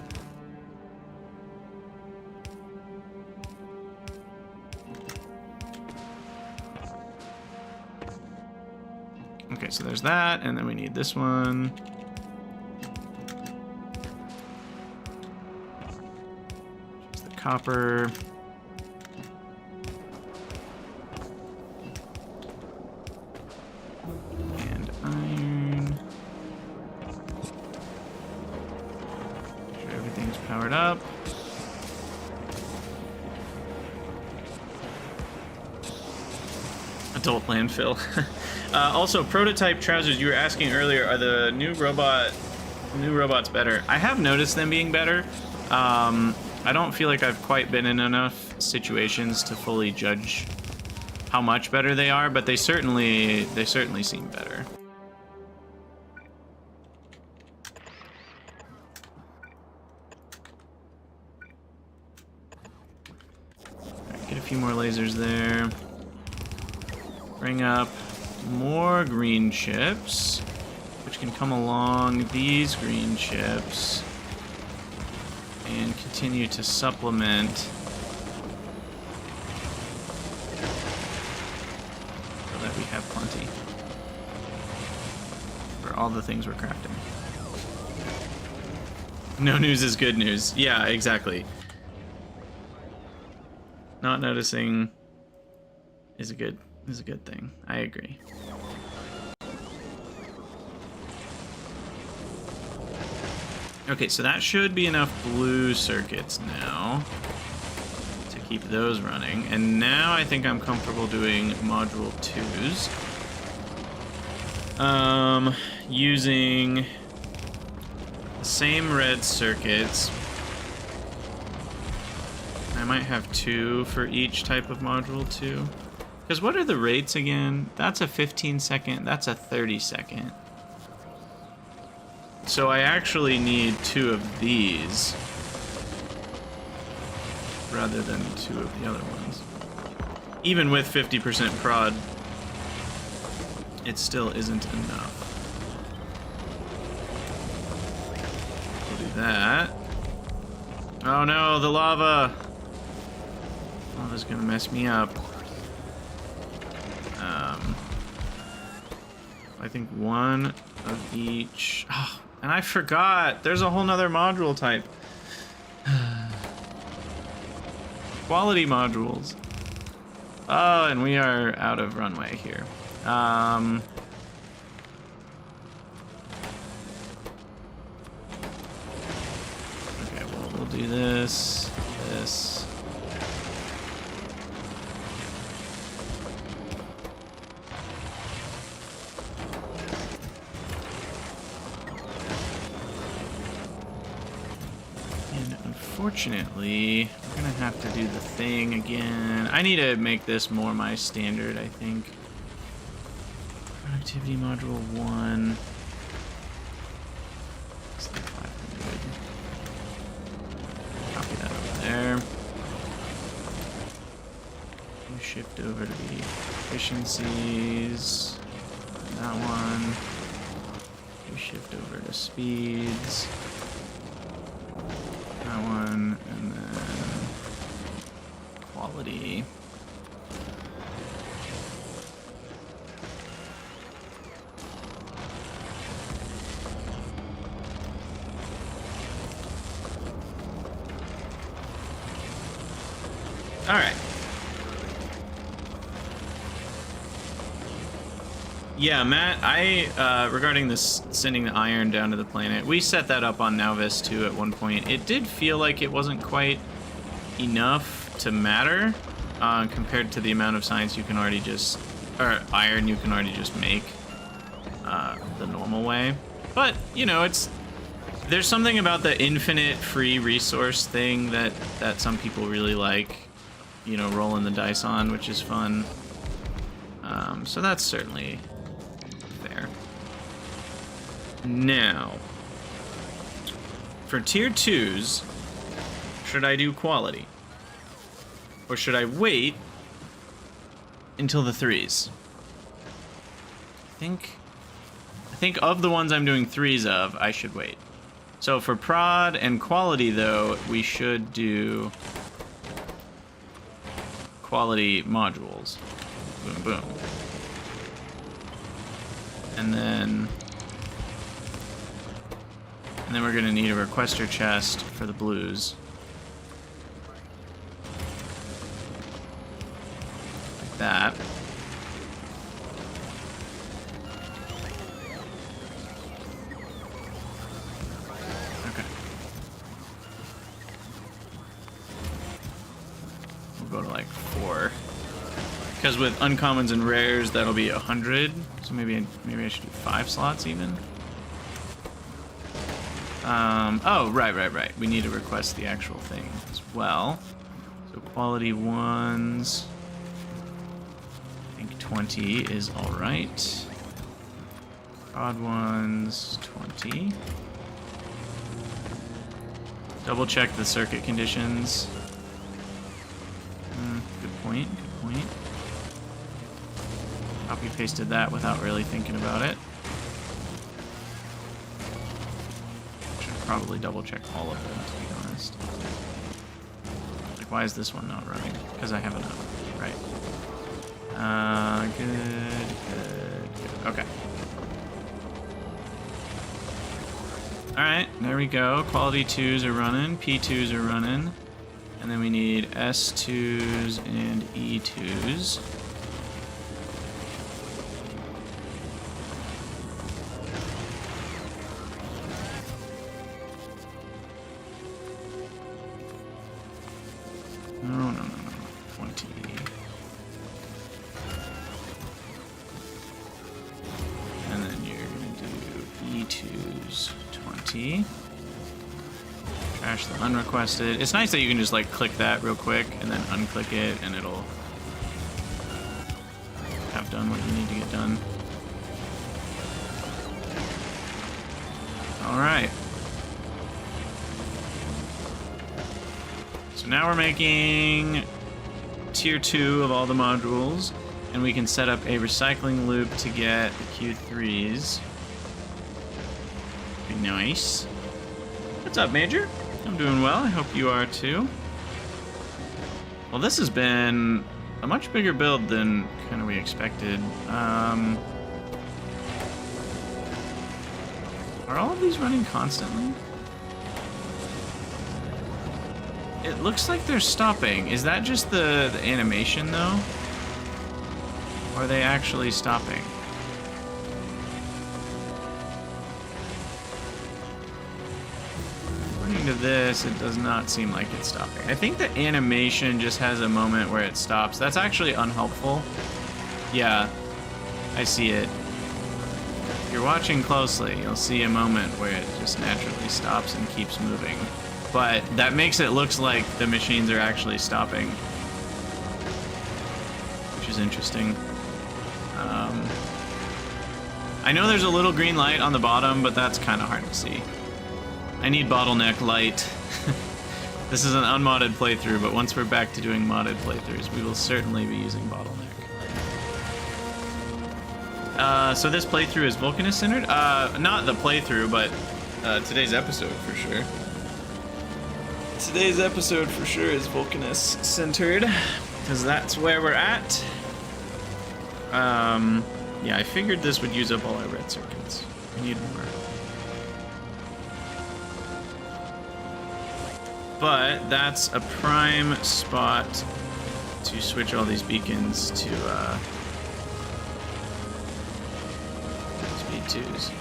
Okay, so there's that, and then we need this one. Just the copper. And iron. Make sure everything's powered up. Adult landfill. Also, prototype trousers. You were asking earlier, are the new robots better? I have noticed them being better. I don't feel like I've quite been in enough situations to fully judge how much better they are, but they certainly seem better. All right, get a few more lasers there. Bring up more green chips, which can come along these green chips and continue to supplement so that we have plenty for all the things we're crafting. No news is good news. Yeah, exactly. Not noticing is a good thing. I agree. Okay, so that should be enough blue circuits now to keep those running. And now I think I'm comfortable doing module 2s. Using the same red circuits. I might have 2 for each type of module 2. Because what are the rates again? That's a 15-second, that's a 30-second. So I actually need 2 of these rather than 2 of the other ones. Even with 50% prod, it still isn't enough. We'll do that. Oh no, the lava! Lava's gonna mess me up. I think 1 of each. Oh, and I forgot. There's a whole nother module type. Quality modules. Oh, and we are out of runway here. Okay, well, we'll do this. Unfortunately, we're gonna have to do the thing again. I need to make this more my standard, I think. Productivity module 1. It's like 500. Copy that over there. You shift over to the efficiencies. That one. You shift over to speeds. That one, and then quality. All right. Yeah, Matt, regarding this sending the iron down to the planet, we set that up on Nauvis too at one point. It did feel like it wasn't quite enough to matter compared to the amount of science you can already just, or iron you can already just make the normal way. But, you know, there's something about the infinite free resource thing that some people really like, you know, rolling the dice on, which is fun. So that's certainly fair. Now, for tier 2s, should I do quality? Or should I wait until the 3s? I think of the ones I'm doing 3s of, I should wait. So for prod and quality, though, we should do quality modules. Boom, boom. And then we're gonna need a requester chest for the blues. Like that. Okay. We'll go to like 4. Because with uncommons and rares, that'll be 100. So maybe I should do 5 slots even. Oh, right. We need to request the actual thing as well. So quality 1s. I think 20 is all right. Odd 1s, 20. Double check the circuit conditions. Good point. Copy pasted that without really thinking about it. Should probably double check all of them, to be honest. Like, why is this one not running? Because I have another, right? Good. Okay. Alright, there we go. Quality 2s are running, P2s are running. And then we need S2s and E2s. No. 20. And then you're going to do E2s 20. Trash the unrequested. It's nice that you can just like click that real quick and then unclick it and it'll have done what you need to get done. Alright. So now we're making tier 2 of all the modules, and we can set up a recycling loop to get the Q3s. Be nice. What's up, Major? I'm doing well. I hope you are too. Well, this has been a much bigger build than kind of we expected. Are all of these running constantly? It looks like they're stopping. Is that just the animation, though? Or are they actually stopping? According to this, it does not seem like it's stopping. I think the animation just has a moment where it stops. That's actually unhelpful. Yeah, I see it. If you're watching closely, you'll see a moment where it just naturally stops and keeps moving. But that makes it look like the machines are actually stopping, which is interesting. I know there's a little green light on the bottom, but that's kind of hard to see. I need bottleneck light. This is an unmodded playthrough, but once we're back to doing modded playthroughs, we will certainly be using bottleneck. So this playthrough is Vulcanus centered? Not the playthrough, but today's episode for sure. Today's episode for sure is Vulcanus centered. because that's where we're at. Yeah, I figured this would use up all our red circuits. I need more. But that's a prime spot to switch all these beacons to speed 2s.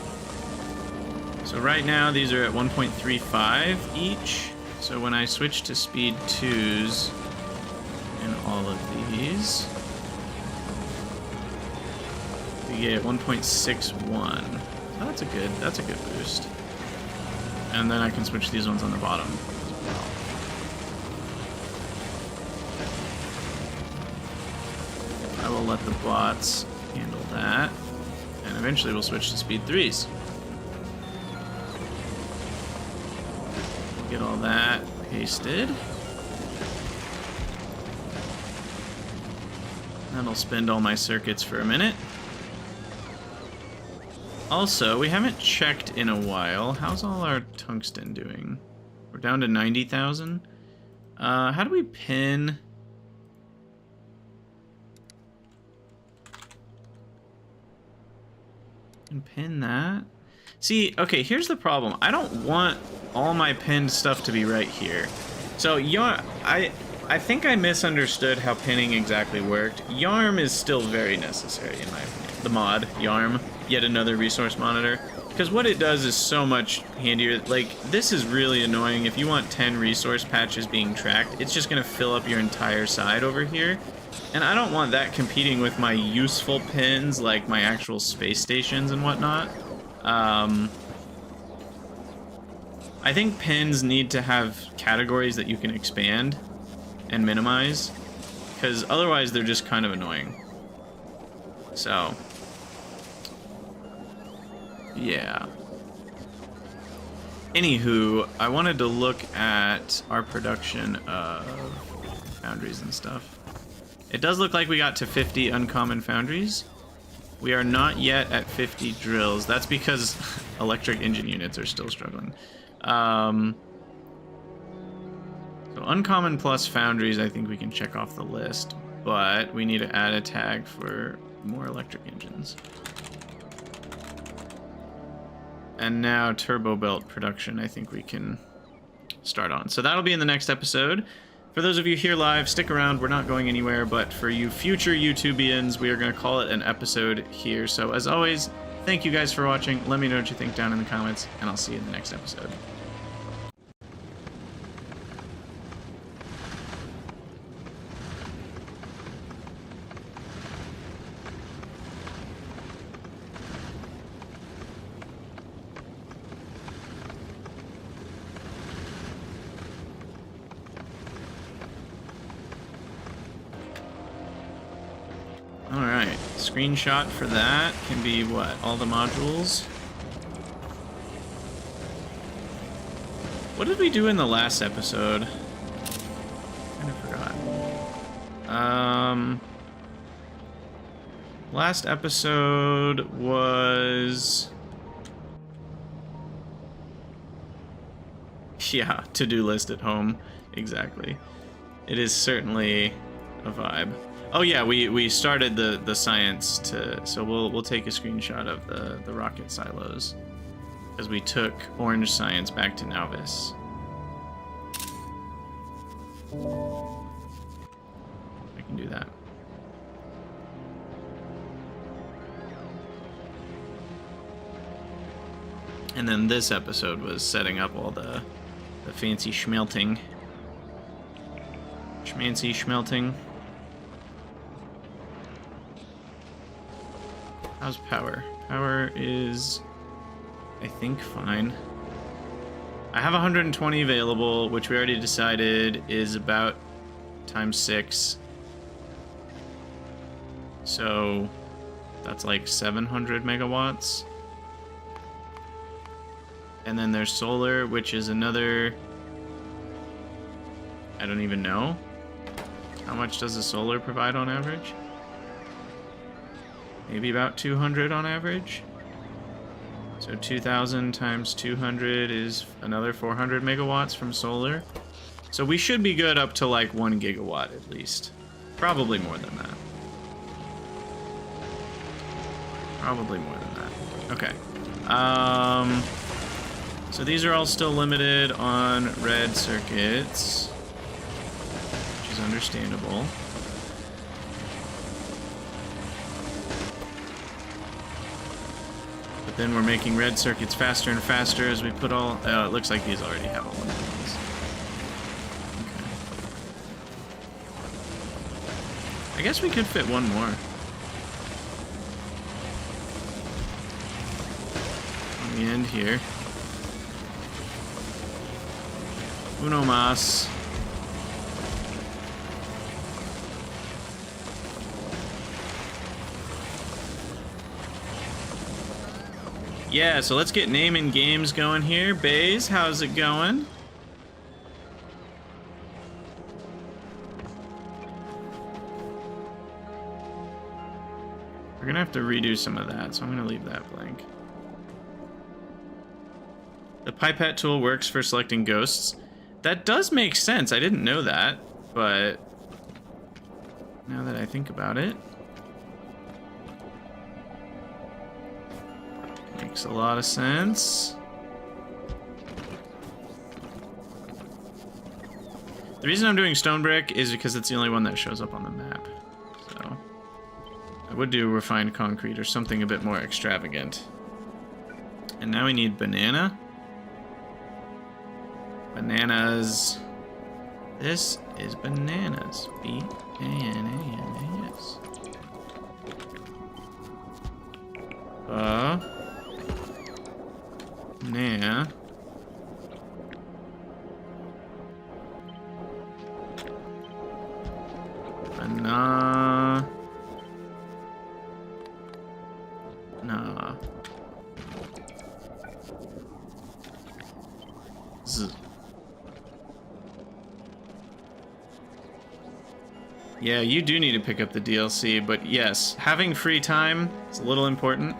So right now these are at 1.35 each. So when I switch to speed 2s in all of these, we get 1.61. So that's a good boost. And then I can switch these ones on the bottom as well. I will let the bots handle that, and eventually we'll switch to speed 3s. Get all that pasted. That'll spend all my circuits for a minute. Also, we haven't checked in a while. How's all our tungsten doing? We're down to 90,000. How do we pin? And pin that? See, okay, here's the problem. I don't want all my pinned stuff to be right here. So, I think I misunderstood how pinning exactly worked. Yarm is still very necessary in my opinion. The mod, Yarm, yet another resource monitor. Because what it does is so much handier. Like, this is really annoying. If you want 10 resource patches being tracked, it's just going to fill up your entire side over here. And I don't want that competing with my useful pins, like my actual space stations and whatnot. I think pins need to have categories that you can expand and minimize, because otherwise they're just kind of annoying. So, yeah. Anywho, I wanted to look at our production of foundries and stuff. It does look like we got to 50 uncommon foundries. We are not yet at 50 drills. That's because electric engine units are still struggling. So uncommon plus foundries, I think we can check off the list, but we need to add a tag for more electric engines. And now turbo belt production, I think we can start on. So that'll be in the next episode. For those of you here live, stick around. We're not going anywhere, but for you future YouTubians, we are going to call it an episode here. So as always, thank you guys for watching. Let me know what you think down in the comments, and I'll see you in the next episode. Alright, screenshot for that can be what? All the modules? What did we do in the last episode? I kind of forgot. Last episode was... Yeah, to-do list at home. Exactly. It is certainly a vibe. Oh yeah, we started the science to, so we'll take a screenshot of the rocket silos, because we took orange science back to Nauvis. I can do that. And then this episode was setting up all the fancy schmelting. Schmancy schmelting. How's power? Power is, I think, fine. I have 120 available, which we already decided is about times 6. So that's like 700 megawatts. And then there's solar, which is another... I don't even know. How much does the solar provide on average? Maybe about 200 on average. So 2,000 times 200 is another 400 megawatts from solar. So we should be good up to like 1 gigawatt at least. Probably more than that. Probably more than that. Okay. So these are all still limited on red circuits, which is understandable. But then we're making red circuits faster and faster as we put all... Oh, it looks like these already have all of these. Okay. I guess we could fit one more. On the end here. Uno más. Yeah, so let's get naming games going here. Baze, how's it going? We're gonna have to redo some of that, so I'm gonna leave that blank. The pipette tool works for selecting ghosts. That does make sense. I didn't know that, but now that I think about it, makes a lot of sense. The reason I'm doing stone brick is because it's the only one that shows up on the map. So I would do refined concrete or something a bit more extravagant. And now we need banana. Bananas. This is bananas. B-A-N-A-N-A-S. Nah. Nah. Nah. Z. Yeah, you do need to pick up the DLC, but yes, having free time is a little important.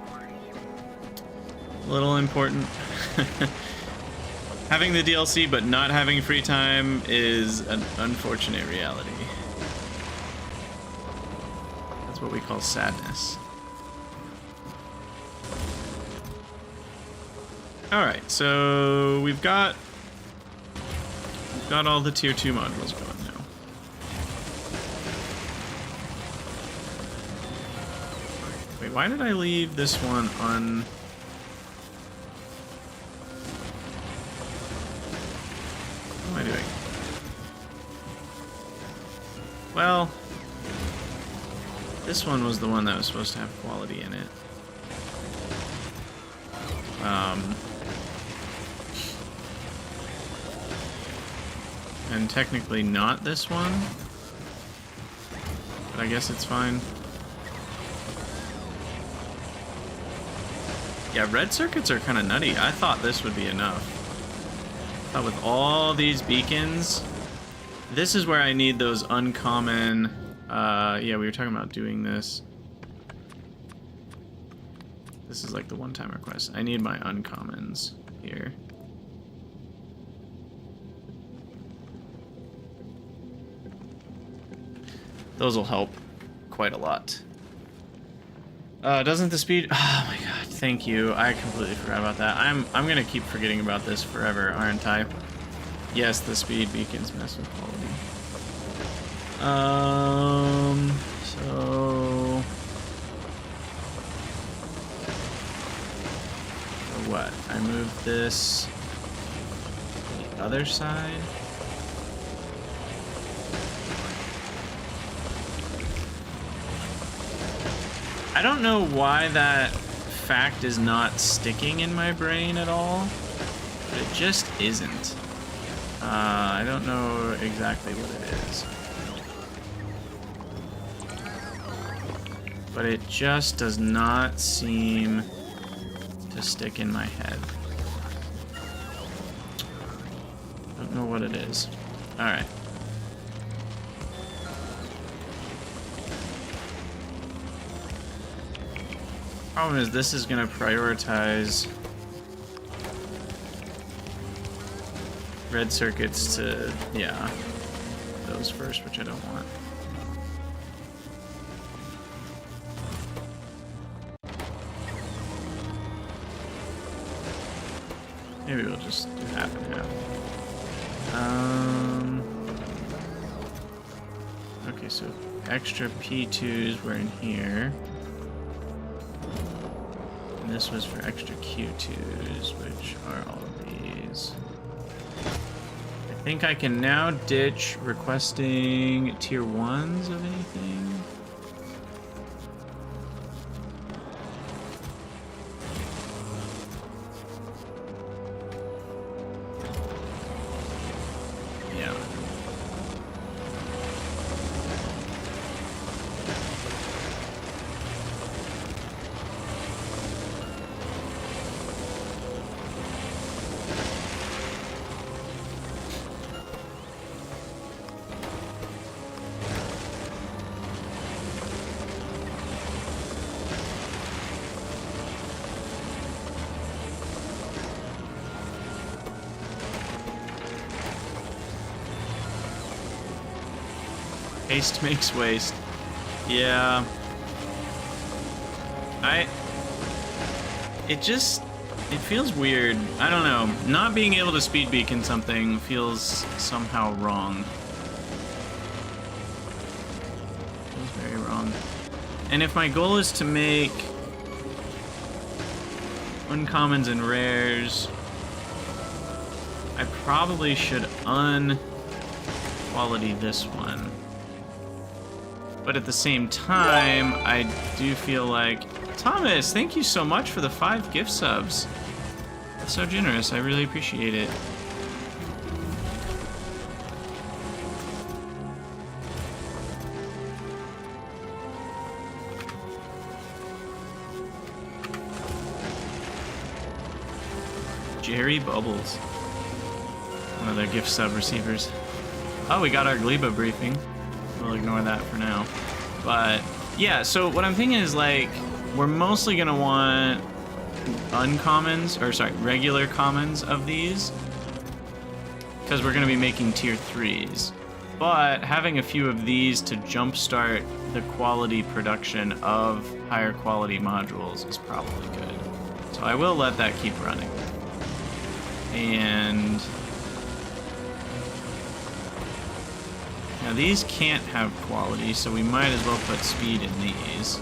Having the DLC but not having free time is an unfortunate reality. That's what we call sadness. Alright, so we've got all the tier 2 modules going now. Wait, why did I leave this one on... What am I doing? Well, this one was the one that was supposed to have quality in it. And technically not this one, but I guess it's fine. Yeah, red circuits are kind of nutty. I thought this would be enough. But with all these beacons, this is where I need those uncommon... yeah, we were talking about doing this. This is like the one-time request. I need my uncommons here. Those will help quite a lot. Doesn't the speed... Oh my god, thank you. I completely forgot about that. I'm gonna keep forgetting about this forever, aren't I? Yes, the speed beacons mess with quality. So what? I moved this to the other side. I don't know why that fact is not sticking in my brain at all, but it just isn't. I don't know exactly what it is, but it just does not seem to stick in my head. Don't know what it is. All right. Problem is, this is going to prioritize red circuits to, yeah, those first, which I don't want. Maybe we'll just do half and half. Okay, so extra P2s were in here. And this was for extra Q2s, which are all of these. I think I can now ditch requesting tier 1s of anything. Haste makes waste. Yeah. It feels weird. I don't know. Not being able to speed beacon something feels somehow wrong. Feels very wrong. And if my goal is to make uncommons and rares, I probably should unquality this one. But at the same time, I do feel like... Thomas, thank you so much for the 5 gift subs. That's so generous. I really appreciate it. Jerry Bubbles. One of their gift sub receivers. Oh, we got our Gleba briefing. We'll ignore that for now. But yeah, so what I'm thinking is like we're mostly gonna want uncommons, or sorry, regular commons of these, because we're gonna be making tier 3s. But having a few of these to jumpstart the quality production of higher quality modules is probably good. So I will let that keep running. And now these can't have quality, so we might as well put speed in these.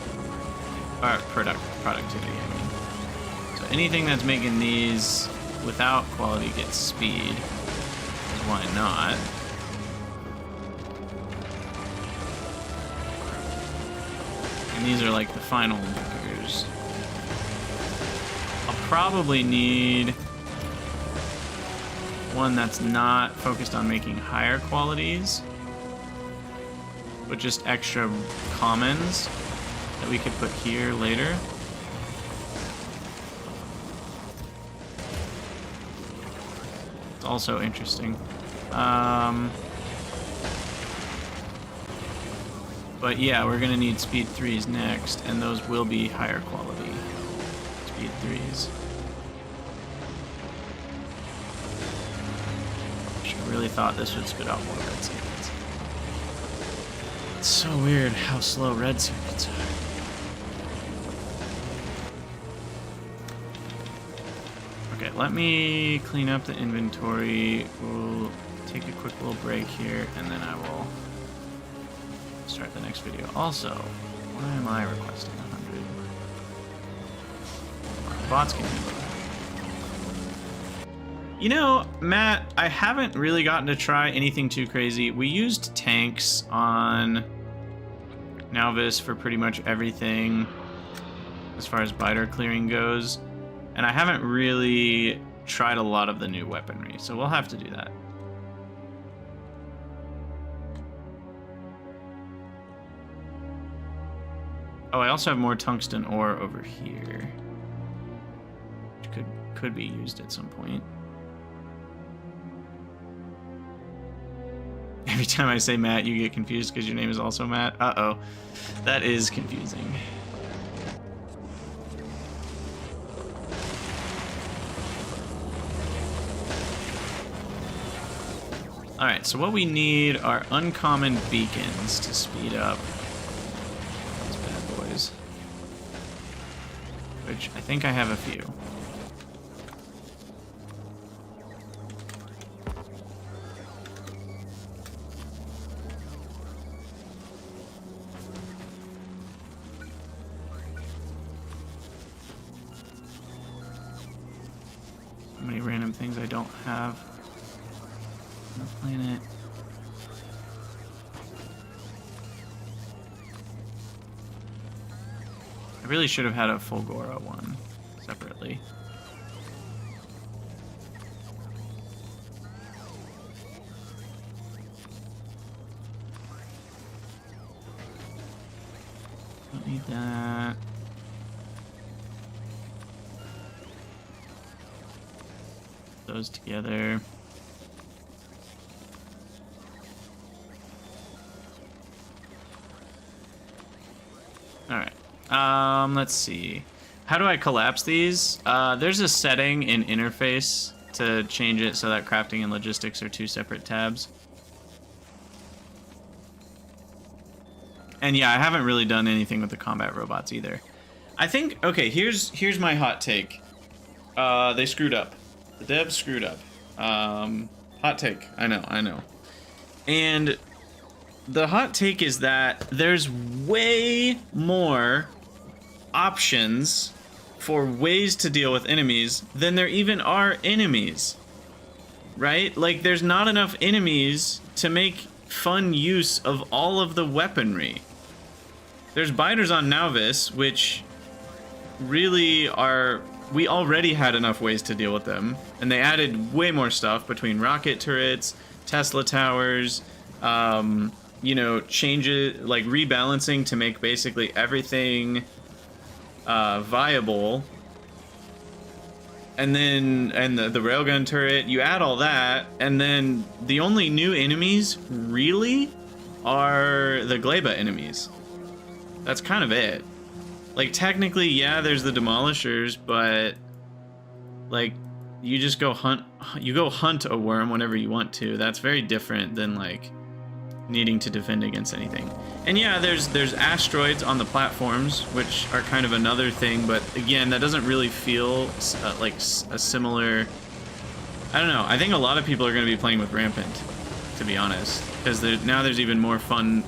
Or productivity, I mean. So anything that's making these without quality gets speed. Why not? And these are like the final markers. I'll probably need one that's not focused on making higher qualities, but just extra commons that we could put here later. It's also interesting. But yeah, we're gonna need speed 3s next, and those will be higher quality speed 3s. I really thought this would spit out more red circuits. It's so weird how slow red circuits are. Okay, let me clean up the inventory. We'll take a quick little break here, and then I will start the next video. Also, why am I requesting 100? Bots can handle that. You know, Matt, I haven't really gotten to try anything too crazy. We used tanks on Nauvis for pretty much everything as far as biter clearing goes, and I haven't really tried a lot of the new weaponry, so we'll have to do that. Oh, I also have more tungsten ore over here, which could be used at some point. Every time I say Matt, you get confused because your name is also Matt. Uh-oh. That is confusing. Alright, so what we need are uncommon beacons to speed up these bad boys. Which I think I have a few. random things I don't have on the planet. I really should have had a Fulgora one separately. Don't need that. Those together. All right. Let's see. How do I collapse these? There's a setting in interface to change it so that crafting and logistics are two separate tabs. And yeah, I haven't really done anything with the combat robots either. I think, okay, here's my hot take. They screwed up. The devs screwed up. Hot take. I know. And the hot take is that there's way more options for ways to deal with enemies than there even are enemies. Right? Like, there's not enough enemies to make fun use of all of the weaponry. There's biters on Nauvis, which really are... We already had enough ways to deal with them, and they added way more stuff between rocket turrets, Tesla towers, you know, changes, like rebalancing to make basically everything viable. And then, the railgun turret, you add all that, and then the only new enemies, really, are the Gleba enemies. That's kind of it. Like, technically, yeah, there's the Demolishers, but, like, you just go hunt a worm whenever you want to. That's very different than, like, needing to defend against anything. And yeah, there's asteroids on the platforms, which are kind of another thing, but again, that doesn't really feel like a similar... I don't know, I think a lot of people are going to be playing with Rampant, to be honest, because now there's even more fun...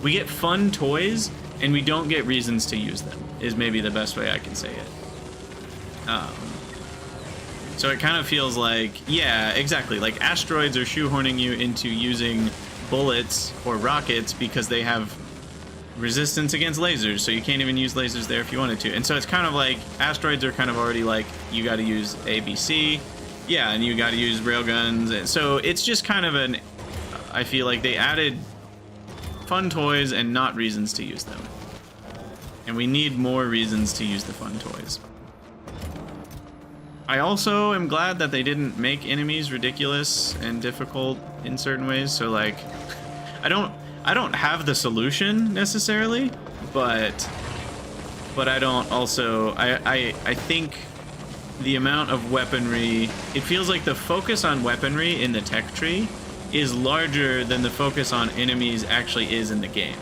We get fun toys, and we don't get reasons to use them, is maybe the best way I can say it. So it kind of feels like, yeah, exactly, like asteroids are shoehorning you into using bullets or rockets because they have resistance against lasers, so you can't even use lasers there if you wanted to. And so it's kind of like, asteroids are kind of already like, you gotta use ABC, yeah, and you gotta use railguns, and so it's just kind of an, I feel like they added fun toys and not reasons to use them. And we need more reasons to use the fun toys. I also am glad that they didn't make enemies ridiculous and difficult in certain ways, so like, I don't have the solution necessarily, but I don't also, I think the amount of weaponry, it feels like the focus on weaponry in the tech tree is larger than the focus on enemies actually is in the game.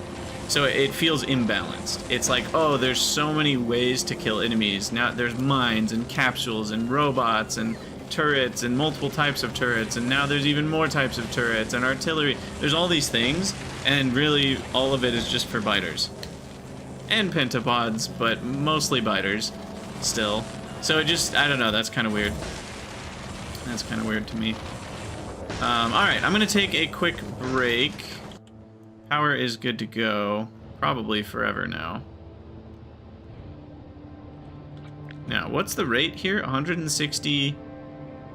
So it feels imbalanced. It's like, oh, there's so many ways to kill enemies. Now there's mines and capsules and robots and turrets and multiple types of turrets, and now there's even more types of turrets and artillery. There's all these things, and really all of it is just for biters. And pentapods, but mostly biters still. So it just, I don't know, that's kind of weird. That's kind of weird to me. Alright, I'm going to take a quick break. Power is good to go. Probably forever now. Now, what's the rate here? 160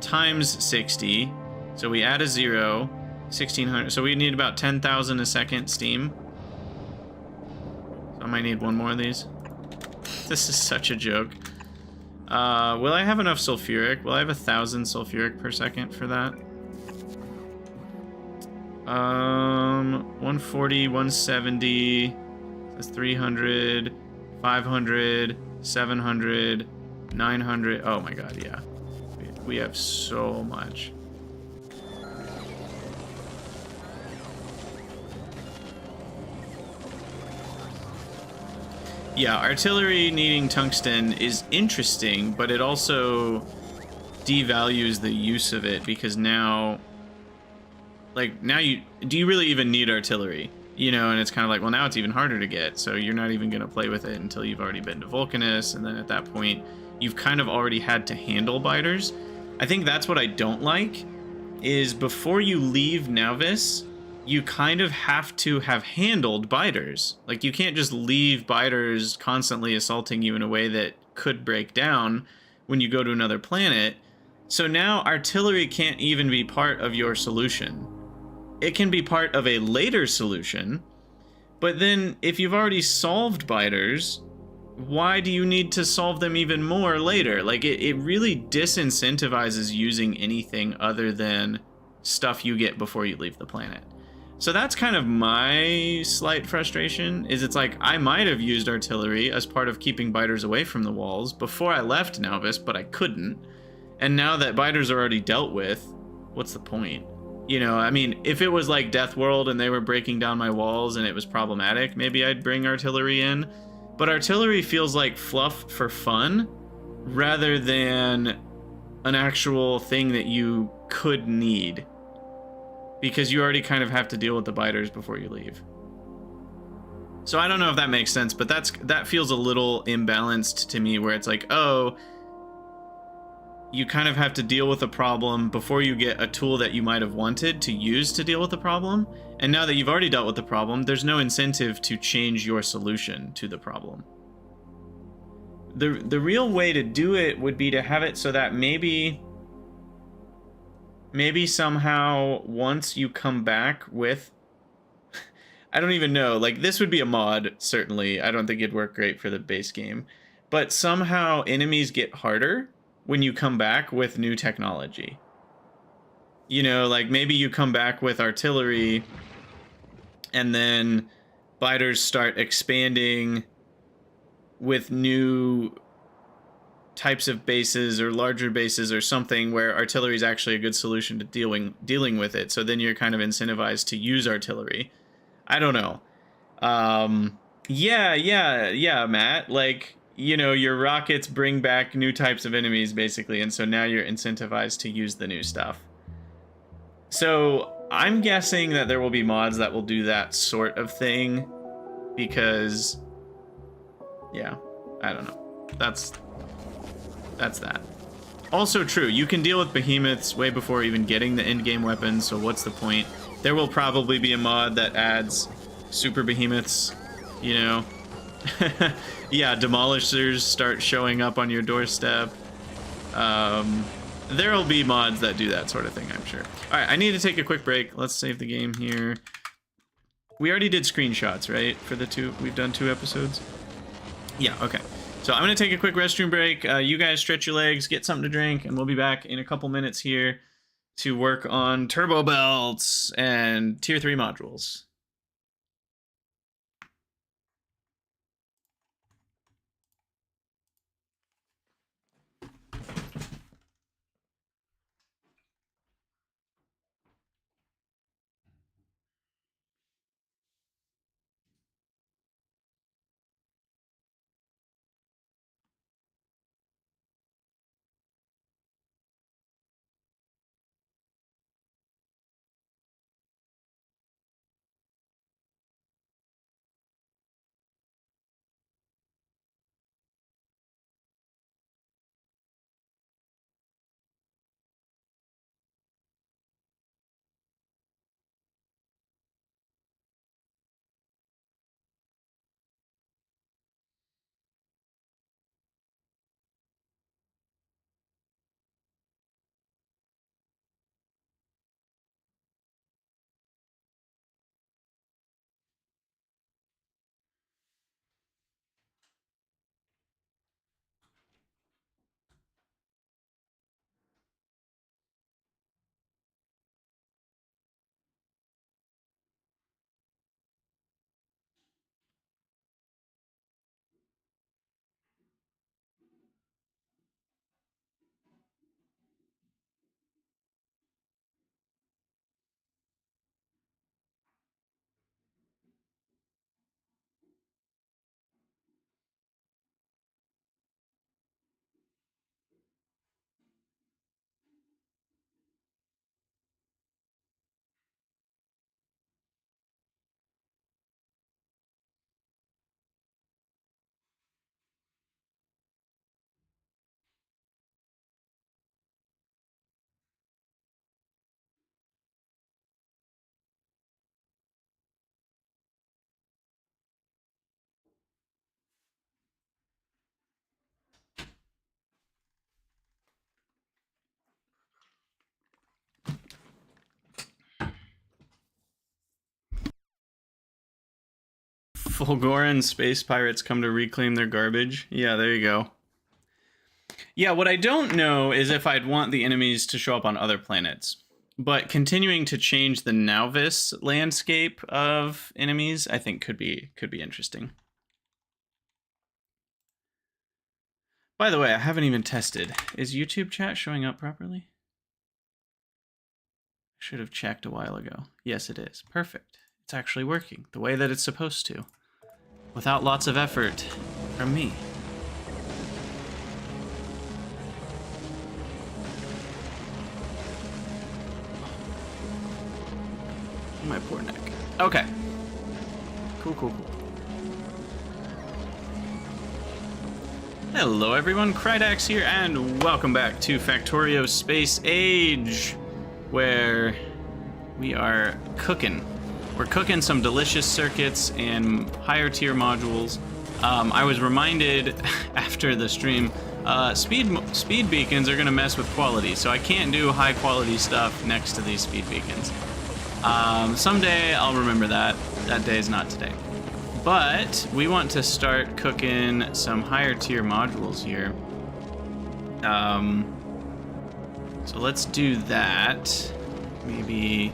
times 60. So we add a 0. 1600. So we need about 10,000 a second steam. So I might need one more of these. This is such a joke. Will I have enough sulfuric? Will I have 1,000 sulfuric per second for that? 140, 170, that's 300, 500, 700, 900. Oh my god, yeah. We have so much. Yeah, artillery needing tungsten is interesting, but it also devalues the use of it, because now, like, now do you really even need artillery? You know, and it's kind of like, well, now it's even harder to get, so you're not even going to play with it until you've already been to Vulcanus, and then at that point, you've kind of already had to handle biters. I think that's what I don't like, is before you leave Nauvis, you kind of have to have handled biters. Like, you can't just leave biters constantly assaulting you in a way that could break down when you go to another planet. So now artillery can't even be part of your solution. It can be part of a later solution, but then if you've already solved biters, why do you need to solve them even more later? Like, it really disincentivizes using anything other than stuff you get before you leave the planet. So that's kind of my slight frustration, is it's like, I might have used artillery as part of keeping biters away from the walls before I left Nauvis, but I couldn't. And now that biters are already dealt with, what's the point? You know, I mean, if it was like Death World and they were breaking down my walls and it was problematic, maybe I'd bring artillery in. But artillery feels like fluff for fun rather than an actual thing that you could need, because you already kind of have to deal with the biters before you leave. So I don't know if that makes sense, but that feels a little imbalanced to me, where it's like, oh, you kind of have to deal with a problem before you get a tool that you might have wanted to use to deal with the problem. And now that you've already dealt with the problem, there's no incentive to change your solution to the problem. The real way to do it would be to have it so that maybe somehow once you come back with, I don't even know, like, this would be a mod, certainly. I don't think it'd work great for the base game. But somehow enemies get harder when you come back with new technology. You know, like, maybe you come back with artillery and then biters start expanding with new types of bases or larger bases or something, where artillery is actually a good solution to dealing with it. So then you're kind of incentivized to use artillery. I don't know. Yeah, Matt. Like, you know, your rockets bring back new types of enemies, basically, and so now you're incentivized to use the new stuff. So I'm guessing that there will be mods that will do that sort of thing, because, yeah, I don't know. That's that. Also true, you can deal with behemoths way before even getting the endgame weapons, so what's the point? There will probably be a mod that adds super behemoths, you know? Yeah, demolishers start showing up on your doorstep. There'll be mods that do that sort of thing, I'm sure. Alright, I need to take a quick break. Let's save the game here. We already did screenshots, right? For the two, we've done 2 episodes? Yeah, okay. So I'm going to take a quick restroom break. You guys stretch your legs, get something to drink, and we'll be back in a couple minutes here to work on turbo belts and tier 3 modules. Fulgoran space pirates come to reclaim their garbage. Yeah, there you go. Yeah, what I don't know is if I'd want the enemies to show up on other planets. But continuing to change the Nauvis landscape of enemies, I think could be interesting. By the way, I haven't even tested. Is YouTube chat showing up properly? I should have checked a while ago. Yes, it is. Perfect. It's actually working the way that it's supposed to. Without lots of effort from me. My poor neck. Okay. Cool. Hello everyone, Krydax here, and welcome back to Factorio Space Age, where we are cooking. We're cooking some delicious circuits and higher tier modules. I was reminded after the stream, speed beacons are gonna mess with quality, so I can't do high quality stuff next to these speed beacons. Someday I'll remember that. That day is not today. But we want to start cooking some higher tier modules here. So let's do that. Maybe...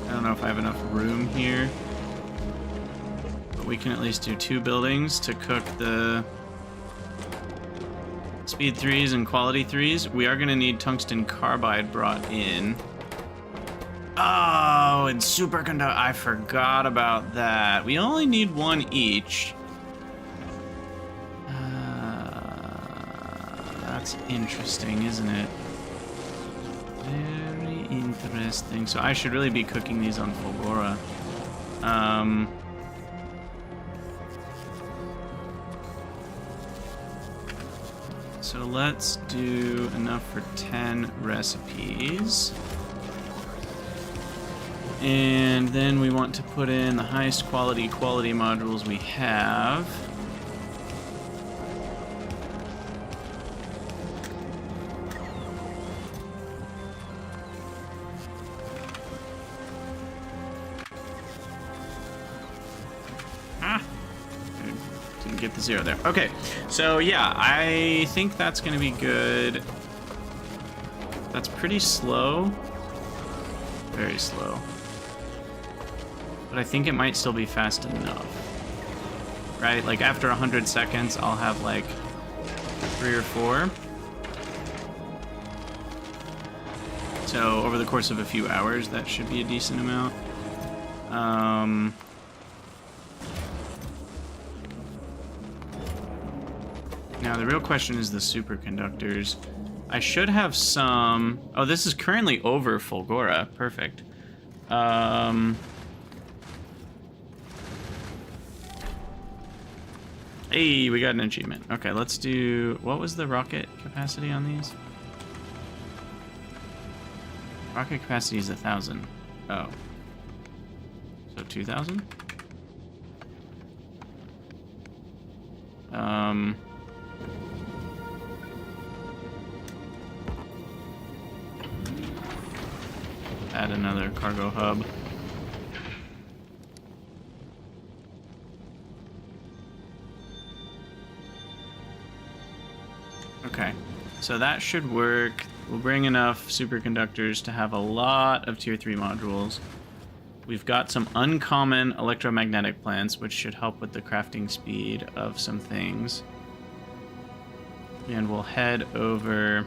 I don't know if I have enough room here. But we can at least do 2 buildings to cook the speed 3s and quality 3s. We are going to need tungsten carbide brought in. Oh, and superconductor. I forgot about that. We only need 1 each. That's interesting, isn't it? Very interesting. So I should really be cooking these on Fulgora. So let's do enough for 10 recipes. And then we want to put in the highest quality modules we have. Didn't get the 0 there. Okay, so yeah, I think that's gonna be good. That's pretty slow. Very slow. But I think it might still be fast enough. Right? Like after 100 seconds, I'll have like 3 or 4. So over the course of a few hours, that should be a decent amount. Now the real question is the superconductors. I should have some... Oh, this is currently over Fulgora. Perfect. Hey, we got an achievement. Okay, let's do... What was the rocket capacity on these? Rocket capacity is 1,000. Oh. So 2,000? Add another cargo hub. Okay, so that should work. We'll bring enough superconductors to have a lot of tier 3 modules. We've got some uncommon electromagnetic plants, which should help with the crafting speed of some things. And we'll head over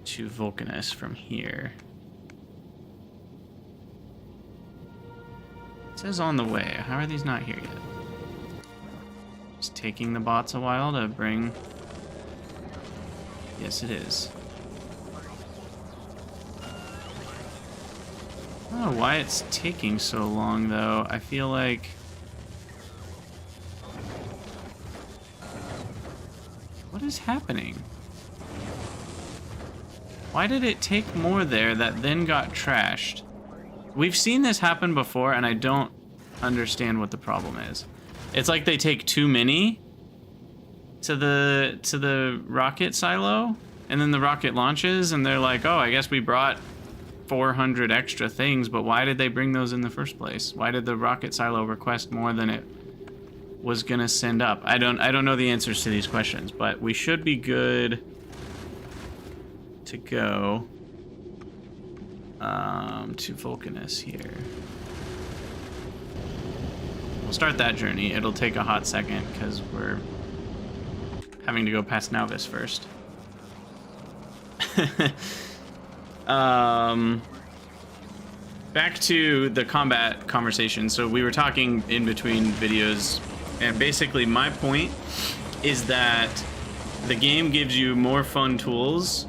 to Vulcanus from here. It says on the way. How are these not here yet? It's taking the bots a while to bring... Yes, it is. I don't know why it's taking so long, though. I feel like... What is happening? Why did it take more there that then got trashed? We've seen this happen before, and I don't understand what the problem is. It's like they take too many to the rocket silo, and then the rocket launches, and they're like, oh, I guess we brought 400 extra things, but why did they bring those in the first place? Why did the rocket silo request more than it was gonna send up? I don't know the answers to these questions, but we should be good to go to Vulcanus here. We'll start that journey. It'll take a hot second because we're having to go past Nauvis first. Back to the combat conversation. So we were talking in between videos, and basically my point is that the game gives you more fun tools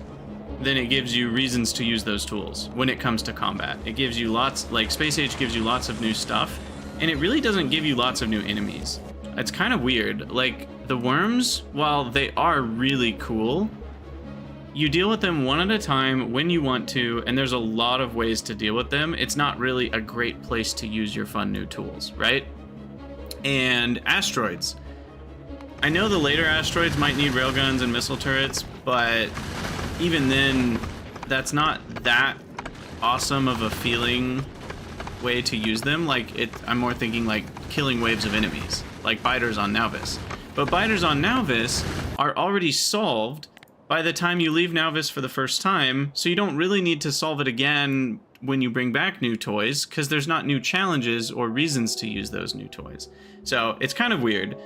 than it gives you reasons to use those tools when it comes to combat. It gives you lots, like Space Age gives you lots of new stuff, and it really doesn't give you lots of new enemies. It's kind of weird. Like, the worms, while they are really cool, you deal with them one at a time when you want to, and there's a lot of ways to deal with them. It's not really a great place to use your fun new tools, right? And asteroids. I know the later asteroids might need railguns and missile turrets, but even then, that's not that awesome of a feeling way to use them. Like, I'm more thinking like killing waves of enemies, like biters on Nauvis. But biters on Nauvis are already solved by the time you leave Nauvis for the first time, so you don't really need to solve it again when you bring back new toys, because there's not new challenges or reasons to use those new toys. So it's kind of weird.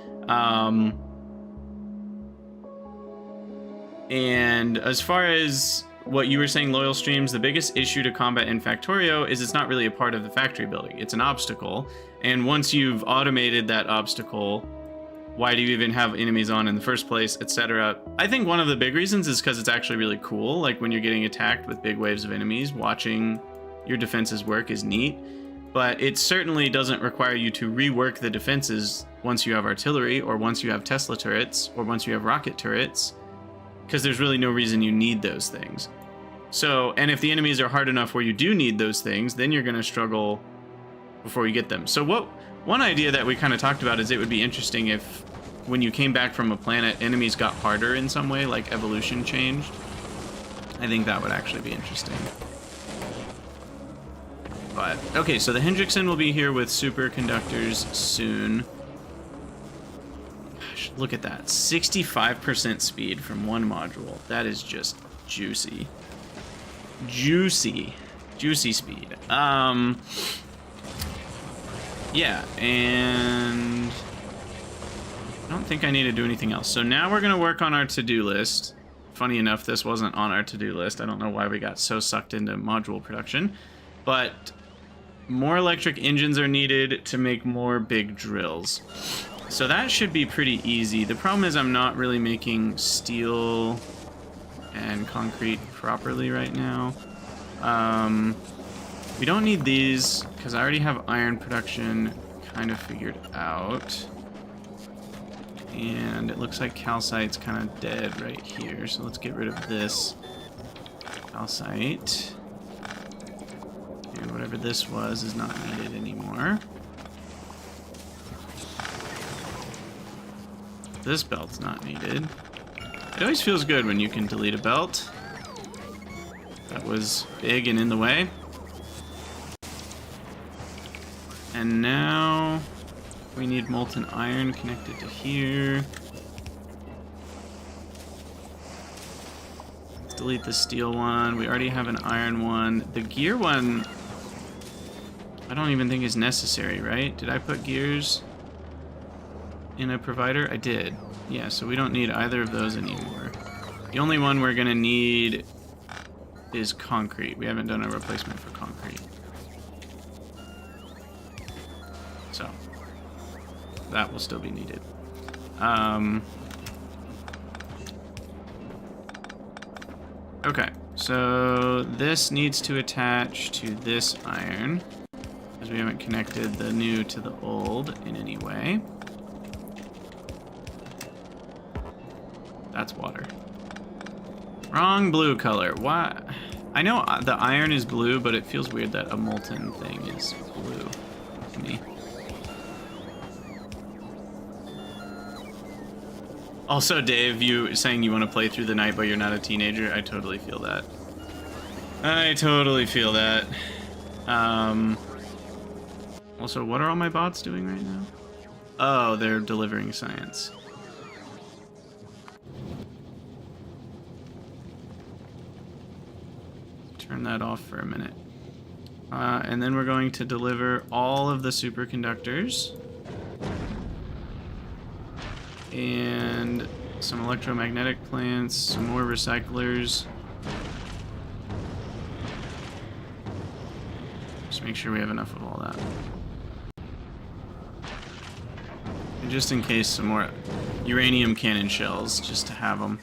And as far as what you were saying, loyal streams, the biggest issue to combat in Factorio is it's not really a part of the factory building. It's an obstacle. And once you've automated that obstacle, why do you even have enemies on in the first place, etc.? I think one of the big reasons is because it's actually really cool. Like, when you're getting attacked with big waves of enemies, watching your defenses work is neat. But it certainly doesn't require you to rework the defenses once you have artillery, or once you have Tesla turrets, or once you have rocket turrets, because there's really no reason you need those things. So, and if the enemies are hard enough where you do need those things, then you're going to struggle before you get them. So one idea that we kind of talked about is it would be interesting if when you came back from a planet, enemies got harder in some way, like evolution changed. I think that would actually be interesting. But, okay, so the Hendrickson will be here with superconductors soon. Gosh, look at that. 65% speed from one module. That is just juicy. Juicy. Juicy speed. Yeah, and I don't think I need to do anything else. So now we're going to work on our to-do list. Funny enough, this wasn't on our to-do list. I don't know why we got so sucked into module production. But more electric engines are needed to make more big drills. So that should be pretty easy. The problem is I'm not really making steel and concrete properly right now. We don't need these because I already have iron production kind of figured out. And it looks like calcite's kind of dead right here. So let's get rid of this calcite. And whatever this was is not needed anymore. This belt's not needed. It always feels good when you can delete a belt. That was big and in the way. And now we need molten iron connected to here. Let's delete the steel one. We already have an iron one. The gear one, I don't even think is necessary, right? Did I put gears in a provider? I did. Yeah, so we don't need either of those anymore. The only one we're gonna need is concrete. We haven't done a replacement for concrete. So that will still be needed. Okay, so this needs to attach to this iron because we haven't connected the new to the old in any way. That's water. Wrong blue color. Why? I know the iron is blue, but it feels weird that a molten thing is blue to me. Also, Dave, you saying you want to play through the night but you're not a teenager, I totally feel that. I totally feel that. Also, what are all my bots doing right now? Oh, they're delivering science. Turn that off for a minute. And then we're going to deliver all of the superconductors. And some electromagnetic plants, some more recyclers. Just make sure we have enough of all that. And just in case, some more uranium cannon shells, just to have them.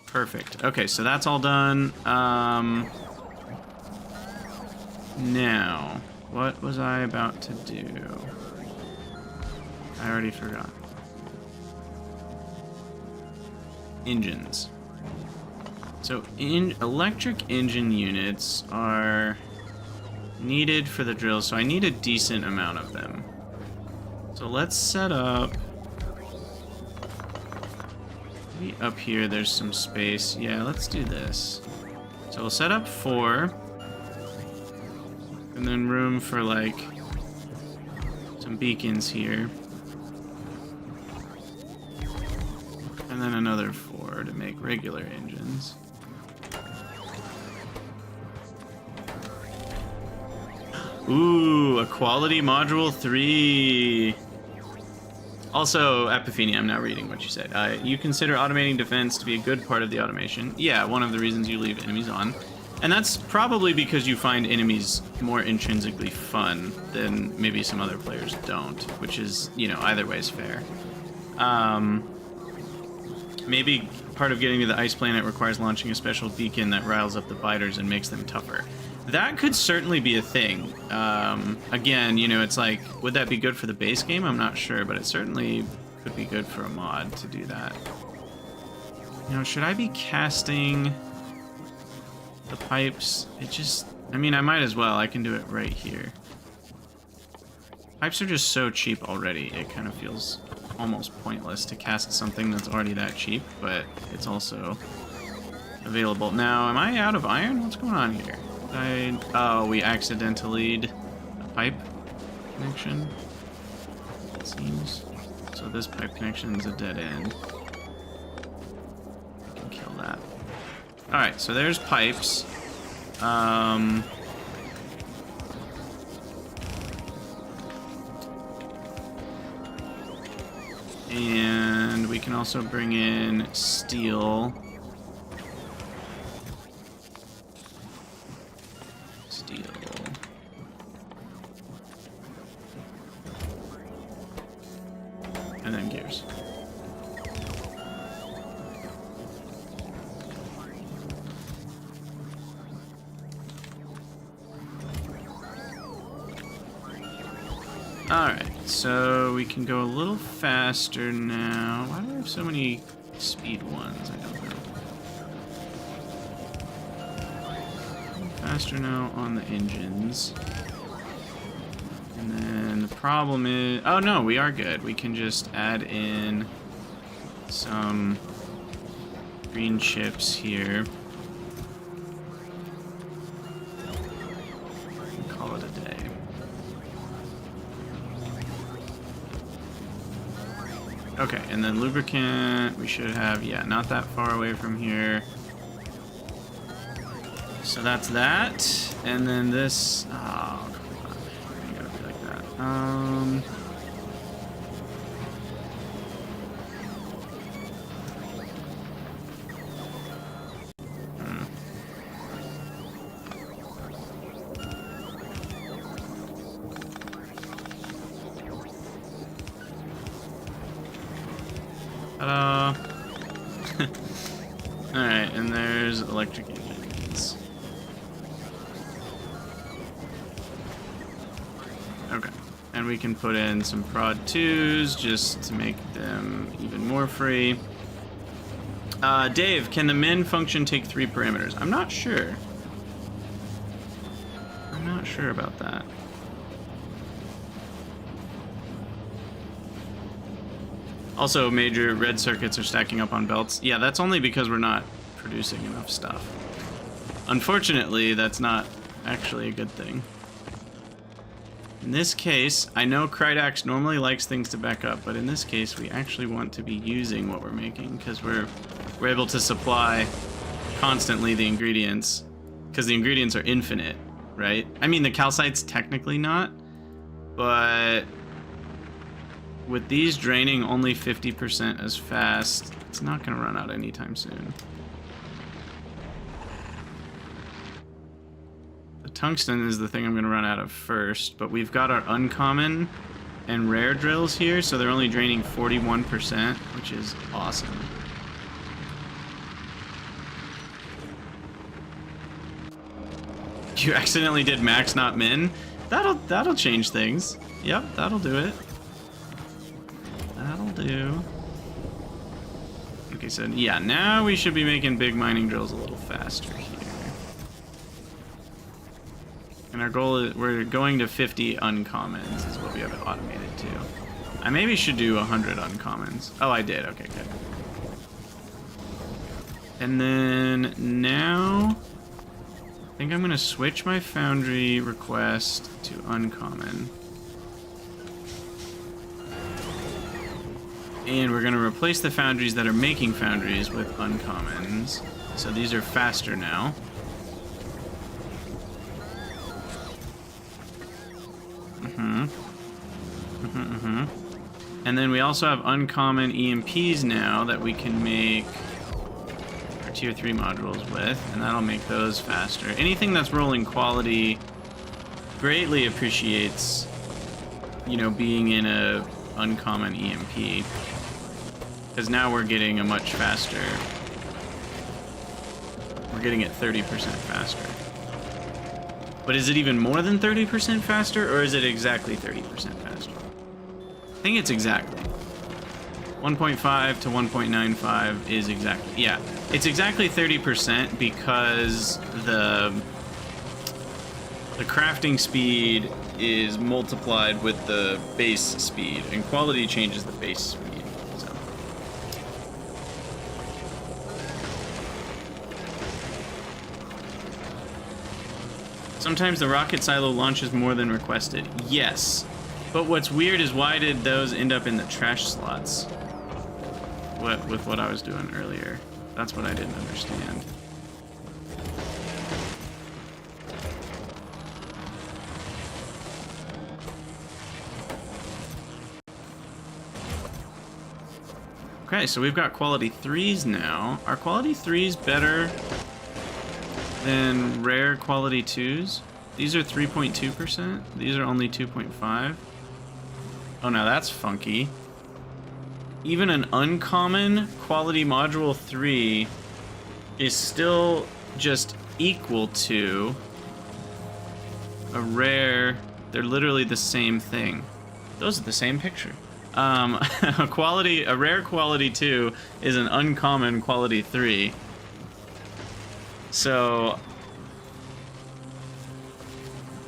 Perfect. Okay, so that's all done. Now, what was I about to do? I already forgot. Engines. So, electric engine units are needed for the drills, so I need a decent amount of them. So let's set up... Maybe up here there's some space. Yeah, let's do this. So we'll set up 4. And then room for, like, some beacons here. And then another 4 to make regular engines. Ooh, a quality module 3. Also, Epiphany, I'm now reading what you said. You consider automating defense to be a good part of the automation. Yeah, one of the reasons you leave enemies on. And that's probably because you find enemies more intrinsically fun than maybe some other players don't, which is, you know, either way is fair. Maybe part of getting to the ice planet requires launching a special beacon that riles up the biters and makes them tougher. That could certainly be a thing. Again, you know, it's like, would that be good for the base game? I'm not sure, but it certainly could be good for a mod to do that. You know, should I be casting the pipes? It just, I mean, I might as well. I can do it right here. Pipes are just so cheap already, it kind of feels almost pointless to cast something that's already that cheap, but it's also available. Now, am I out of iron? What's going on here? Oh, we accidentally a pipe connection, it seems. So this pipe connection is a dead end. I can kill that. Alright, so there's pipes. And we can also bring in steel. And then gears. Alright, so we can go a little faster now. Why do I have so many speed ones? I don't know. Faster now on the engines. And then the problem is... Oh no, we are good. We can just add in some green chips here. And call it a day. Okay, and then lubricant we should have, yeah, not that far away from here. So that's that. And then this... Oh, come on. You gotta be like that. Ta-da! Alright, and there's electric engines. Okay, and we can put in some prod 2s just to make them even more free. Dave, can the min function take 3 parameters? I'm not sure. I'm not sure about that. Also, major red circuits are stacking up on belts. Yeah, that's only because we're not producing enough stuff. Unfortunately, that's not actually a good thing. In this case, I know Krydax normally likes things to back up, but in this case, we actually want to be using what we're making because we're able to supply constantly the ingredients because the ingredients are infinite, right? I mean, the calcite's technically not, but with these draining only 50% as fast, it's not going to run out anytime soon. The tungsten is the thing I'm going to run out of first, but we've got our uncommon and rare drills here, so they're only draining 41%, which is awesome. You accidentally did max, not min? That'll change things. Yep, that'll do it. That'll do. Okay, so yeah, now we should be making big mining drills a little faster here. And our goal is we're going to 50 uncommons is what we have it automated to. I maybe should do 100 uncommons. Oh, I did. Okay, good. And then now I think I'm going to switch my foundry request to uncommon. And we're going to replace the foundries that are making foundries with uncommons. So these are faster now. And then we also have uncommon EMPs now that we can make our tier 3 modules with, and that'll make those faster. Anything that's rolling quality greatly appreciates, you know, being in a uncommon EMP. Because now we're getting a much faster. We're getting it 30% faster. But is it even more than 30% faster, or is it exactly 30% faster? I think it's exactly. 1.5 to 1.95 is exactly, yeah. It's exactly 30% because the crafting speed is multiplied with the base speed, and quality changes the base speed. So. Sometimes the rocket silo launches more than requested. Yes. But what's weird is why did those end up in the trash slots? With what I was doing earlier. That's what I didn't understand. Okay, so we've got quality 3s now. Are quality 3s better than rare quality 2s? These are 3.2%. These are only 2.5. Oh, now that's funky. Even an uncommon quality module 3 is still just equal to a rare. They're literally the same thing. Those are the same picture. A rare quality 2 is an uncommon quality 3. So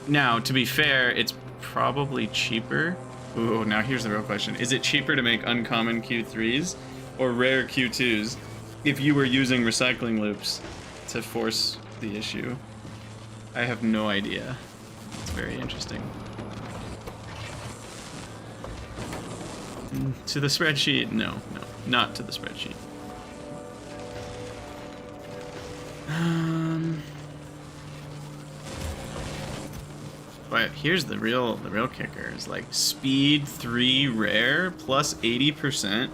now, to be fair, it's probably cheaper. Ooh, now here's the real question. Is it cheaper to make uncommon Q3s or rare Q2s if you were using recycling loops to force the issue? I have no idea. It's very interesting. To the spreadsheet? No, not to the spreadsheet. But here's the real kicker is like speed 3 rare plus 80%.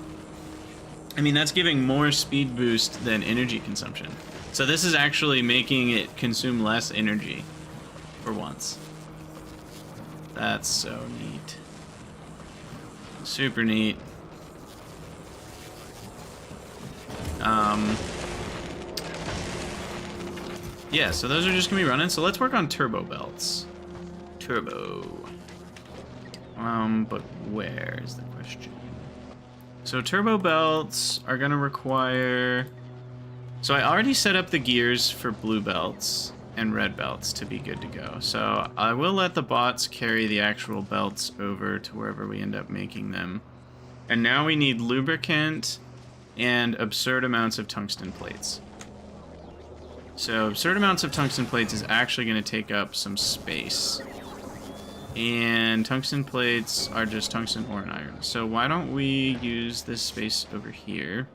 I mean, that's giving more speed boost than energy consumption. So this is actually making it consume less energy for once. That's so neat. Super neat. Yeah, so those are just gonna be running. So let's work on turbo belts. Turbo. But where is the question? So turbo belts are gonna require. So I already set up the gears for blue belts and red belts to be good to go. So I will let the bots carry the actual belts over to wherever we end up making them. And now we need lubricant and absurd amounts of tungsten plates. So absurd amounts of tungsten plates is actually going to take up some space. And tungsten plates are just tungsten ore and iron. So why don't we use this space over here?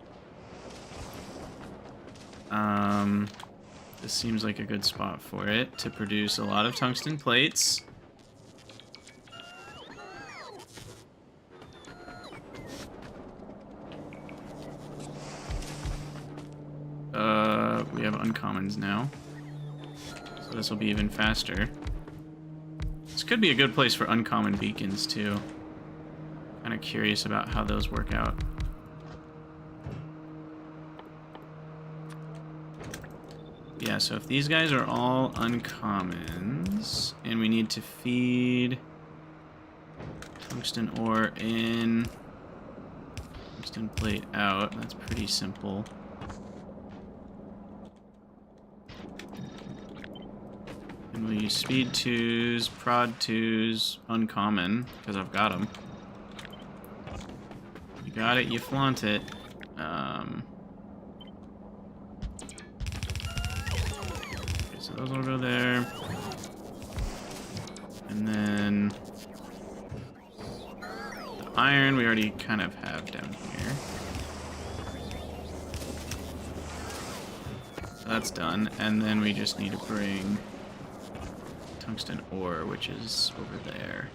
This seems like a good spot for it to produce a lot of tungsten plates. We have uncommons now. So this will be even faster. This could be a good place for uncommon beacons too. Kind of curious about how those work out. Yeah, so if these guys are all uncommons, and we need to feed tungsten ore in, tungsten plate out, that's pretty simple. And we'll use speed 2s, prod 2s, uncommon, because I've got them. You got it, you flaunt it. So those will go there. And then the iron we already kind of have down here. So that's done. And then we just need to bring tungsten ore, which is over there.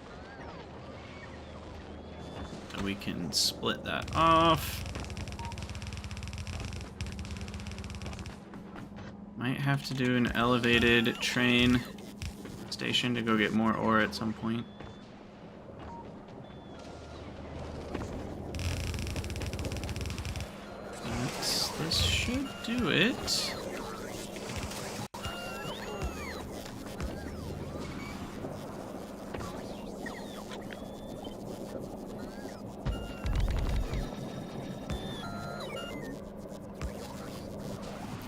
So we can split that off. Might have to do an elevated train station to go get more ore at some point. This should do it.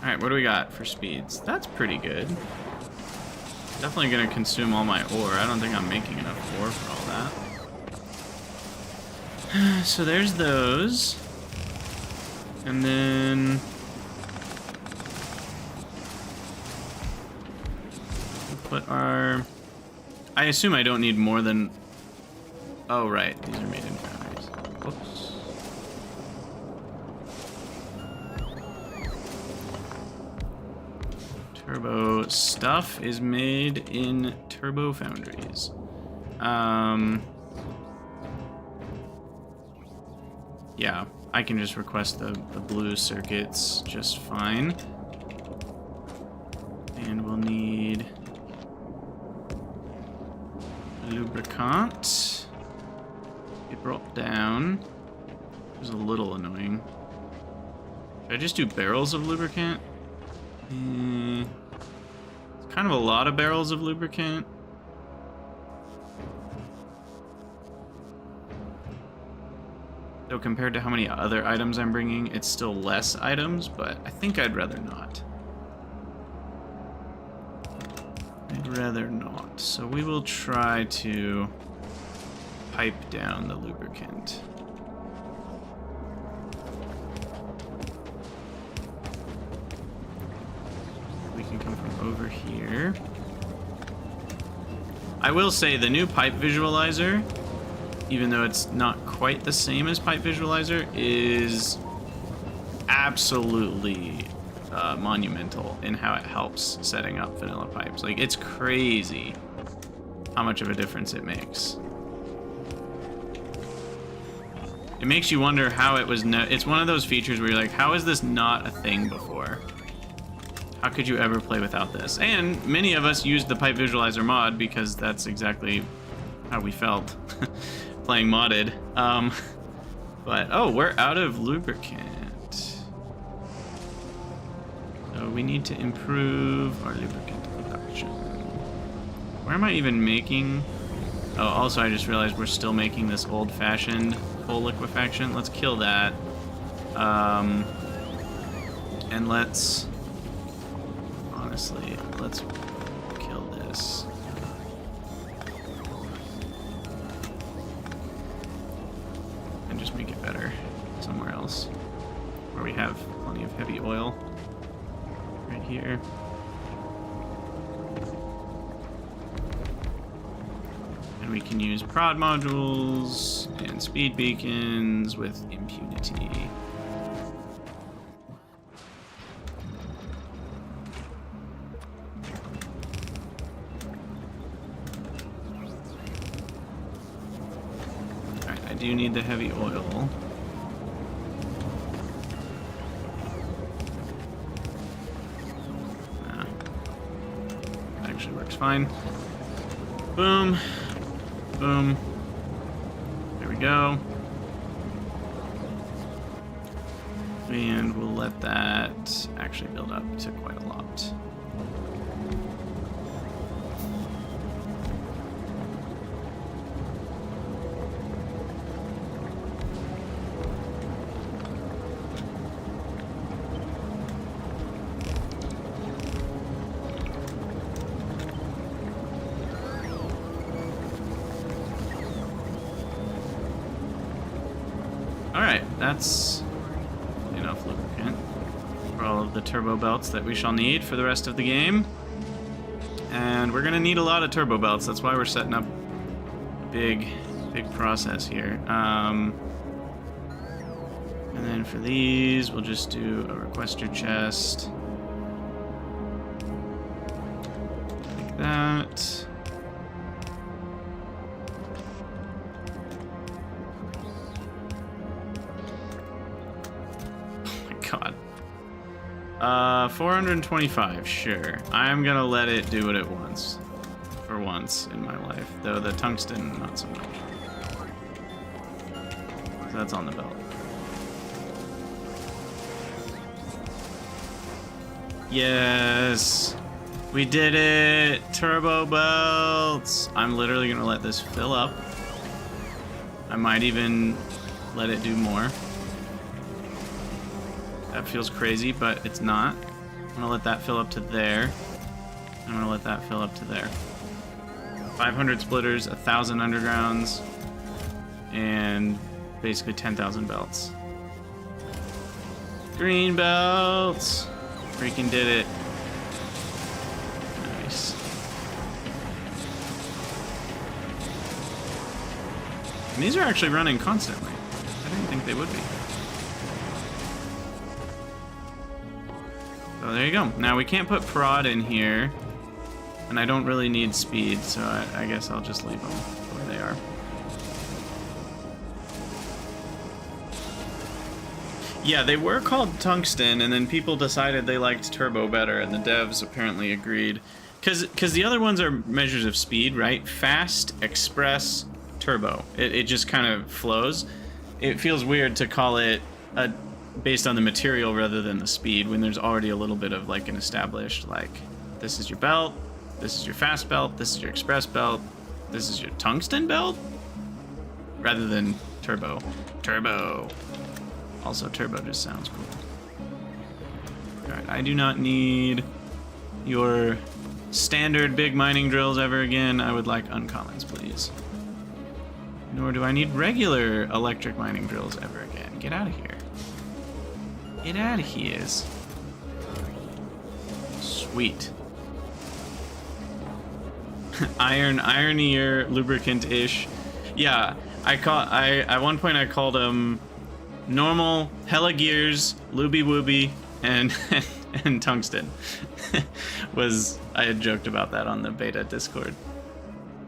Alright, what do we got for speeds? That's pretty good. Definitely gonna consume all my ore. I don't think I'm making enough ore for all that. So there's those. And then we'll put our... I assume I don't need more than... Oh, right. These are made in foundries. Whoops. Turbo stuff is made in turbo foundries. Yeah, I can just request the blue circuits just fine. And we'll need a lubricant. It brought down. It was a little annoying. Should I just do barrels of lubricant? It's kind of a lot of barrels of lubricant. Though compared to how many other items I'm bringing, it's still less items, but I think I'd rather not. I'd rather not. So we will try to pipe down the lubricant. We can come from over here. I will say the new pipe visualizer, even though it's not quite the same as pipe visualizer, is absolutely monumental in how it helps setting up vanilla pipes. Like, it's crazy how much of a difference it makes. It makes you wonder how it was it's one of those features where you're like, how is this not a thing before? How could you ever play without this? And many of us used the pipe visualizer mod because that's exactly how we felt playing modded. But, oh, we're out of lubricant. So we need to improve our lubricant production. Where am I even making? Oh, also I just realized we're still making this old-fashioned coal liquefaction. Let's kill that. And let's... Honestly, let's kill this. And just make it better somewhere else. Where we have plenty of heavy oil. Right here. And we can use prod modules and speed beacons with impunity. Alright, I do need the heavy oil. Actually works fine. Boom. Boom. There we go. And we'll let that actually build up to quite a lot. Alright, that's enough lubricant for all of the turbo belts that we shall need for the rest of the game. And we're gonna need a lot of turbo belts, that's why we're setting up a big process here. And then for these, we'll just do a requester chest. Like that. God. 425, sure. I'm gonna let it do what it wants. For once in my life. Though the tungsten, not so much. So that's on the belt. Yes! We did it! Turbo belts! I'm literally gonna let this fill up. I might even let it do more. That feels crazy, but it's not. I'm gonna let that fill up to there. I'm gonna let that fill up to there. 500 splitters, 1,000 undergrounds, and basically 10,000 belts. Green belts! Freaking did it. Nice. And these are actually running constantly. I didn't think they would be. So there you go. Now we can't put prod in here, and I don't really need speed, so I guess I'll just leave them where they are. Yeah, they were called tungsten, and then people decided they liked turbo better, and the devs apparently agreed. Because the other ones are measures of speed, right? Fast, express, turbo. It just kind of flows. It feels weird to call it based on the material rather than the speed when there's already a little bit of like an established, like, this is your belt, this is your fast belt, this is your express belt, this is your tungsten belt, rather than turbo. Turbo. Also, turbo just sounds cool. Alright, I do not need your standard big mining drills ever again. I would like uncommons, please. Nor do I need regular electric mining drills ever again. Get out of here. Get out of here. Sweet. Ironier, lubricant-ish. Yeah, at one point I called them normal, hella gears, looby wooby, and and tungsten. I had joked about that on the beta Discord.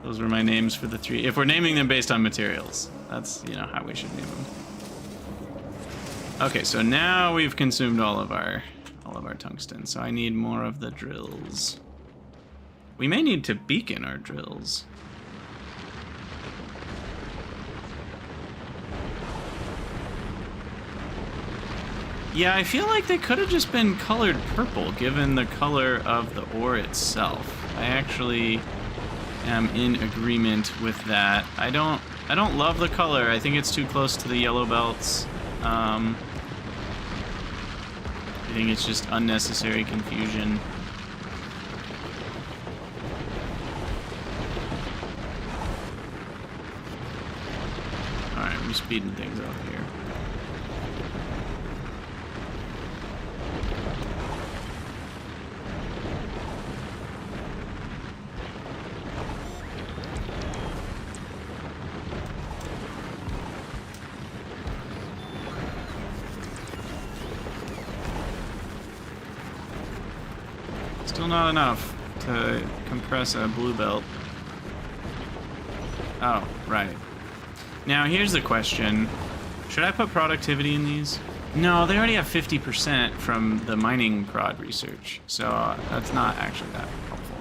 Those were my names for the three. If we're naming them based on materials, that's, how we should name them. Okay, so now we've consumed all of our tungsten, so I need more of the drills. We may need to beacon our drills. Yeah, I feel like they could have just been colored purple, given the color of the ore itself. I actually am in agreement with that. I don't love the color. I think it's too close to the yellow belts. I think it's just unnecessary confusion. Alright, we're speeding things up here. Still not enough to compress a blue belt. Oh, right. Now here's the question. Should I put productivity in these? No, they already have 50% from the mining prod research, so that's not actually that helpful.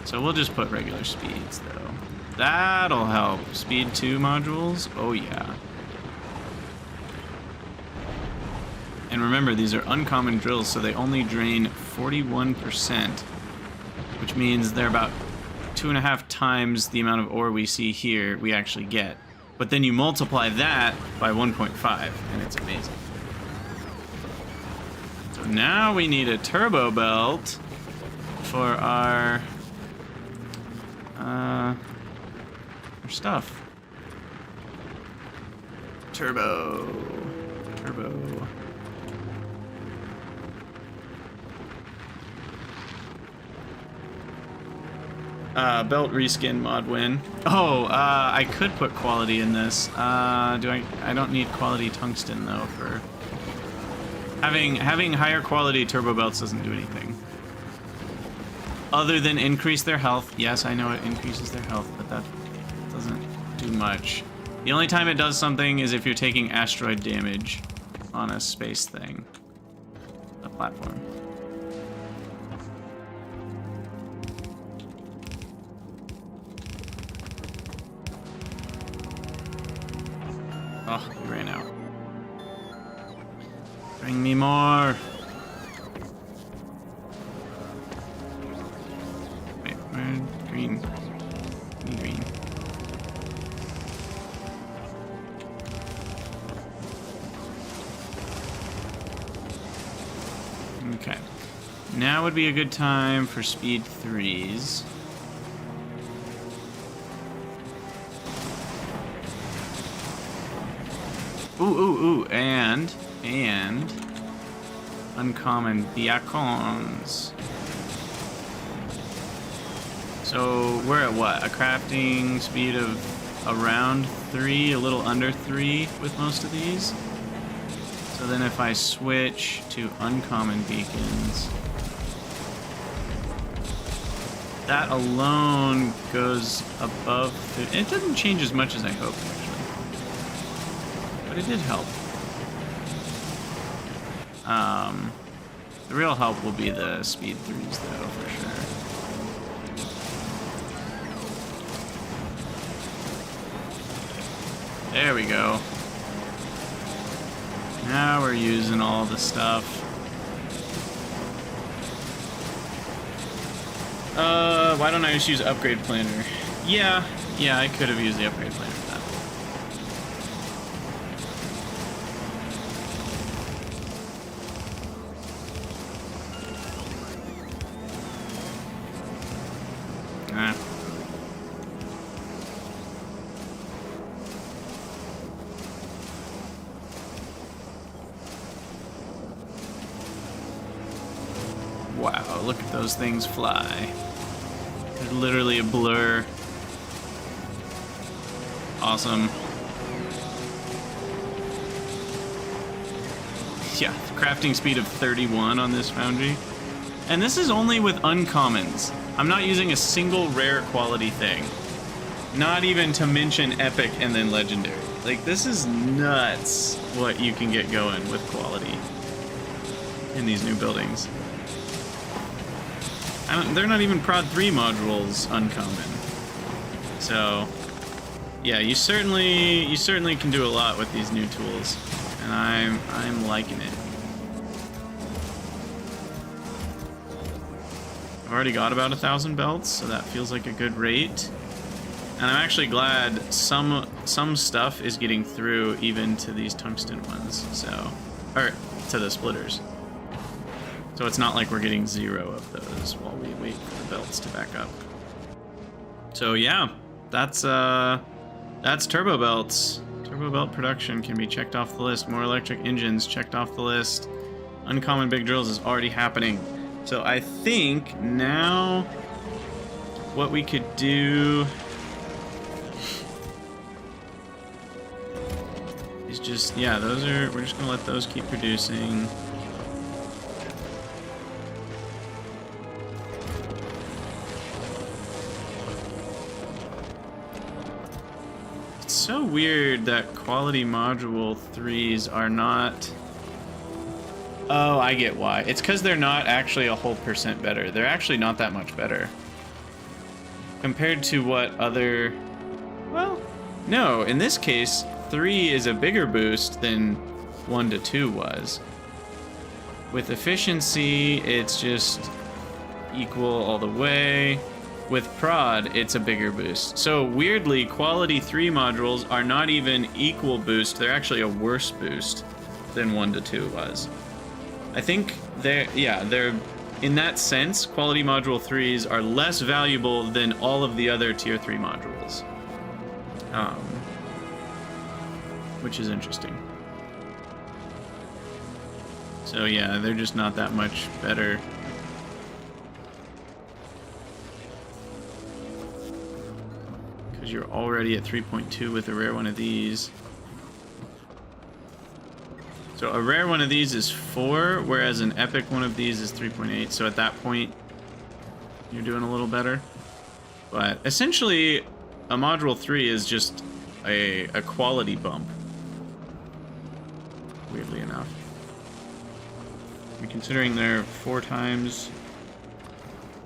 So we'll just put regular speeds, though. That'll help. Speed 2 modules? Oh, yeah. And remember, these are uncommon drills, so they only drain 41%, which means they're about 2.5 times the amount of ore we see here we actually get. But then you multiply that by 1.5, and it's amazing. So now we need a turbo belt for our stuff. Turbo. Belt reskin mod win. Oh, I could put quality in this. I don't need quality tungsten though for having higher quality turbo belts doesn't do anything. Other than increase their health. Yes, I know it increases their health, but that doesn't do much. The only time it does something is if you're taking asteroid damage on a space thing. A platform. Oh, we ran out. Bring me more. Wait, where? Green. Green. Okay. Now would be a good time for speed 3s. Ooh, and uncommon beacons. So we're at what? A crafting speed of around 3, a little under 3 with most of these. So then if I switch to uncommon beacons, that alone goes above, it doesn't change as much as I hoped actually, but it did help. The real help will be the speed 3s though, for sure. There we go. Now we're using all the stuff. Why don't I just use upgrade planner? Yeah, I could have used the upgrade planner for that. Wow, look at those things fly. They're literally a blur. Awesome. Yeah, crafting speed of 31 on this foundry. And this is only with uncommons. I'm not using a single rare quality thing. Not even to mention epic and then legendary. Like, this is nuts what you can get going with quality in these new buildings. They're not even Prod 3 modules uncommon. So, yeah, you certainly can do a lot with these new tools, and I'm liking it. I've already got about 1,000 belts, so that feels like a good rate. And I'm actually glad some stuff is getting through even to these tungsten ones, or to the splitters. So it's not like we're getting 0 of those while we wait for the belts to back up. So yeah, that's turbo belts. Turbo belt production can be checked off the list. More electric engines checked off the list. Uncommon big drills is already happening. So I think now what we could do is just, yeah, we're just gonna let those keep producing. so weird that quality module 3s are not... Oh, I get why. It's because they're not actually a whole % better. They're actually not that much better. Compared to what other... Well, no. In this case, 3 is a bigger boost than 1 to 2 was. With efficiency, it's just equal all the way. With prod, it's a bigger boost. So weirdly, quality 3 modules are not even equal boost. They're actually a worse boost than 1 to 2 was. I think they're in that sense, quality module 3s are less valuable than all of the other tier 3 modules. Which is interesting. So yeah, they're just not that much better. Because you're already at 3.2 with a rare one of these. So a rare one of these is 4, whereas an epic one of these is 3.8. So at that point, you're doing a little better. But essentially, a module 3 is just a quality bump. Weirdly enough. And considering they're 4 times,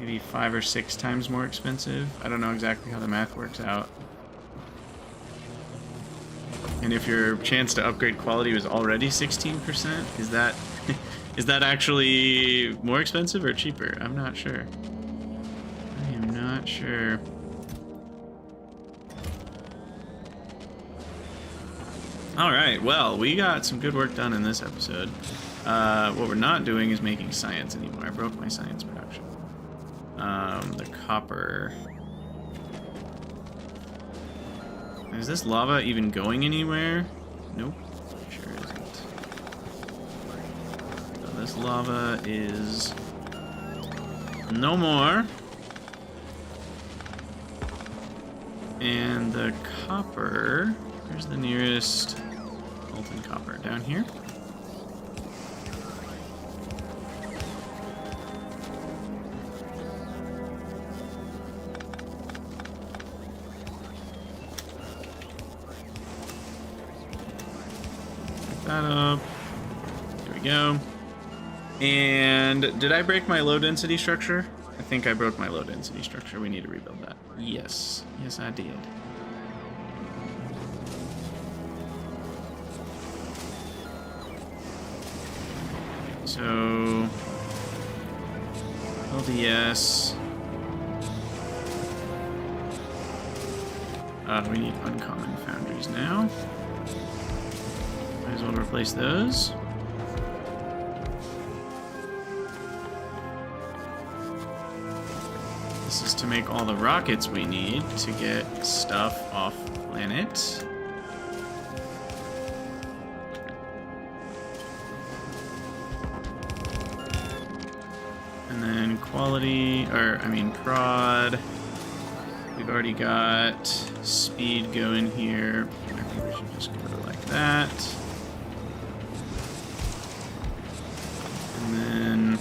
maybe 5 or 6 times more expensive. I don't know exactly how the math works out. And if your chance to upgrade quality was already 16%, is that is that actually more expensive or cheaper? I'm not sure. I am not sure. Alright, well, we got some good work done in this episode. What we're not doing is making science anymore. I broke my science production. The copper... Is this lava even going anywhere? Nope. Sure isn't. So this lava is no more. And the copper, where's the nearest molten copper? Down here? That up. There we go. And did I break my low density structure? I think I broke my low density structure. We need to rebuild that. Yes. Yes, I did. So LDS. We need uncommon foundries now. Might as well replace those. This is to make all the rockets we need to get stuff off planet. And then quality, or I mean prod. We've already got speed going here. I think we should just go like that. And then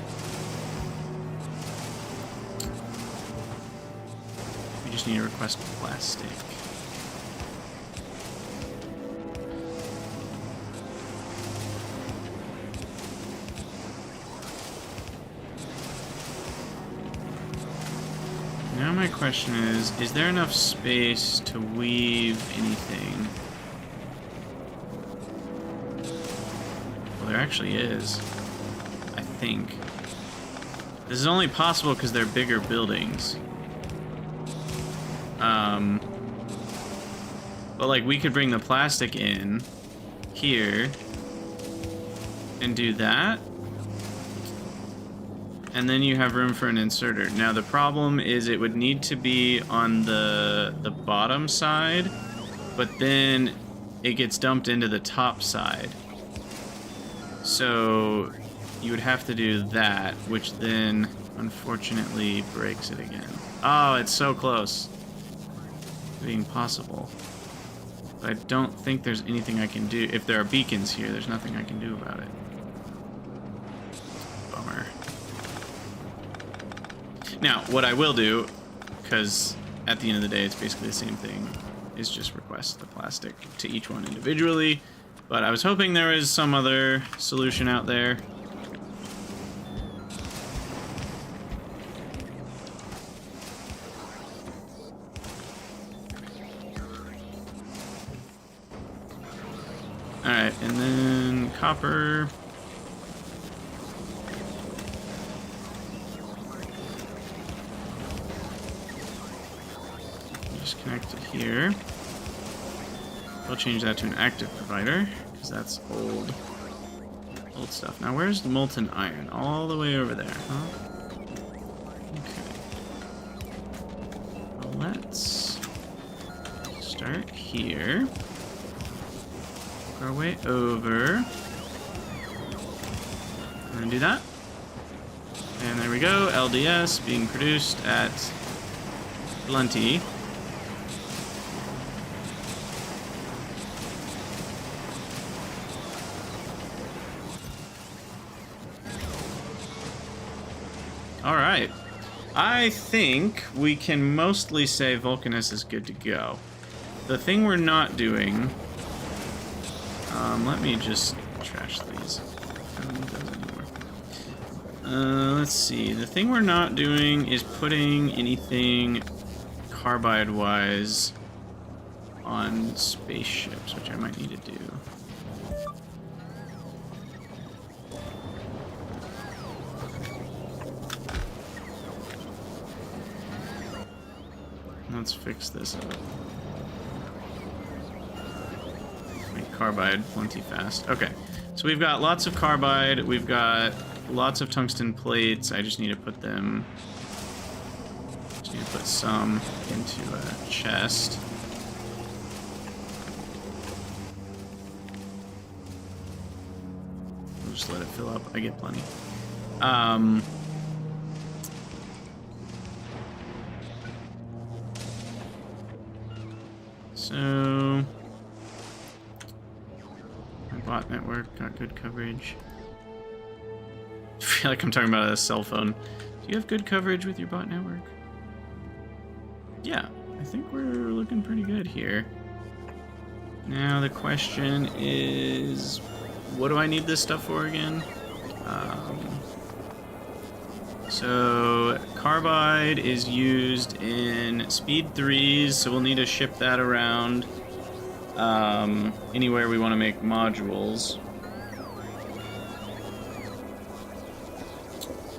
we just need to request plastic. Now my question is there enough space to weave anything? Well, there actually is. I think. This is only possible because they're bigger buildings. But like we could bring the plastic in here and do that. And then you have room for an inserter. Now the problem is it would need to be on the bottom side, but then it gets dumped into the top side. So you would have to do that, which then unfortunately breaks it again. Oh, it's so close to being possible. But I don't think there's anything I can do. If there are beacons here, there's nothing I can do about it. Bummer. Now, what I will do, because at the end of the day it's basically the same thing, is just request the plastic to each one individually. But I was hoping there was some other solution out there. Alright, and then copper. Just connect it here. We'll change that to an active provider, because that's old stuff. Now, where's the molten iron? All the way over there, huh? Okay. Well, let's start here. Our way over. I'm gonna do that. And there we go. LDS being produced at plenty. All right. I think we can mostly say Vulcanus is good to go. The thing we're not doing... let me just trash these. Let's see. The thing we're not doing is putting anything carbide-wise on spaceships, which I might need to do. Let's fix this up. Make carbide plenty fast. Okay, so we've got lots of carbide. We've got lots of tungsten plates. I just need to put them... Just need to put some into a chest. I'll just let it fill up. I get plenty. So, my bot network got good coverage. I feel like I'm talking about a cell phone. Do you have good coverage with your bot network? Yeah, I think we're looking pretty good here. Now the question is, what do I need this stuff for again? So carbide is used in speed 3s, so we'll need to ship that around anywhere we want to make modules.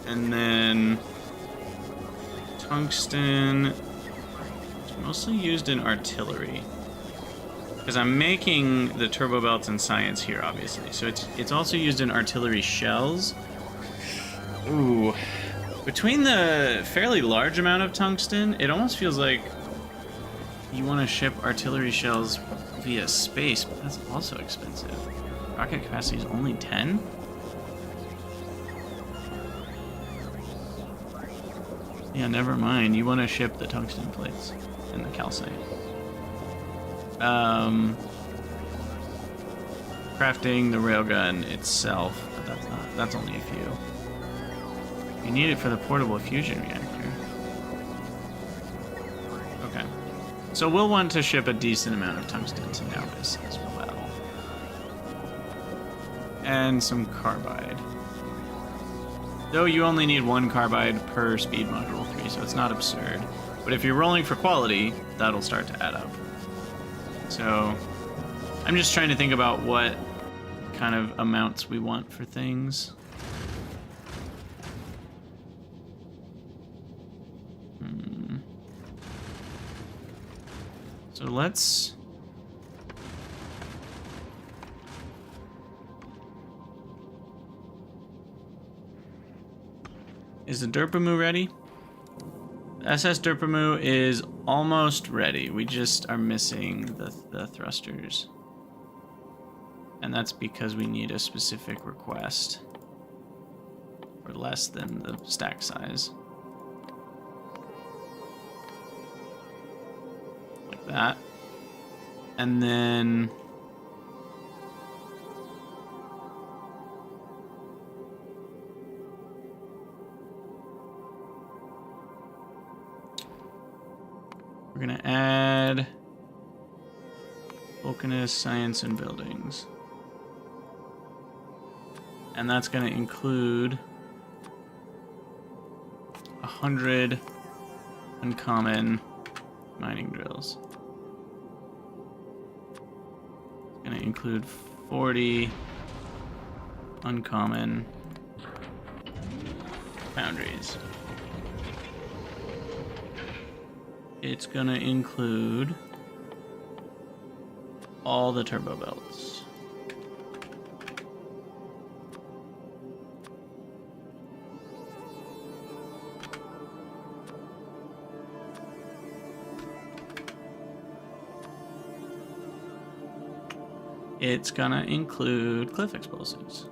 And then tungsten is mostly used in artillery. Because I'm making the turbo belts in science here, obviously. So it's also used in artillery shells. Ooh. Between the fairly large amount of tungsten, it almost feels like you want to ship artillery shells via space, but that's also expensive. Rocket capacity is only 10? Yeah, never mind. You want to ship the tungsten plates and the calcite. Crafting the railgun itself, but that's only a few. You need it for the portable fusion reactor. Okay. So we'll want to ship a decent amount of tungsten to Nauvis as well. And some carbide. Though you only need one carbide per speed module 3, so it's not absurd. But if you're rolling for quality, that'll start to add up. So I'm just trying to think about what kind of amounts we want for things. So let's... Is the Derpamu ready? SS Derpamu is almost ready. We just are missing the thrusters. And that's because we need a specific request. Or less than the stack size. Like that. And then... we're gonna add Vulcanus, science, and buildings. And that's going to include 100 uncommon mining drills. It's going to include 40 uncommon foundries. It's going to include all the turbo belts. It's gonna include cliff explosives.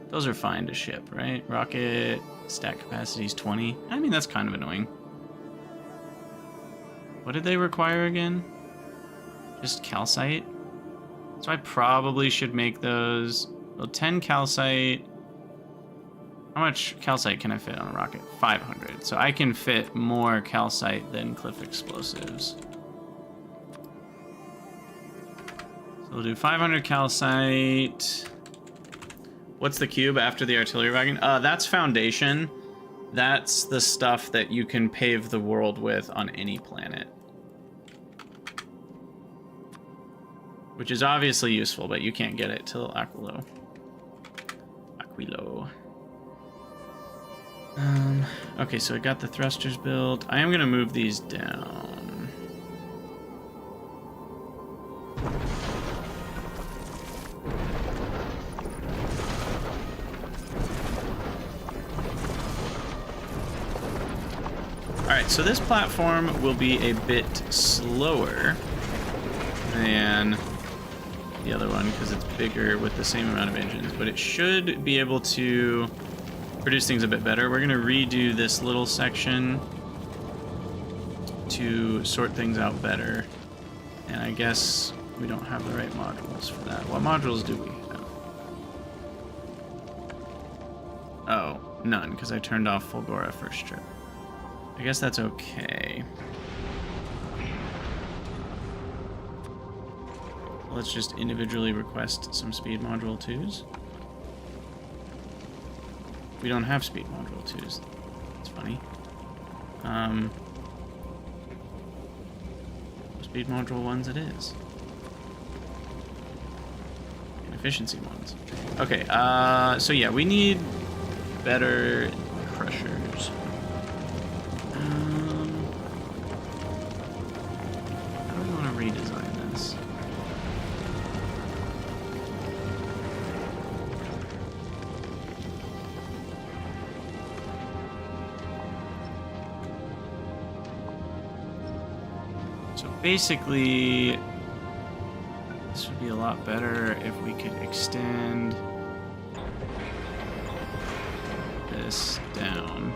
Those are fine to ship, right? Rocket stack capacity is 20. I mean, that's kind of annoying. What did they require again? Just calcite? So I probably should make those. Well, 10 calcite. How much calcite can I fit on a rocket? 500. So I can fit more calcite than cliff explosives. So we'll do 500 calcite. What's the cube after the artillery wagon? That's foundation. That's the stuff that you can pave the world with on any planet. Which is obviously useful, but you can't get it till Aquilo. Okay, so I got the thrusters built. I am gonna move these down. Alright, so this platform will be a bit slower than the other one because it's bigger with the same amount of engines, but it should be able to produce things a bit better. We're going to redo this little section to sort things out better, and I guess we don't have the right modules for that. What modules do we have? Oh, none, because I turned off Fulgora first trip. I guess that's okay. Let's just individually request some speed module 2s. We don't have speed module 2s. That's funny. Speed module 1s it is. And efficiency ones. Okay, so yeah, we need better crushers. How do we want to redesign this? So basically, this would be a lot better if we could extend this down.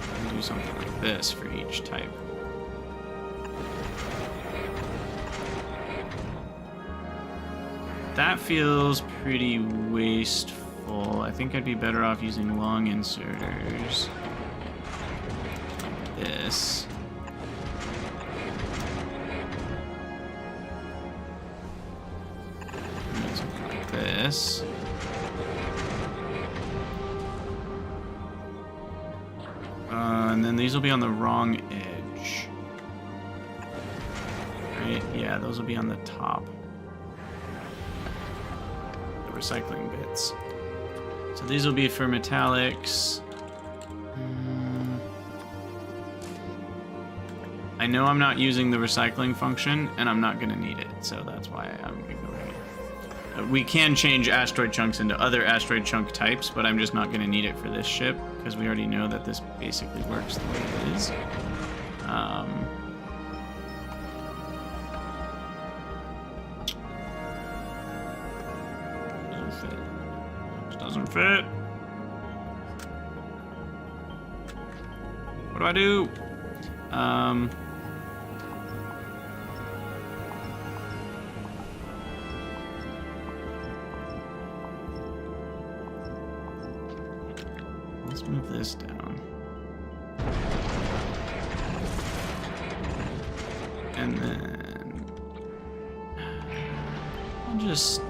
And do something like this for each type. That feels pretty wasteful. I think I'd be better off using long inserters. This. Something like this. And then these will be on the wrong edge. Right? Yeah, those will be on the top. The recycling bits. So these will be for metallics. I know I'm not using the recycling function, and I'm not going to need it, so that's why I'm ignoring it. We can change asteroid chunks into other asteroid chunk types, but I'm just not going to need it for this ship, because we already know that this basically works the way it is. Doesn't fit. Just doesn't fit. What do I do? Let's move this down. and then I'll just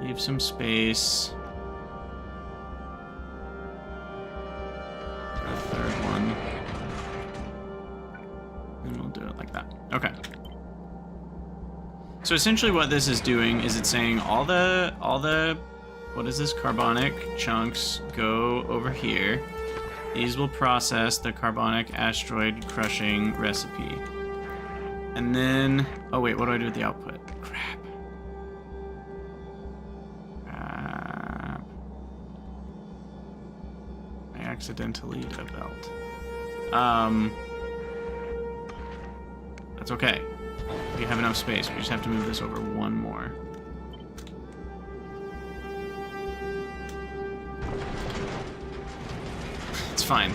leave some space for a third one. And we'll do it like that. Okay. So essentially what this is doing is it's saying all the what is this, carbonic chunks go over here. These will process the carbonic asteroid crushing recipe. And then, oh wait, what do I do with the output? Crap. I accidentally did a belt. That's okay. We have enough space. We just have to move this over one more. It's fine.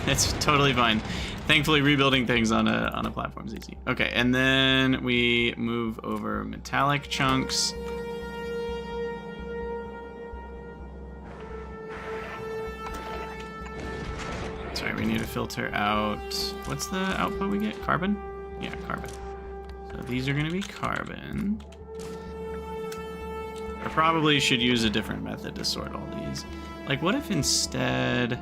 It's totally fine. Thankfully, rebuilding things on a platform is easy. Okay, and then we move over metallic chunks. Sorry, we need to filter out... What's the output we get? Carbon? Yeah, carbon. So these are going to be carbon. I probably should use a different method to sort all these. Like, what if instead...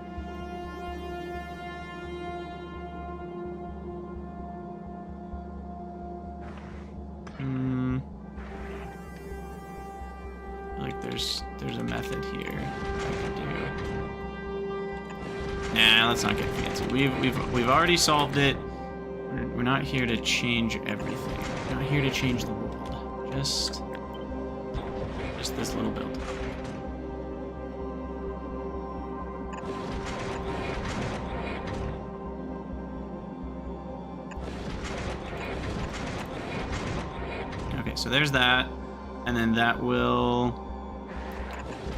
like there's a method here I could do. Nah, let's not get fancy. We've already solved it. We're not here to change everything. We're not here to change the world. Just this little build. Okay, so there's that. And then that will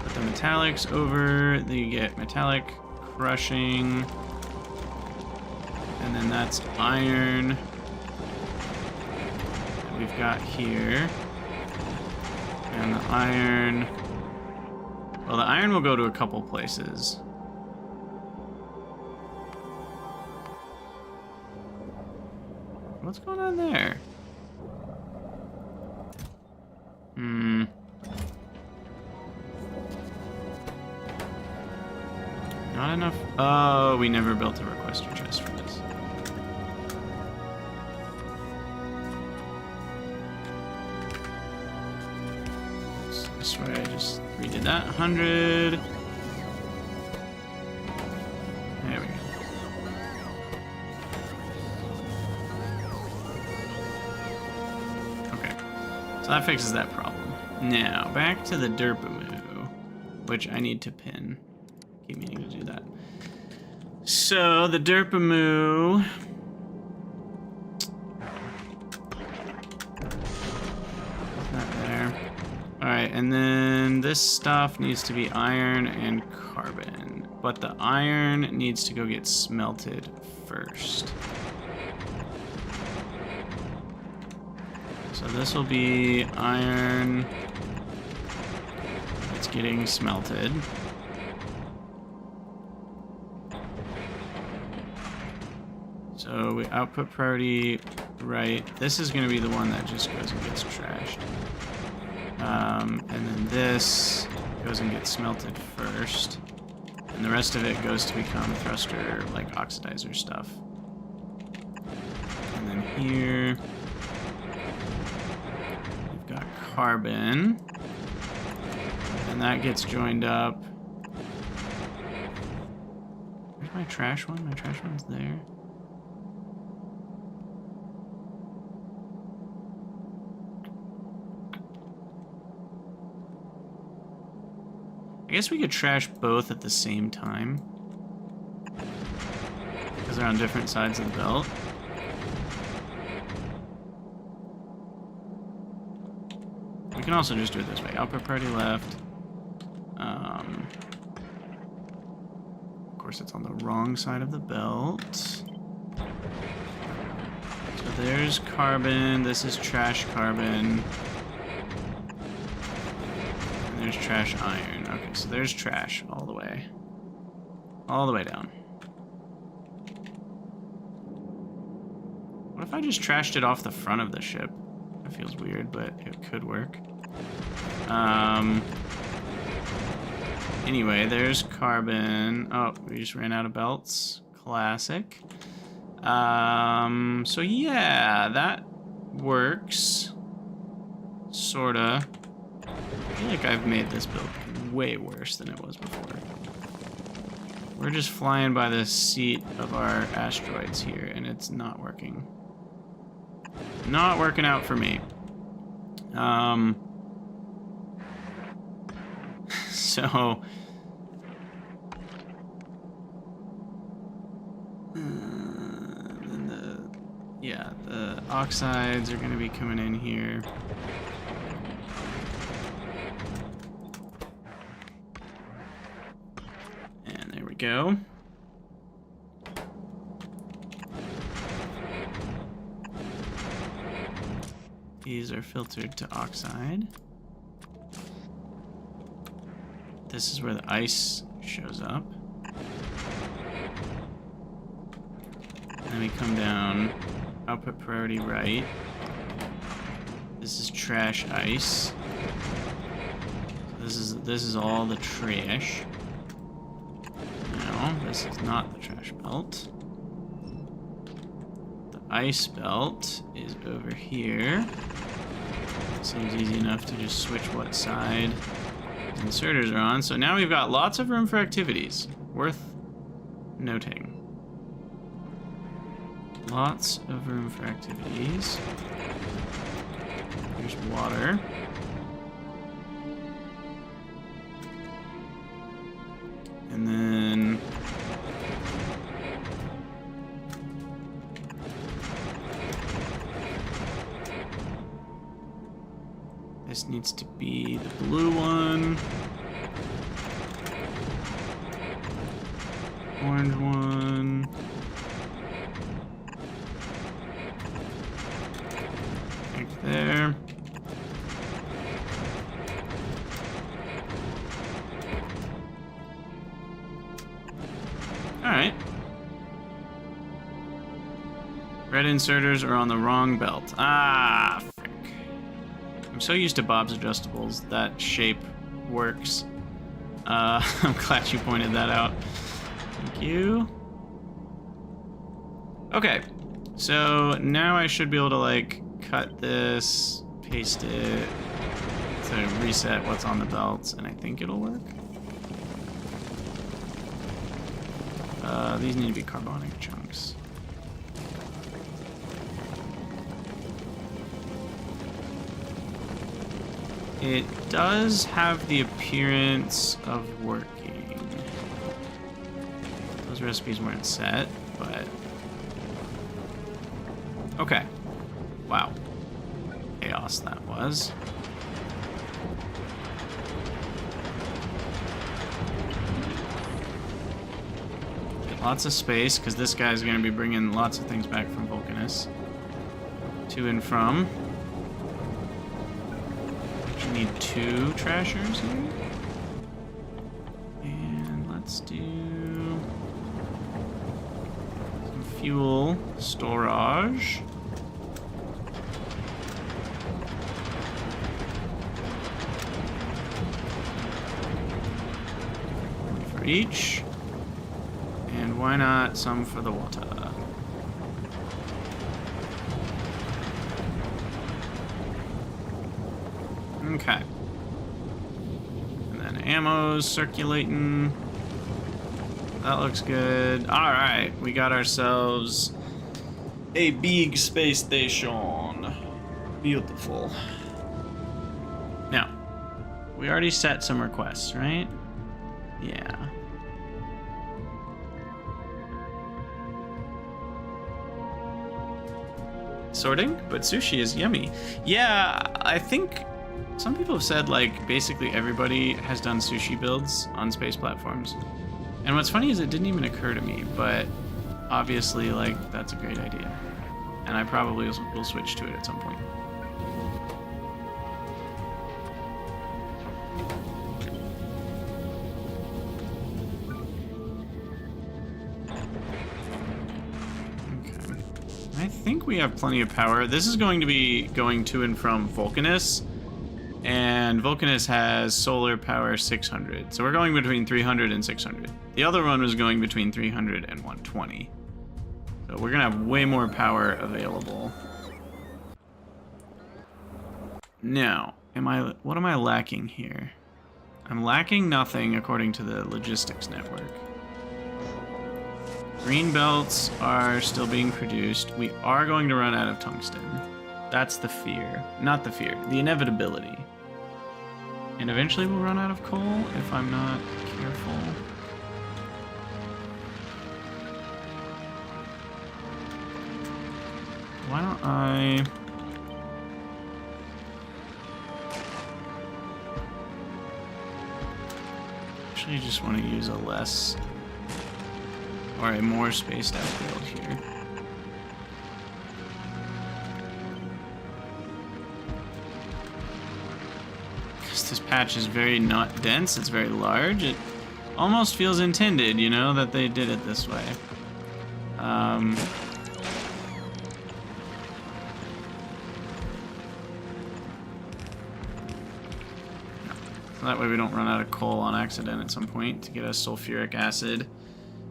put the metallics over. Then you get metallic crushing. And then that's iron that we've got here. And the iron... Well, the iron will go to a couple places. What's going on there? Not enough... Oh, we never built a requester chest for this. I swear I just redid that. 100. There we go. Okay. So that fixes that problem. Now, back to the Derpamoo, which I need to pin. Keep meaning to do that. So, the Derpamoo... Alright, and then this stuff needs to be iron and carbon. But the iron needs to go get smelted first. So this will be iron. It's getting smelted. So we output priority right. This is going to be the one that just goes and gets trashed. And then this goes and gets smelted first. And the rest of it goes to become thruster, like oxidizer stuff. And then here, we've got carbon. And that gets joined up. Where's my trash one? My trash one's there. I guess we could trash both at the same time. Because they're on different sides of the belt. We can also just do it this way. Output priority left. Of course, it's on the wrong side of the belt. So there's carbon. This is trash carbon. And there's trash iron. Okay, so there's trash all the way. All the way down. What if I just trashed it off the front of the ship? That feels weird, but it could work. Anyway, there's carbon. Oh, we just ran out of belts. Classic. So yeah, that works. Sorta. I feel like I've made this build way worse than it was before. We're just flying by the seat of our asteroids here, and it's not working. Not working out for me. So... yeah, the oxides are going to be coming in here. And there we go. These are filtered to oxide. This is where the ice shows up. Then we come down, output priority right. This is trash ice. This is all the trash. No, this is not the trash belt. The ice belt is over here. Seems easy enough to just switch what side the inserters are on. So now we've got lots of room for activities. Worth noting. Lots of room for activities. There's water. And then... this needs to be the blue one. Orange one. Right there. Alright. Red inserters are on the wrong belt. Ah, frick. I'm so used to Bob's adjustables. That shape works. I'm glad you pointed that out. Thank you. Okay. So now I should be able to, like, cut this, paste it to reset what's on the belts, and I think it'll work. These need to be carbonic chunks. It does have the appearance of working. Those recipes weren't set, but... okay. Wow. Chaos that was. Lots of space, because this guy's going to be bringing lots of things back from Vulcanus. To and from. We need 2 trashers here. And let's do some fuel storage. One for each. And why not some for the water? Okay. And then ammo's circulating. That looks good. Alright, we got ourselves a big space station. Beautiful. Now, we already set some requests, right? Yeah. Sorting, but sushi is yummy. Yeah, I think some people have said, like, basically everybody has done sushi builds on space platforms. And what's funny is it didn't even occur to me, but obviously, like, that's a great idea. And I probably will switch to it at some point. I think we have plenty of power. This is going to be going to and from Vulcanus. And Vulcanus has solar power 600. So we're going between 300 and 600. The other one was going between 300 and 120. So we're going to have way more power available. Now, what am I lacking here? I'm lacking nothing according to the logistics network. Green belts are still being produced. We are going to run out of tungsten. That's the fear. Not the fear, the inevitability. And eventually we'll run out of coal if I'm not careful. Why don't I... Actually, just want to use a less... or a more spaced out build here. Because this patch is very not dense, it's very large. It almost feels intended, you know, that they did it this way. So that way we don't run out of coal on accident at some point to get us sulfuric acid.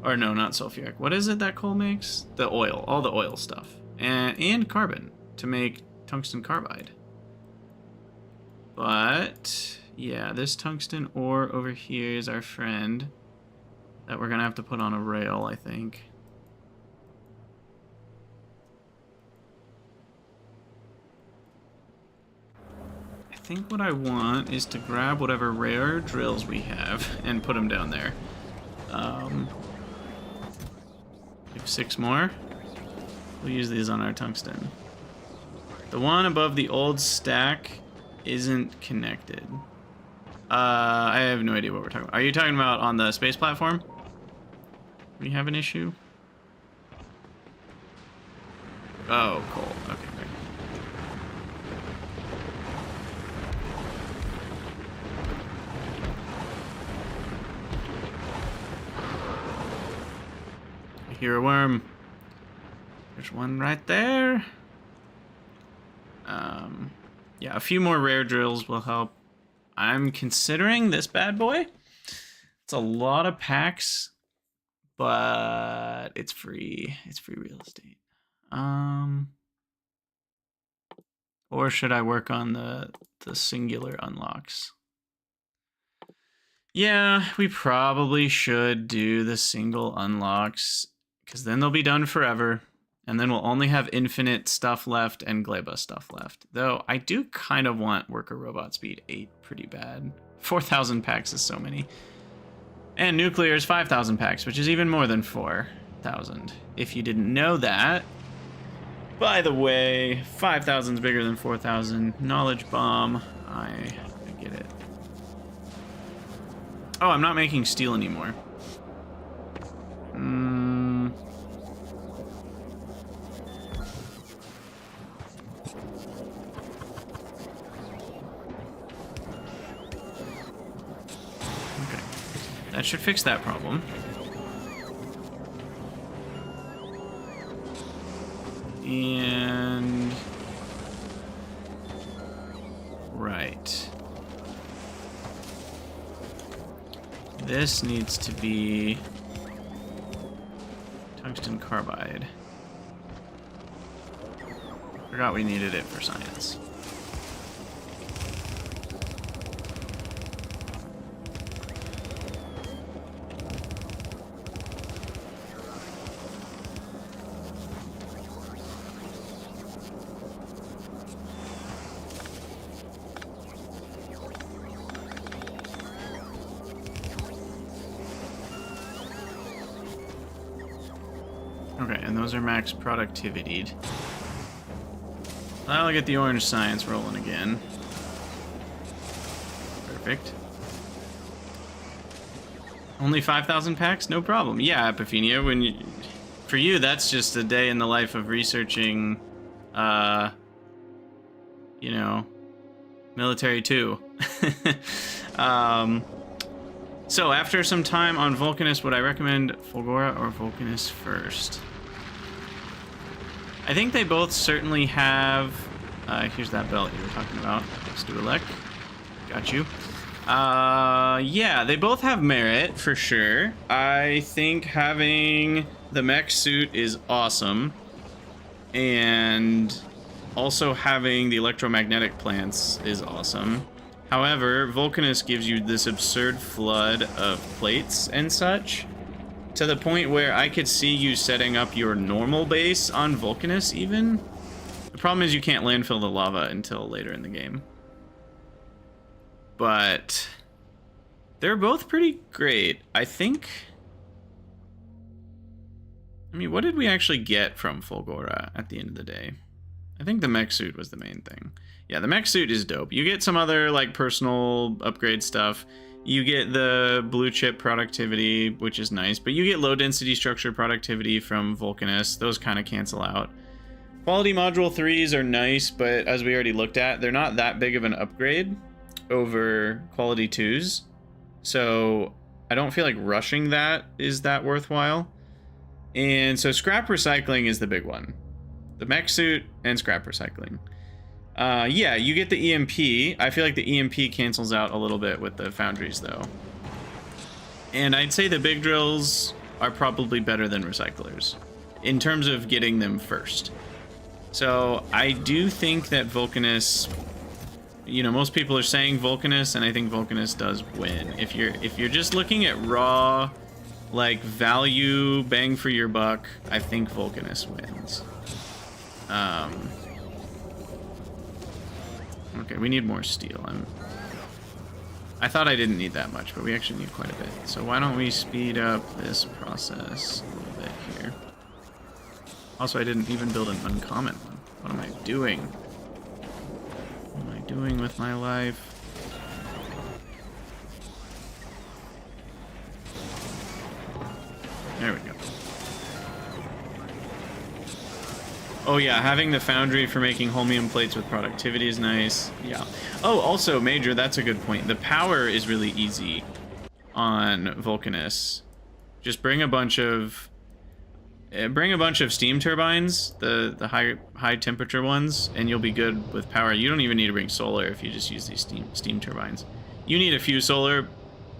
Or no, not sulfuric. What is it that coal makes? The oil. All the oil stuff. And carbon to make tungsten carbide. But, yeah, this tungsten ore over here is our friend that we're going to have to put on a rail, I think. I think what I want is to grab whatever rare drills we have and put them down there. We have 6 more. We'll use these on our tungsten. The one above the old stack isn't connected. I have no idea what we're talking about. Are you talking about on the space platform? We have an issue? Oh, cool. Okay, great. I hear a worm. There's one right there. Yeah, a few more rare drills will help. I'm considering this bad boy. It's a lot of packs, but it's free. It's free real estate. Or should I work on the singular unlocks? Yeah, we probably should do the single unlocks, because then they'll be done forever. And then we'll only have infinite stuff left and Gleba stuff left. Though I do kind of want Worker Robot Speed 8 pretty bad. 4,000 packs is so many. And Nuclear is 5,000 packs, which is even more than 4,000. If you didn't know that. By the way, 5,000 is bigger than 4,000. Knowledge Bomb. I get it. Oh, I'm not making steel anymore. That should fix that problem. And... right. This needs to be tungsten carbide. Forgot we needed it for science. Okay, and those are max productivity. I'll get the orange science rolling again. Perfect. Only 5,000 packs? No problem. Yeah, Epiphania, for you, that's just a day in the life of researching, you know, military 2. So after some time on Vulcanus, would I recommend Fulgora or Vulcanus first? I think they both certainly have... here's that belt you were talking about. Let's do a lek. Got you. Yeah, they both have merit, for sure. I think having the mech suit is awesome. And also having the electromagnetic plants is awesome. However, Vulcanus gives you this absurd flood of plates and such, to the point where I could see you setting up your normal base on Vulcanus even. The problem is you can't landfill the lava until later in the game. But they're both pretty great. I think... I mean, what did we actually get from Fulgora at the end of the day? I think the mech suit was the main thing. Yeah, the mech suit is dope. You get some other, like, personal upgrade stuff. You get the blue chip productivity, which is nice, but you get low density structure productivity from Vulcanus. Those kind of cancel out. Quality module 3s are nice, but as we already looked at, they're not that big of an upgrade over quality 2s. So I don't feel like rushing that is that worthwhile. And so scrap recycling is the big one. The mech suit and scrap recycling. Yeah, you get the EMP. I feel like the EMP cancels out a little bit with the foundries, though. And I'd say the big drills are probably better than recyclers in terms of getting them first. So I do think that Vulcanus, you know, most people are saying Vulcanus, and I think Vulcanus does win. If you're just looking at raw, like, value, bang for your buck, I think Vulcanus wins. Okay, we need more steel. I thought I didn't need that much, but we actually need quite a bit. So why don't we speed up this process a little bit here. Also, I didn't even build an uncommon one. What am I doing? What am I doing with my life? There we go. Oh yeah, having the foundry for making holmium plates with productivity is nice. Yeah. Oh, also, Major, that's a good point. The power is really easy on Vulcanus. Just bring a bunch of steam turbines, the high temperature ones, and you'll be good with power. You don't even need to bring solar if you just use these steam turbines. You need a few solar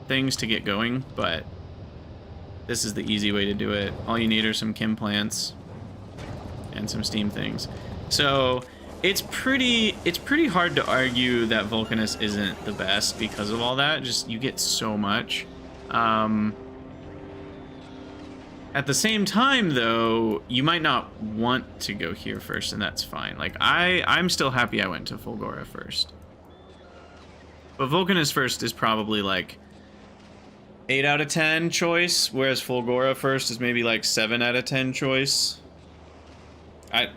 things to get going, but this is the easy way to do it. All you need are some chem plants and some steam things. So it's pretty hard to argue that Vulcanus isn't the best because of all that. Just, you get so much. At the same time, though, you might not want to go here first, and that's fine. Like, I'm still happy I went to Fulgora first. But Vulcanus first is probably like 8 out of 10 choice, whereas Fulgora first is maybe like 7 out of 10 choice.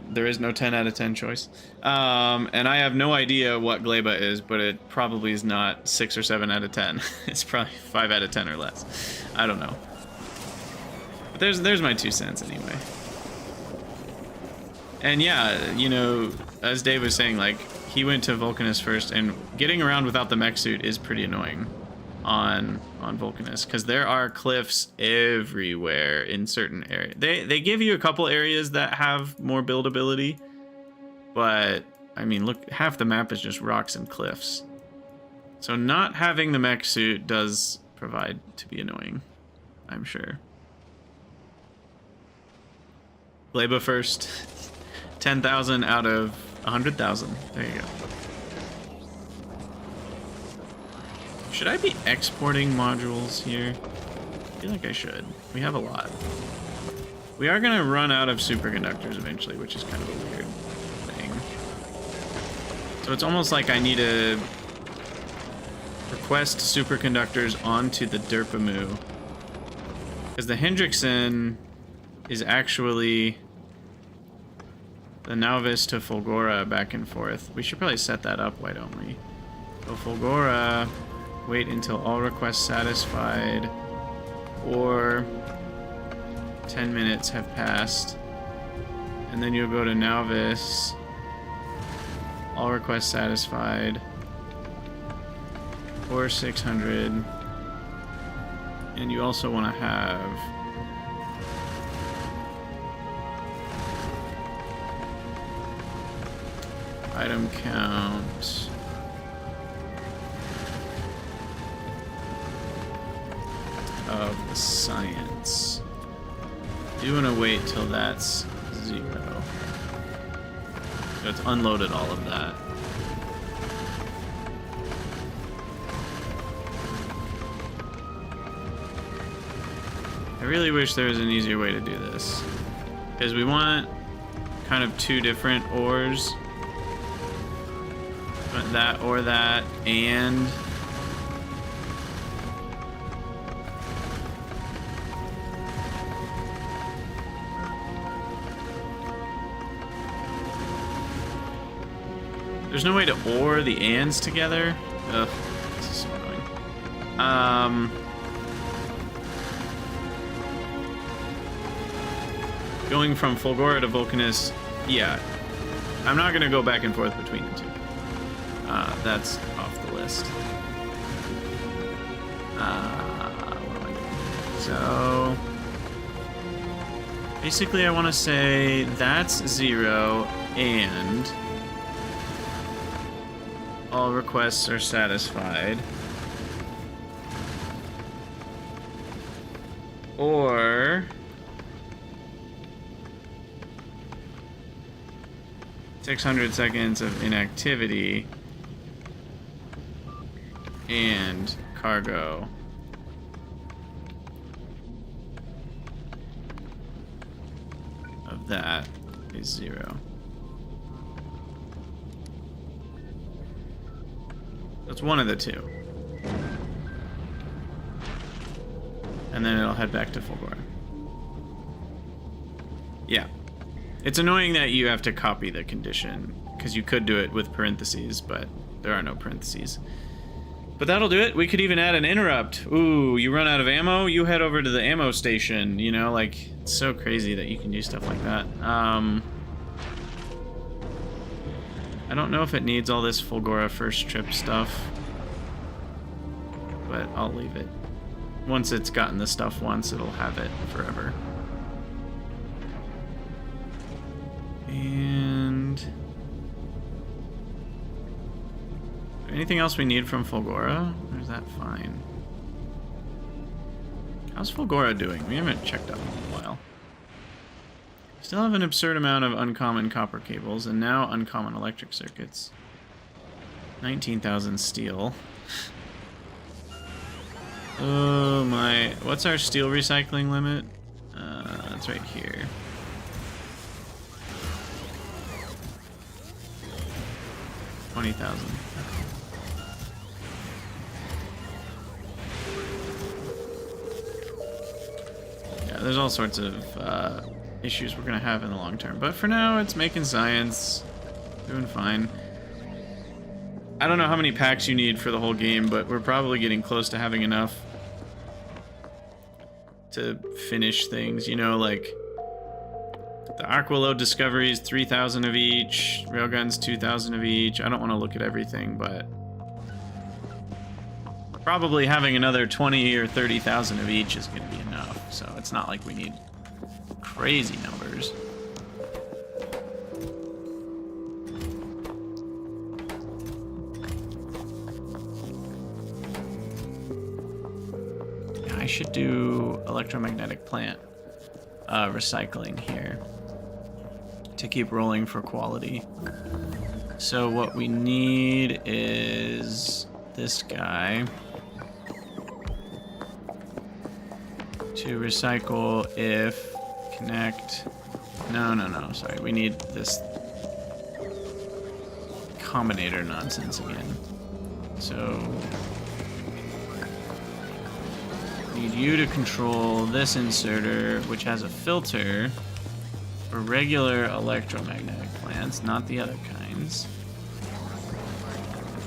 There is no 10 out of 10 choice. And I have no idea what Gleba is, but it probably is not 6 or 7 out of 10. It's probably 5 out of 10 or less. I don't know. But there's my 2 cents anyway. And yeah, you know, as Dave was saying, like, he went to Vulcanus first, and getting around without the mech suit is pretty annoying on Vulcanus, because there are cliffs everywhere in certain areas. They give you a couple areas that have more buildability, but I mean, look, half the map is just rocks and cliffs. So not having the mech suit does provide to be annoying, I'm sure. Gleba first. 10,000 out of 100,000. There you go. Should I be exporting modules here? I feel like I should. We have a lot. We are going to run out of superconductors eventually, which is kind of a weird thing. So it's almost like I need to request superconductors onto the Derpamu. Because the Hendrickson is actually the Nauvis to Fulgora back and forth. We should probably set that up, why don't we? So Fulgora... Wait until all requests satisfied, or 10 minutes have passed, and then you'll go to Nauvis, all requests satisfied, or 600, and you also want to have Item count. Of the science. Do you want to wait till that's 0? So it's unloaded all of that. I really wish there was an easier way to do this. Because we want kind of 2 different ores. That or that, and there's no way to ore the ands together. Ugh, this is so annoying. Going from Fulgora to Vulcanus, yeah. I'm not gonna go back and forth between the two. That's off the list. What am I doing? So basically I want to say that's 0 and all requests are satisfied. Or 600 seconds of inactivity and cargo of that is 0. That's one of the 2. And then it'll head back to Fulgora. Yeah. It's annoying that you have to copy the condition, because you could do it with parentheses, but there are no parentheses. But that'll do it. We could even add an interrupt. Ooh, you run out of ammo, you head over to the ammo station, you know, like, it's so crazy that you can do stuff like that. I don't know if it needs all this Fulgora first trip stuff, but I'll leave it. Once it's gotten the stuff once, it'll have it forever. And anything else we need from Fulgora? Or is that fine? How's Fulgora doing? We haven't checked up in a while. Still have an absurd amount of uncommon copper cables and now uncommon electric circuits. 19,000 steel. Oh my, what's our steel recycling limit? That's right here. $20,000. Yeah, there's all sorts of issues we're gonna have in the long term, but for now it's making science, doing fine. I don't know how many packs you need for the whole game, but we're probably getting close to having enough to finish things, you know, like the Aquaload discoveries, 3,000 of each, railguns 2,000 of each. I don't want to look at everything, but probably having another 20 or 30,000 of each is going to be enough, so it's not like we need crazy numbers. I should do electromagnetic plant recycling here to keep rolling for quality. So what we need is this guy to recycle if connect. No, sorry. We need this combinator nonsense again. So need you to control this inserter, which has a filter for regular electromagnetic plants, not the other kinds.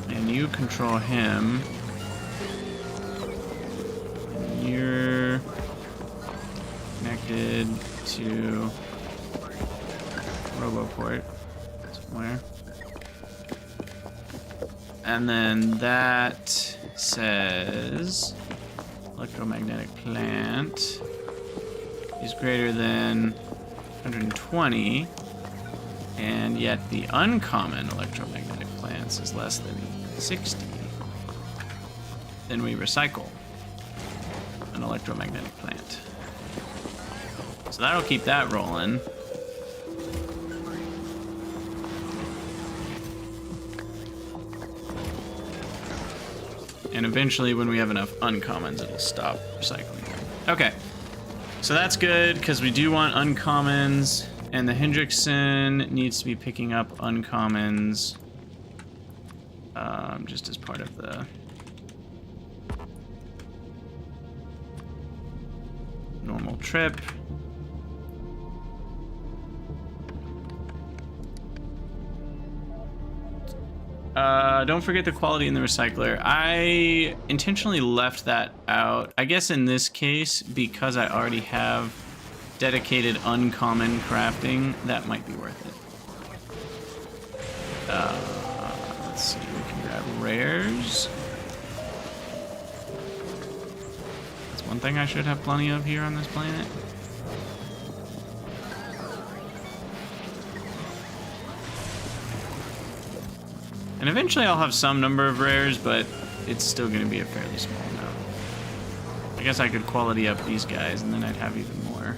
And you control him. And you're connected to Roboport somewhere. And then that says electromagnetic plant is greater than 120. And yet the uncommon electromagnetic plants is less than 60. Then we recycle an electromagnetic plant. So that'll keep that rolling. And eventually, when we have enough uncommons, it'll stop recycling them. Okay, so that's good, because we do want uncommons, and the Hendrickson needs to be picking up uncommons just as part of the normal trip. Don't forget the quality in the recycler. I intentionally left that out. I guess in this case, because I already have dedicated uncommon crafting, that might be worth it. Let's see, we can grab rares. That's one thing I should have plenty of here on this planet. And eventually I'll have some number of rares, but it's still going to be a fairly small amount. I guess I could quality up these guys, and then I'd have even more.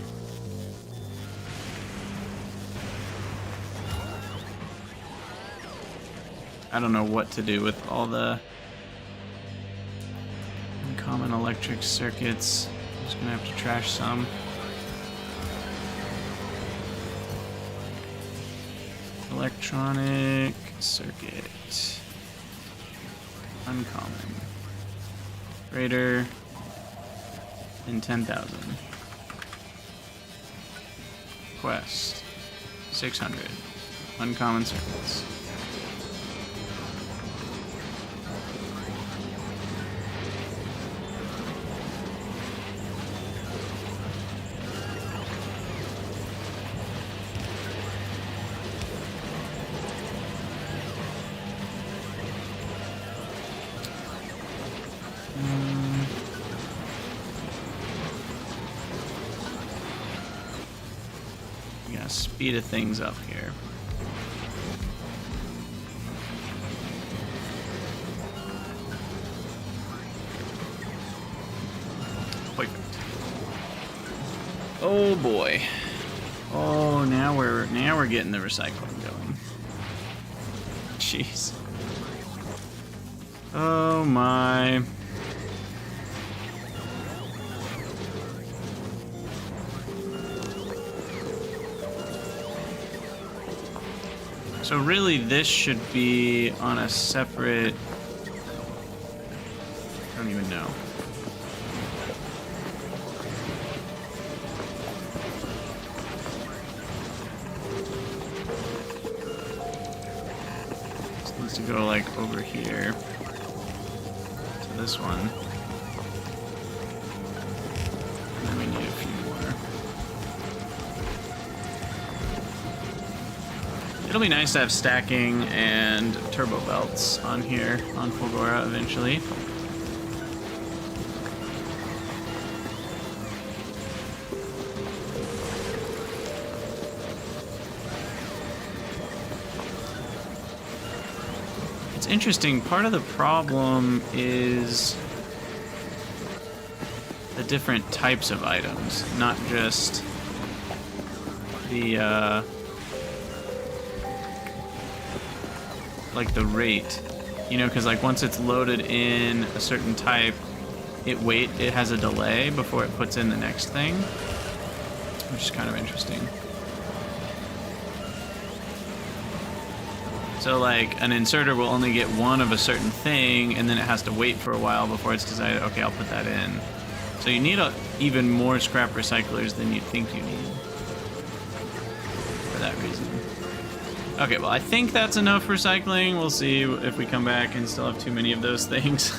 I don't know what to do with all the uncommon electric circuits. I'm just going to have to trash some. Electronic circuit. Uncommon. Greater than 10,000. Quest. 600. Uncommon circuits. Speed of things up here. Perfect. Oh boy. Oh, now we're getting the recycling going. Jeez. Oh my. So really, this should be on a separate... I don't even know. This needs to go, like, over here. To this one. And then we need a few more. It'll be nice to have stacking and turbo belts on here on Fulgora eventually. It's interesting, part of the problem is the different types of items, not just the like the rate, you know, because like once it's loaded in a certain type, it has a delay before it puts in the next thing, which is kind of interesting. So like an inserter will only get one of a certain thing, and then it has to wait for a while before it's decided, okay, I'll put that in. So you need even more scrap recyclers than you think you need for that reason. Okay, well, I think that's enough recycling. We'll see if we come back and still have too many of those things.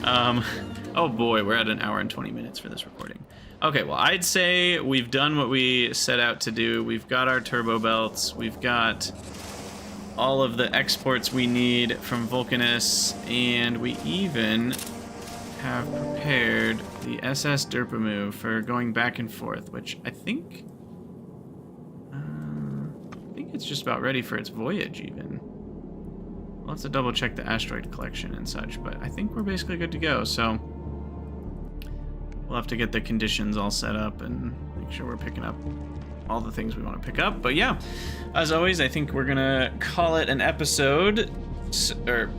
Oh boy, we're at an hour and 20 minutes for this recording. Okay, well, I'd say we've done what we set out to do. We've got our turbo belts. We've got all of the exports we need from Vulcanus, and we even have prepared the SS Derpamu for going back and forth, which I think it's just about ready for its voyage, even. We'll have to double check the asteroid collection and such, but I think we're basically good to go, so we'll have to get the conditions all set up and make sure we're picking up all the things we want to pick up. But yeah, as always, I think we're gonna call it an episode, or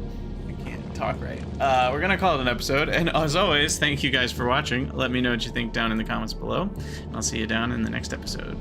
I can't talk right. We're gonna call it an episode, and as always, thank you guys for watching. Let me know what you think down in the comments below, and I'll see you down in the next episode.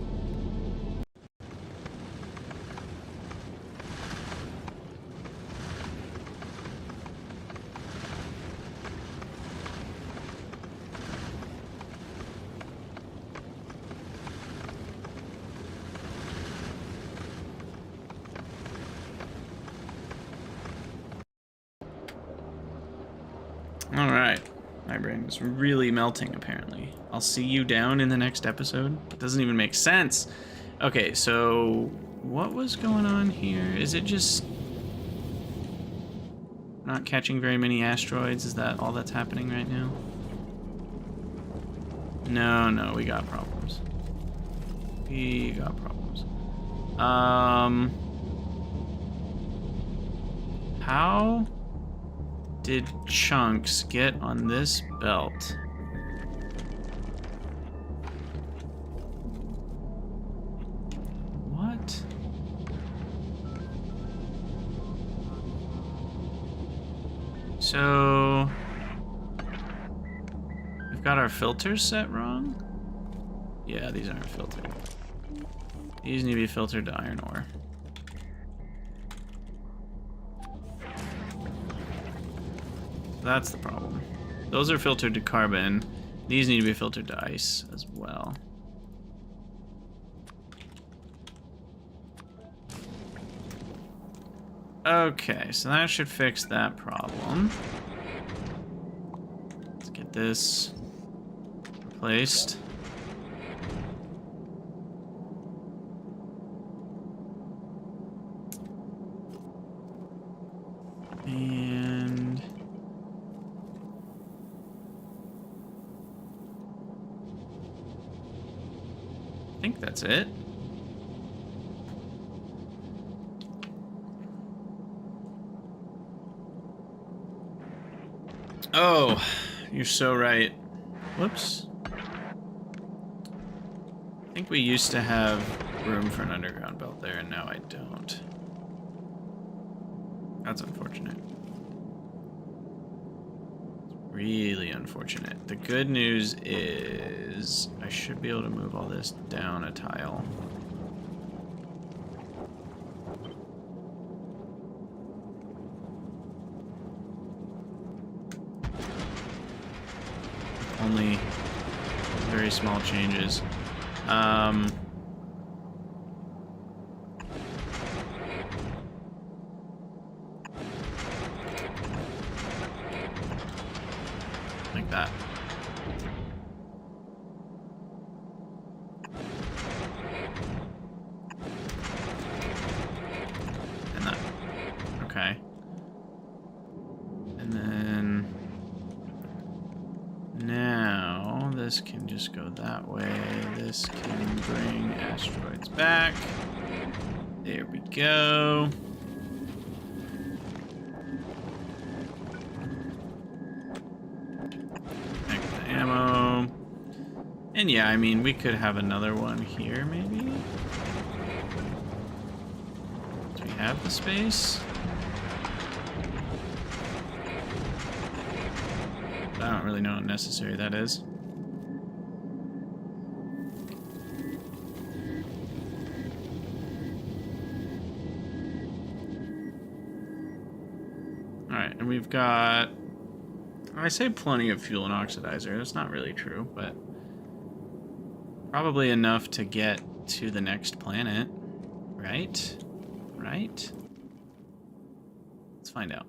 Alright. My brain is really melting, apparently. I'll see you down in the next episode. It doesn't even make sense. Okay, so what was going on here? Is it just not catching very many asteroids? Is that all that's happening right now? No, we got problems. We got problems. How did chunks get on this belt? What? So we've got our filters set wrong? Yeah, these aren't filtered. These need to be filtered to iron ore. That's the problem. Those are filtered to carbon. These need to be filtered to ice as well. Okay, so that should fix that problem. Let's get this replaced. And I think that's it. Oh, you're so right. Whoops. I think we used to have room for an underground belt there, and now I don't. That's unfortunate. Really unfortunate. The good news is I should be able to move all this down a tile. Only very small changes. Like that. And that. Okay. And then now this can just go that way. This can bring asteroids back. There we go. Ammo. And yeah, I mean, we could have another one here, maybe? Do we have the space? I don't really know how necessary that is. Alright, and we've got... I say plenty of fuel and oxidizer. That's not really true, but probably enough to get to the next planet, right? Right? Let's find out.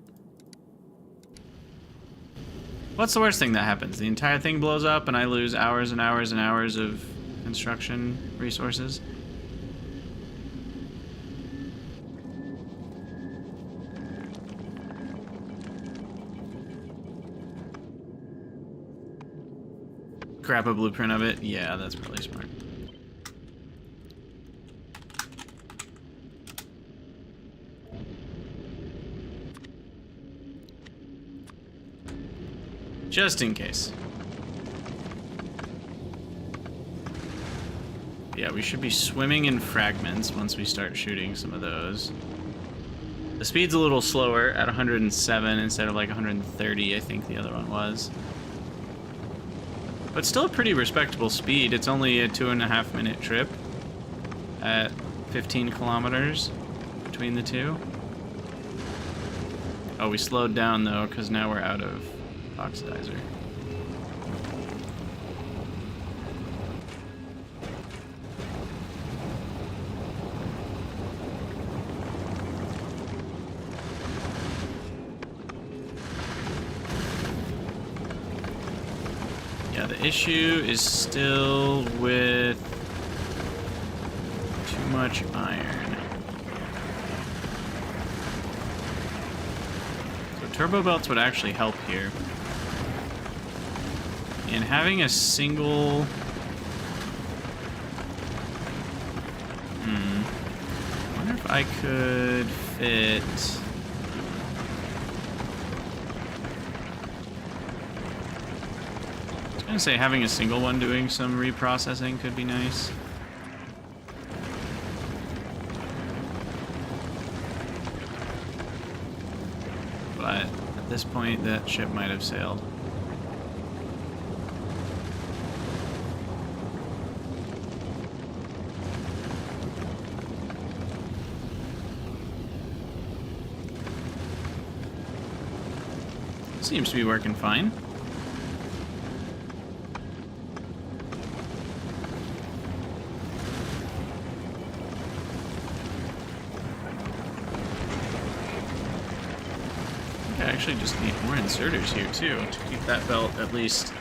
What's the worst thing that happens? The entire thing blows up and I lose hours and hours and hours of construction resources? Grab a blueprint of it? Yeah, that's probably smart. Just in case. Yeah, we should be swimming in fragments once we start shooting some of those. The speed's a little slower at 107 instead of like 130, I think the other one was. But still a pretty respectable speed. It's only a 2.5-minute trip at 15 kilometers between the two. Oh, we slowed down though, because now we're out of oxidizer. Yeah, the issue is still with too much iron. So turbo belts would actually help here. And having a single... I wonder if I could fit... I was gonna say having a single one doing some reprocessing could be nice. But at this point, that ship might have sailed. Seems to be working fine. I actually just need more inserters here too to keep that belt at least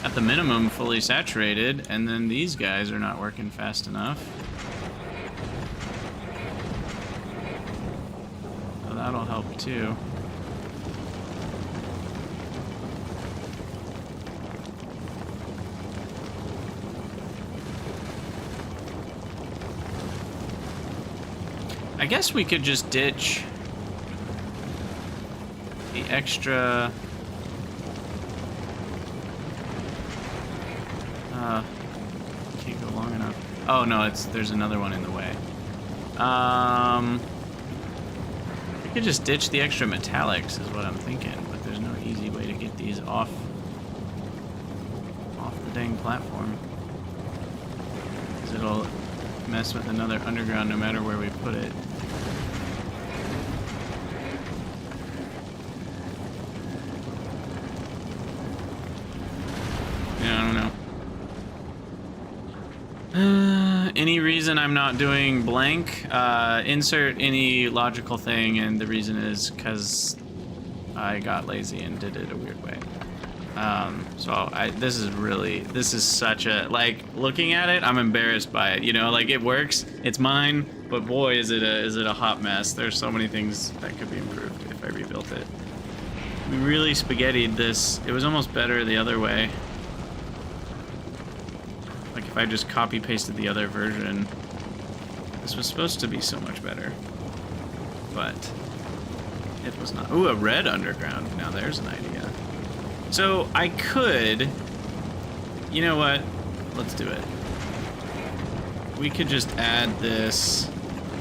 at the minimum fully saturated, and then these guys are not working fast enough. So that'll help too. I guess we could just ditch the extra can't go long enough. Oh no, there's another one in the way. We could just ditch the extra metallics is what I'm thinking, but there's no easy way to get these off the dang platform, because it'll mess with another underground no matter where we put it. Yeah, I don't know. Any reason I'm not doing blank? Insert any logical thing, and the reason is because I got lazy and did it a weird way. This is such a, like, looking at it, I'm embarrassed by it, you know, like, it works, it's mine, but boy, is it a hot mess. There's so many things that could be improved if I rebuilt it. We really spaghettied this. It was almost better the other way. Like, if I just copy pasted the other version, this was supposed to be so much better, but it was not. Ooh, a red underground. Now there's an idea. So I could, you know what? Let's do it. We could just add this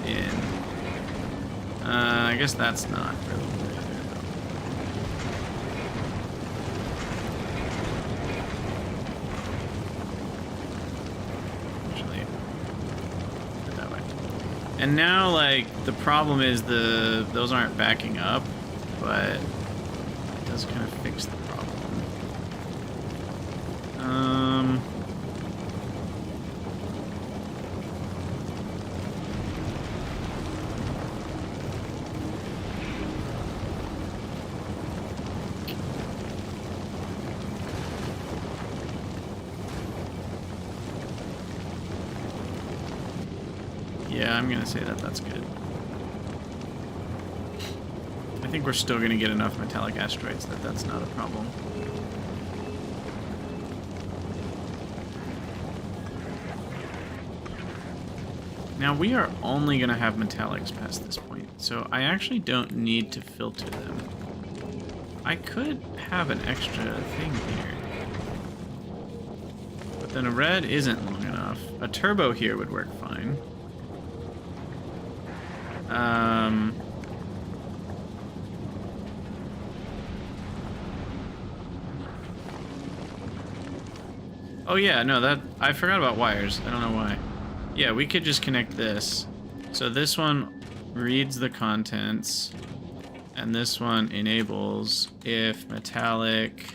in. I guess that's not really good. Actually, put it that way. And now, like, the problem is those aren't backing up, but it does kind of fix the problem. Yeah, I'm gonna say that's good. I think we're still gonna get enough metallic asteroids that that's not a problem. Now we are only gonna have metallics past this point, so I actually don't need to filter them. I could have an extra thing here. But then a red isn't long enough. A turbo here would work fine. Oh yeah, no, that I forgot about wires. I don't know why. Yeah, we could just connect this. So this one reads the contents, and this one enables if metallic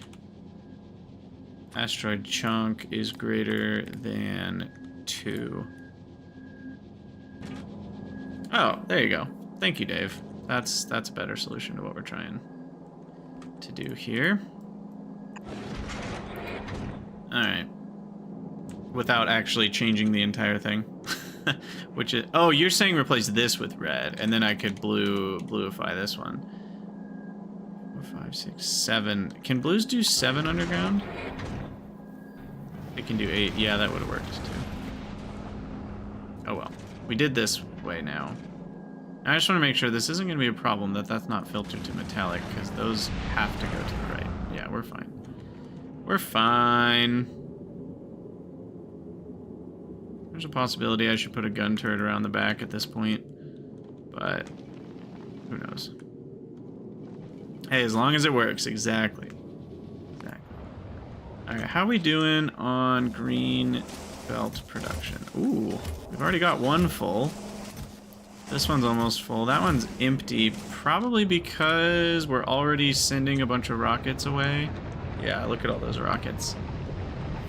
asteroid chunk is greater than 2. Oh, there you go. Thank you, Dave. That's a better solution to what we're trying to do here. All right. Without actually changing the entire thing. Which is... Oh, you're saying replace this with red, and then I could bluify this one. 4, 5, 6, 7. Can blues do 7 underground? It can do 8. Yeah, that would have worked, too. Oh, well. We did this way now. I just want to make sure this isn't going to be a problem, that's not filtered to metallic, because those have to go to the right. Yeah, we're fine. We're fine. There's a possibility I should put a gun turret around the back at this point, but who knows? Hey, as long as it works, exactly. Alright, how are we doing on green belt production? Ooh, we've already got one full. This one's almost full. That one's empty, probably because we're already sending a bunch of rockets away. Yeah, look at all those rockets.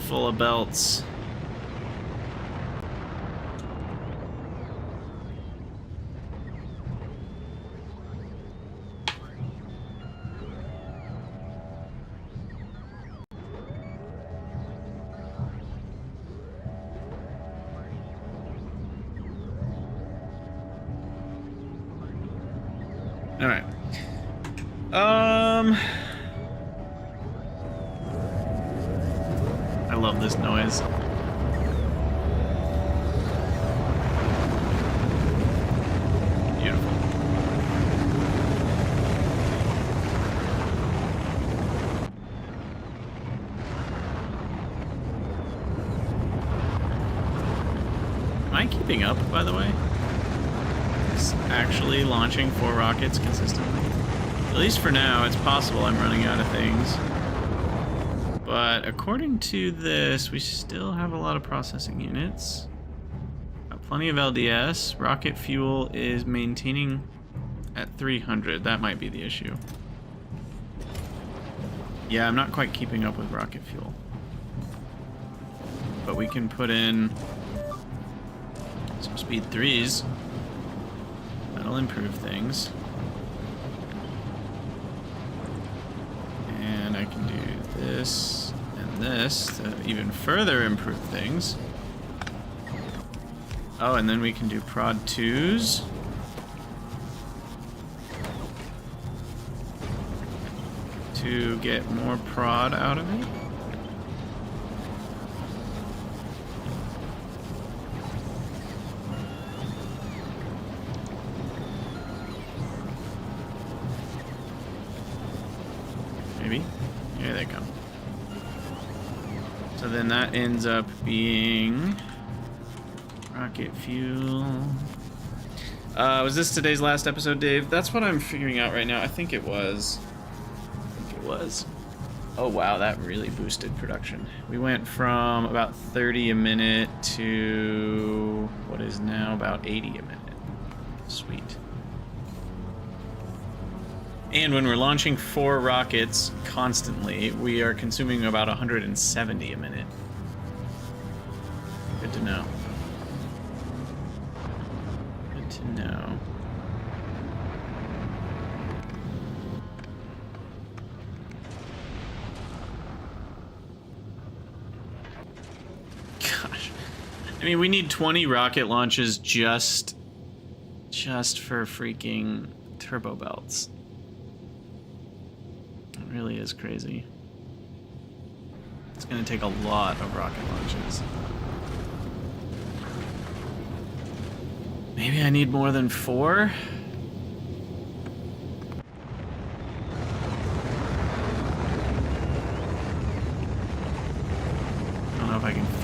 Full of belts. All right. I love this noise. Beautiful. Am I keeping up, by the way? Actually launching 4 rockets consistently. At least for now, it's possible I'm running out of things. But according to this, we still have a lot of processing units. Got plenty of LDS. Rocket fuel is maintaining at 300. That might be the issue. Yeah, I'm not quite keeping up with rocket fuel. But we can put in some speed 3s. That'll improve things. And I can do this and this to even further improve things. Oh, and then we can do prod 2s. To get more prod out of it. Here they come. So then that ends up being rocket fuel. Was this today's last episode, Dave? That's what I'm figuring out right now. I think it was. Oh wow, that really boosted production. We went from about 30 a minute to what is now about 80 a minute. Sweet. And when we're launching 4 rockets constantly, we are consuming about 170 a minute. Good to know. Good to know. Gosh. I mean, we need 20 rocket launches just for freaking turbo belts. Really is crazy. It's gonna take a lot of rocket launches. Maybe I need more than 4?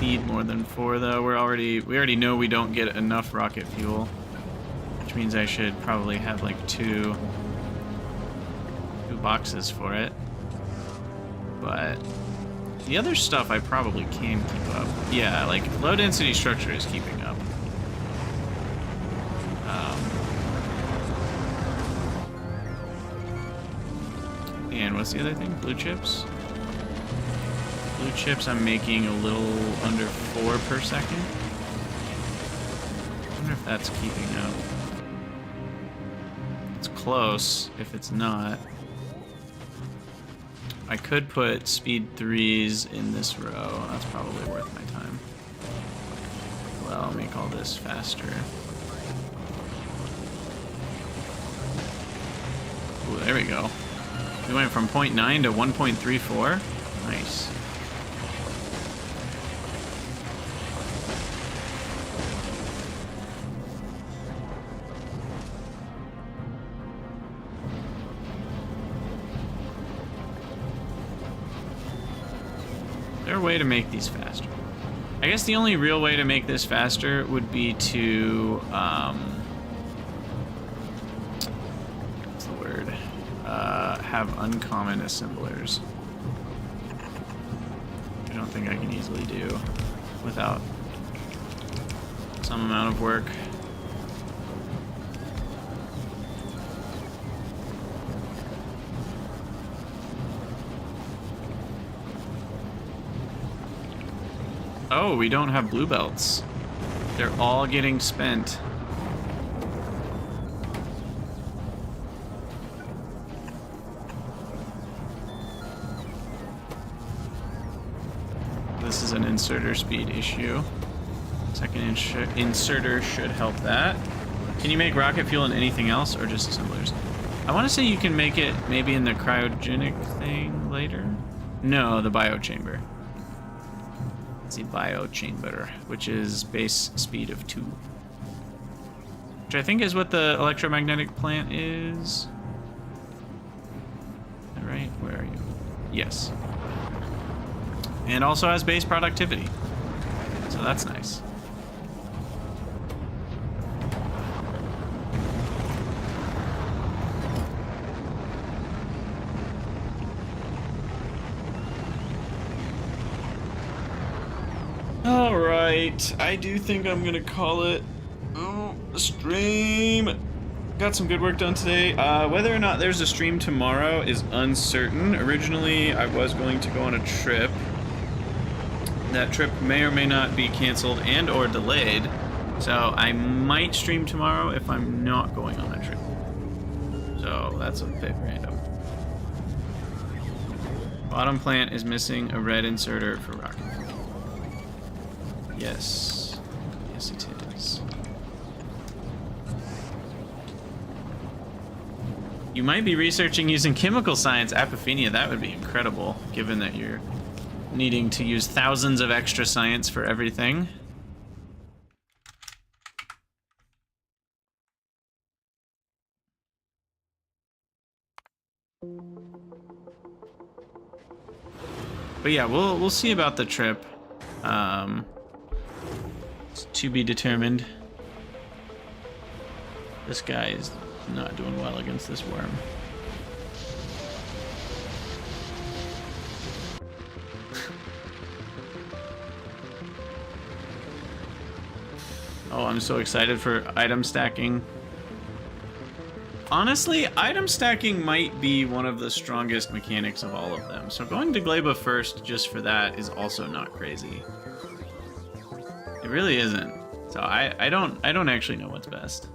need more than 4 though. We already know we don't get enough rocket fuel, which means I should probably have like two boxes for it. But the other stuff I probably can keep up. Yeah, like low density structure is keeping up. And what's the other thing? Blue chips? Blue chips I'm making a little under 4 per second. I wonder if that's keeping up. It's close if it's not. I could put speed 3s in this row. That's probably worth my time. Well, I'll make all this faster. Ooh, there we go. We went from 0.9 to 1.34. Nice. Is there a way to make these faster? I guess the only real way to make this faster would be to, what's the word? Have uncommon assemblers. I don't think I can easily do without some amount of work. Oh, we don't have blue belts. They're all getting spent. This is an inserter speed issue. Second inserter should help that. Can you make rocket fuel in anything else or just assemblers? I want to say you can make it maybe in the cryogenic thing later. No, the biochamber. It's the biochamber, which is base speed of 2. Which I think is what the electromagnetic plant is. Is that right? Where are you? Yes. And also has base productivity. So that's nice. Alright, I do think I'm gonna call it a stream. Got some good work done today. Whether or not there's a stream tomorrow is uncertain. Originally, I was going to go on a trip. That trip may or may not be canceled and or delayed. So I might stream tomorrow if I'm not going on that trip. So that's a bit random. Bottom plant is missing a red inserter for rocket fuel. Yes. Yes, it is. You might be researching using chemical science apophenia. That would be incredible, given that you're needing to use thousands of extra science for everything. But yeah, we'll see about the trip. It's to be determined. This guy is not doing well against this worm. Oh, I'm so excited for item stacking. Honestly, item stacking might be one of the strongest mechanics of all of them. So going to Gleba first just for that is also not crazy. It really isn't. So I don't actually know what's best.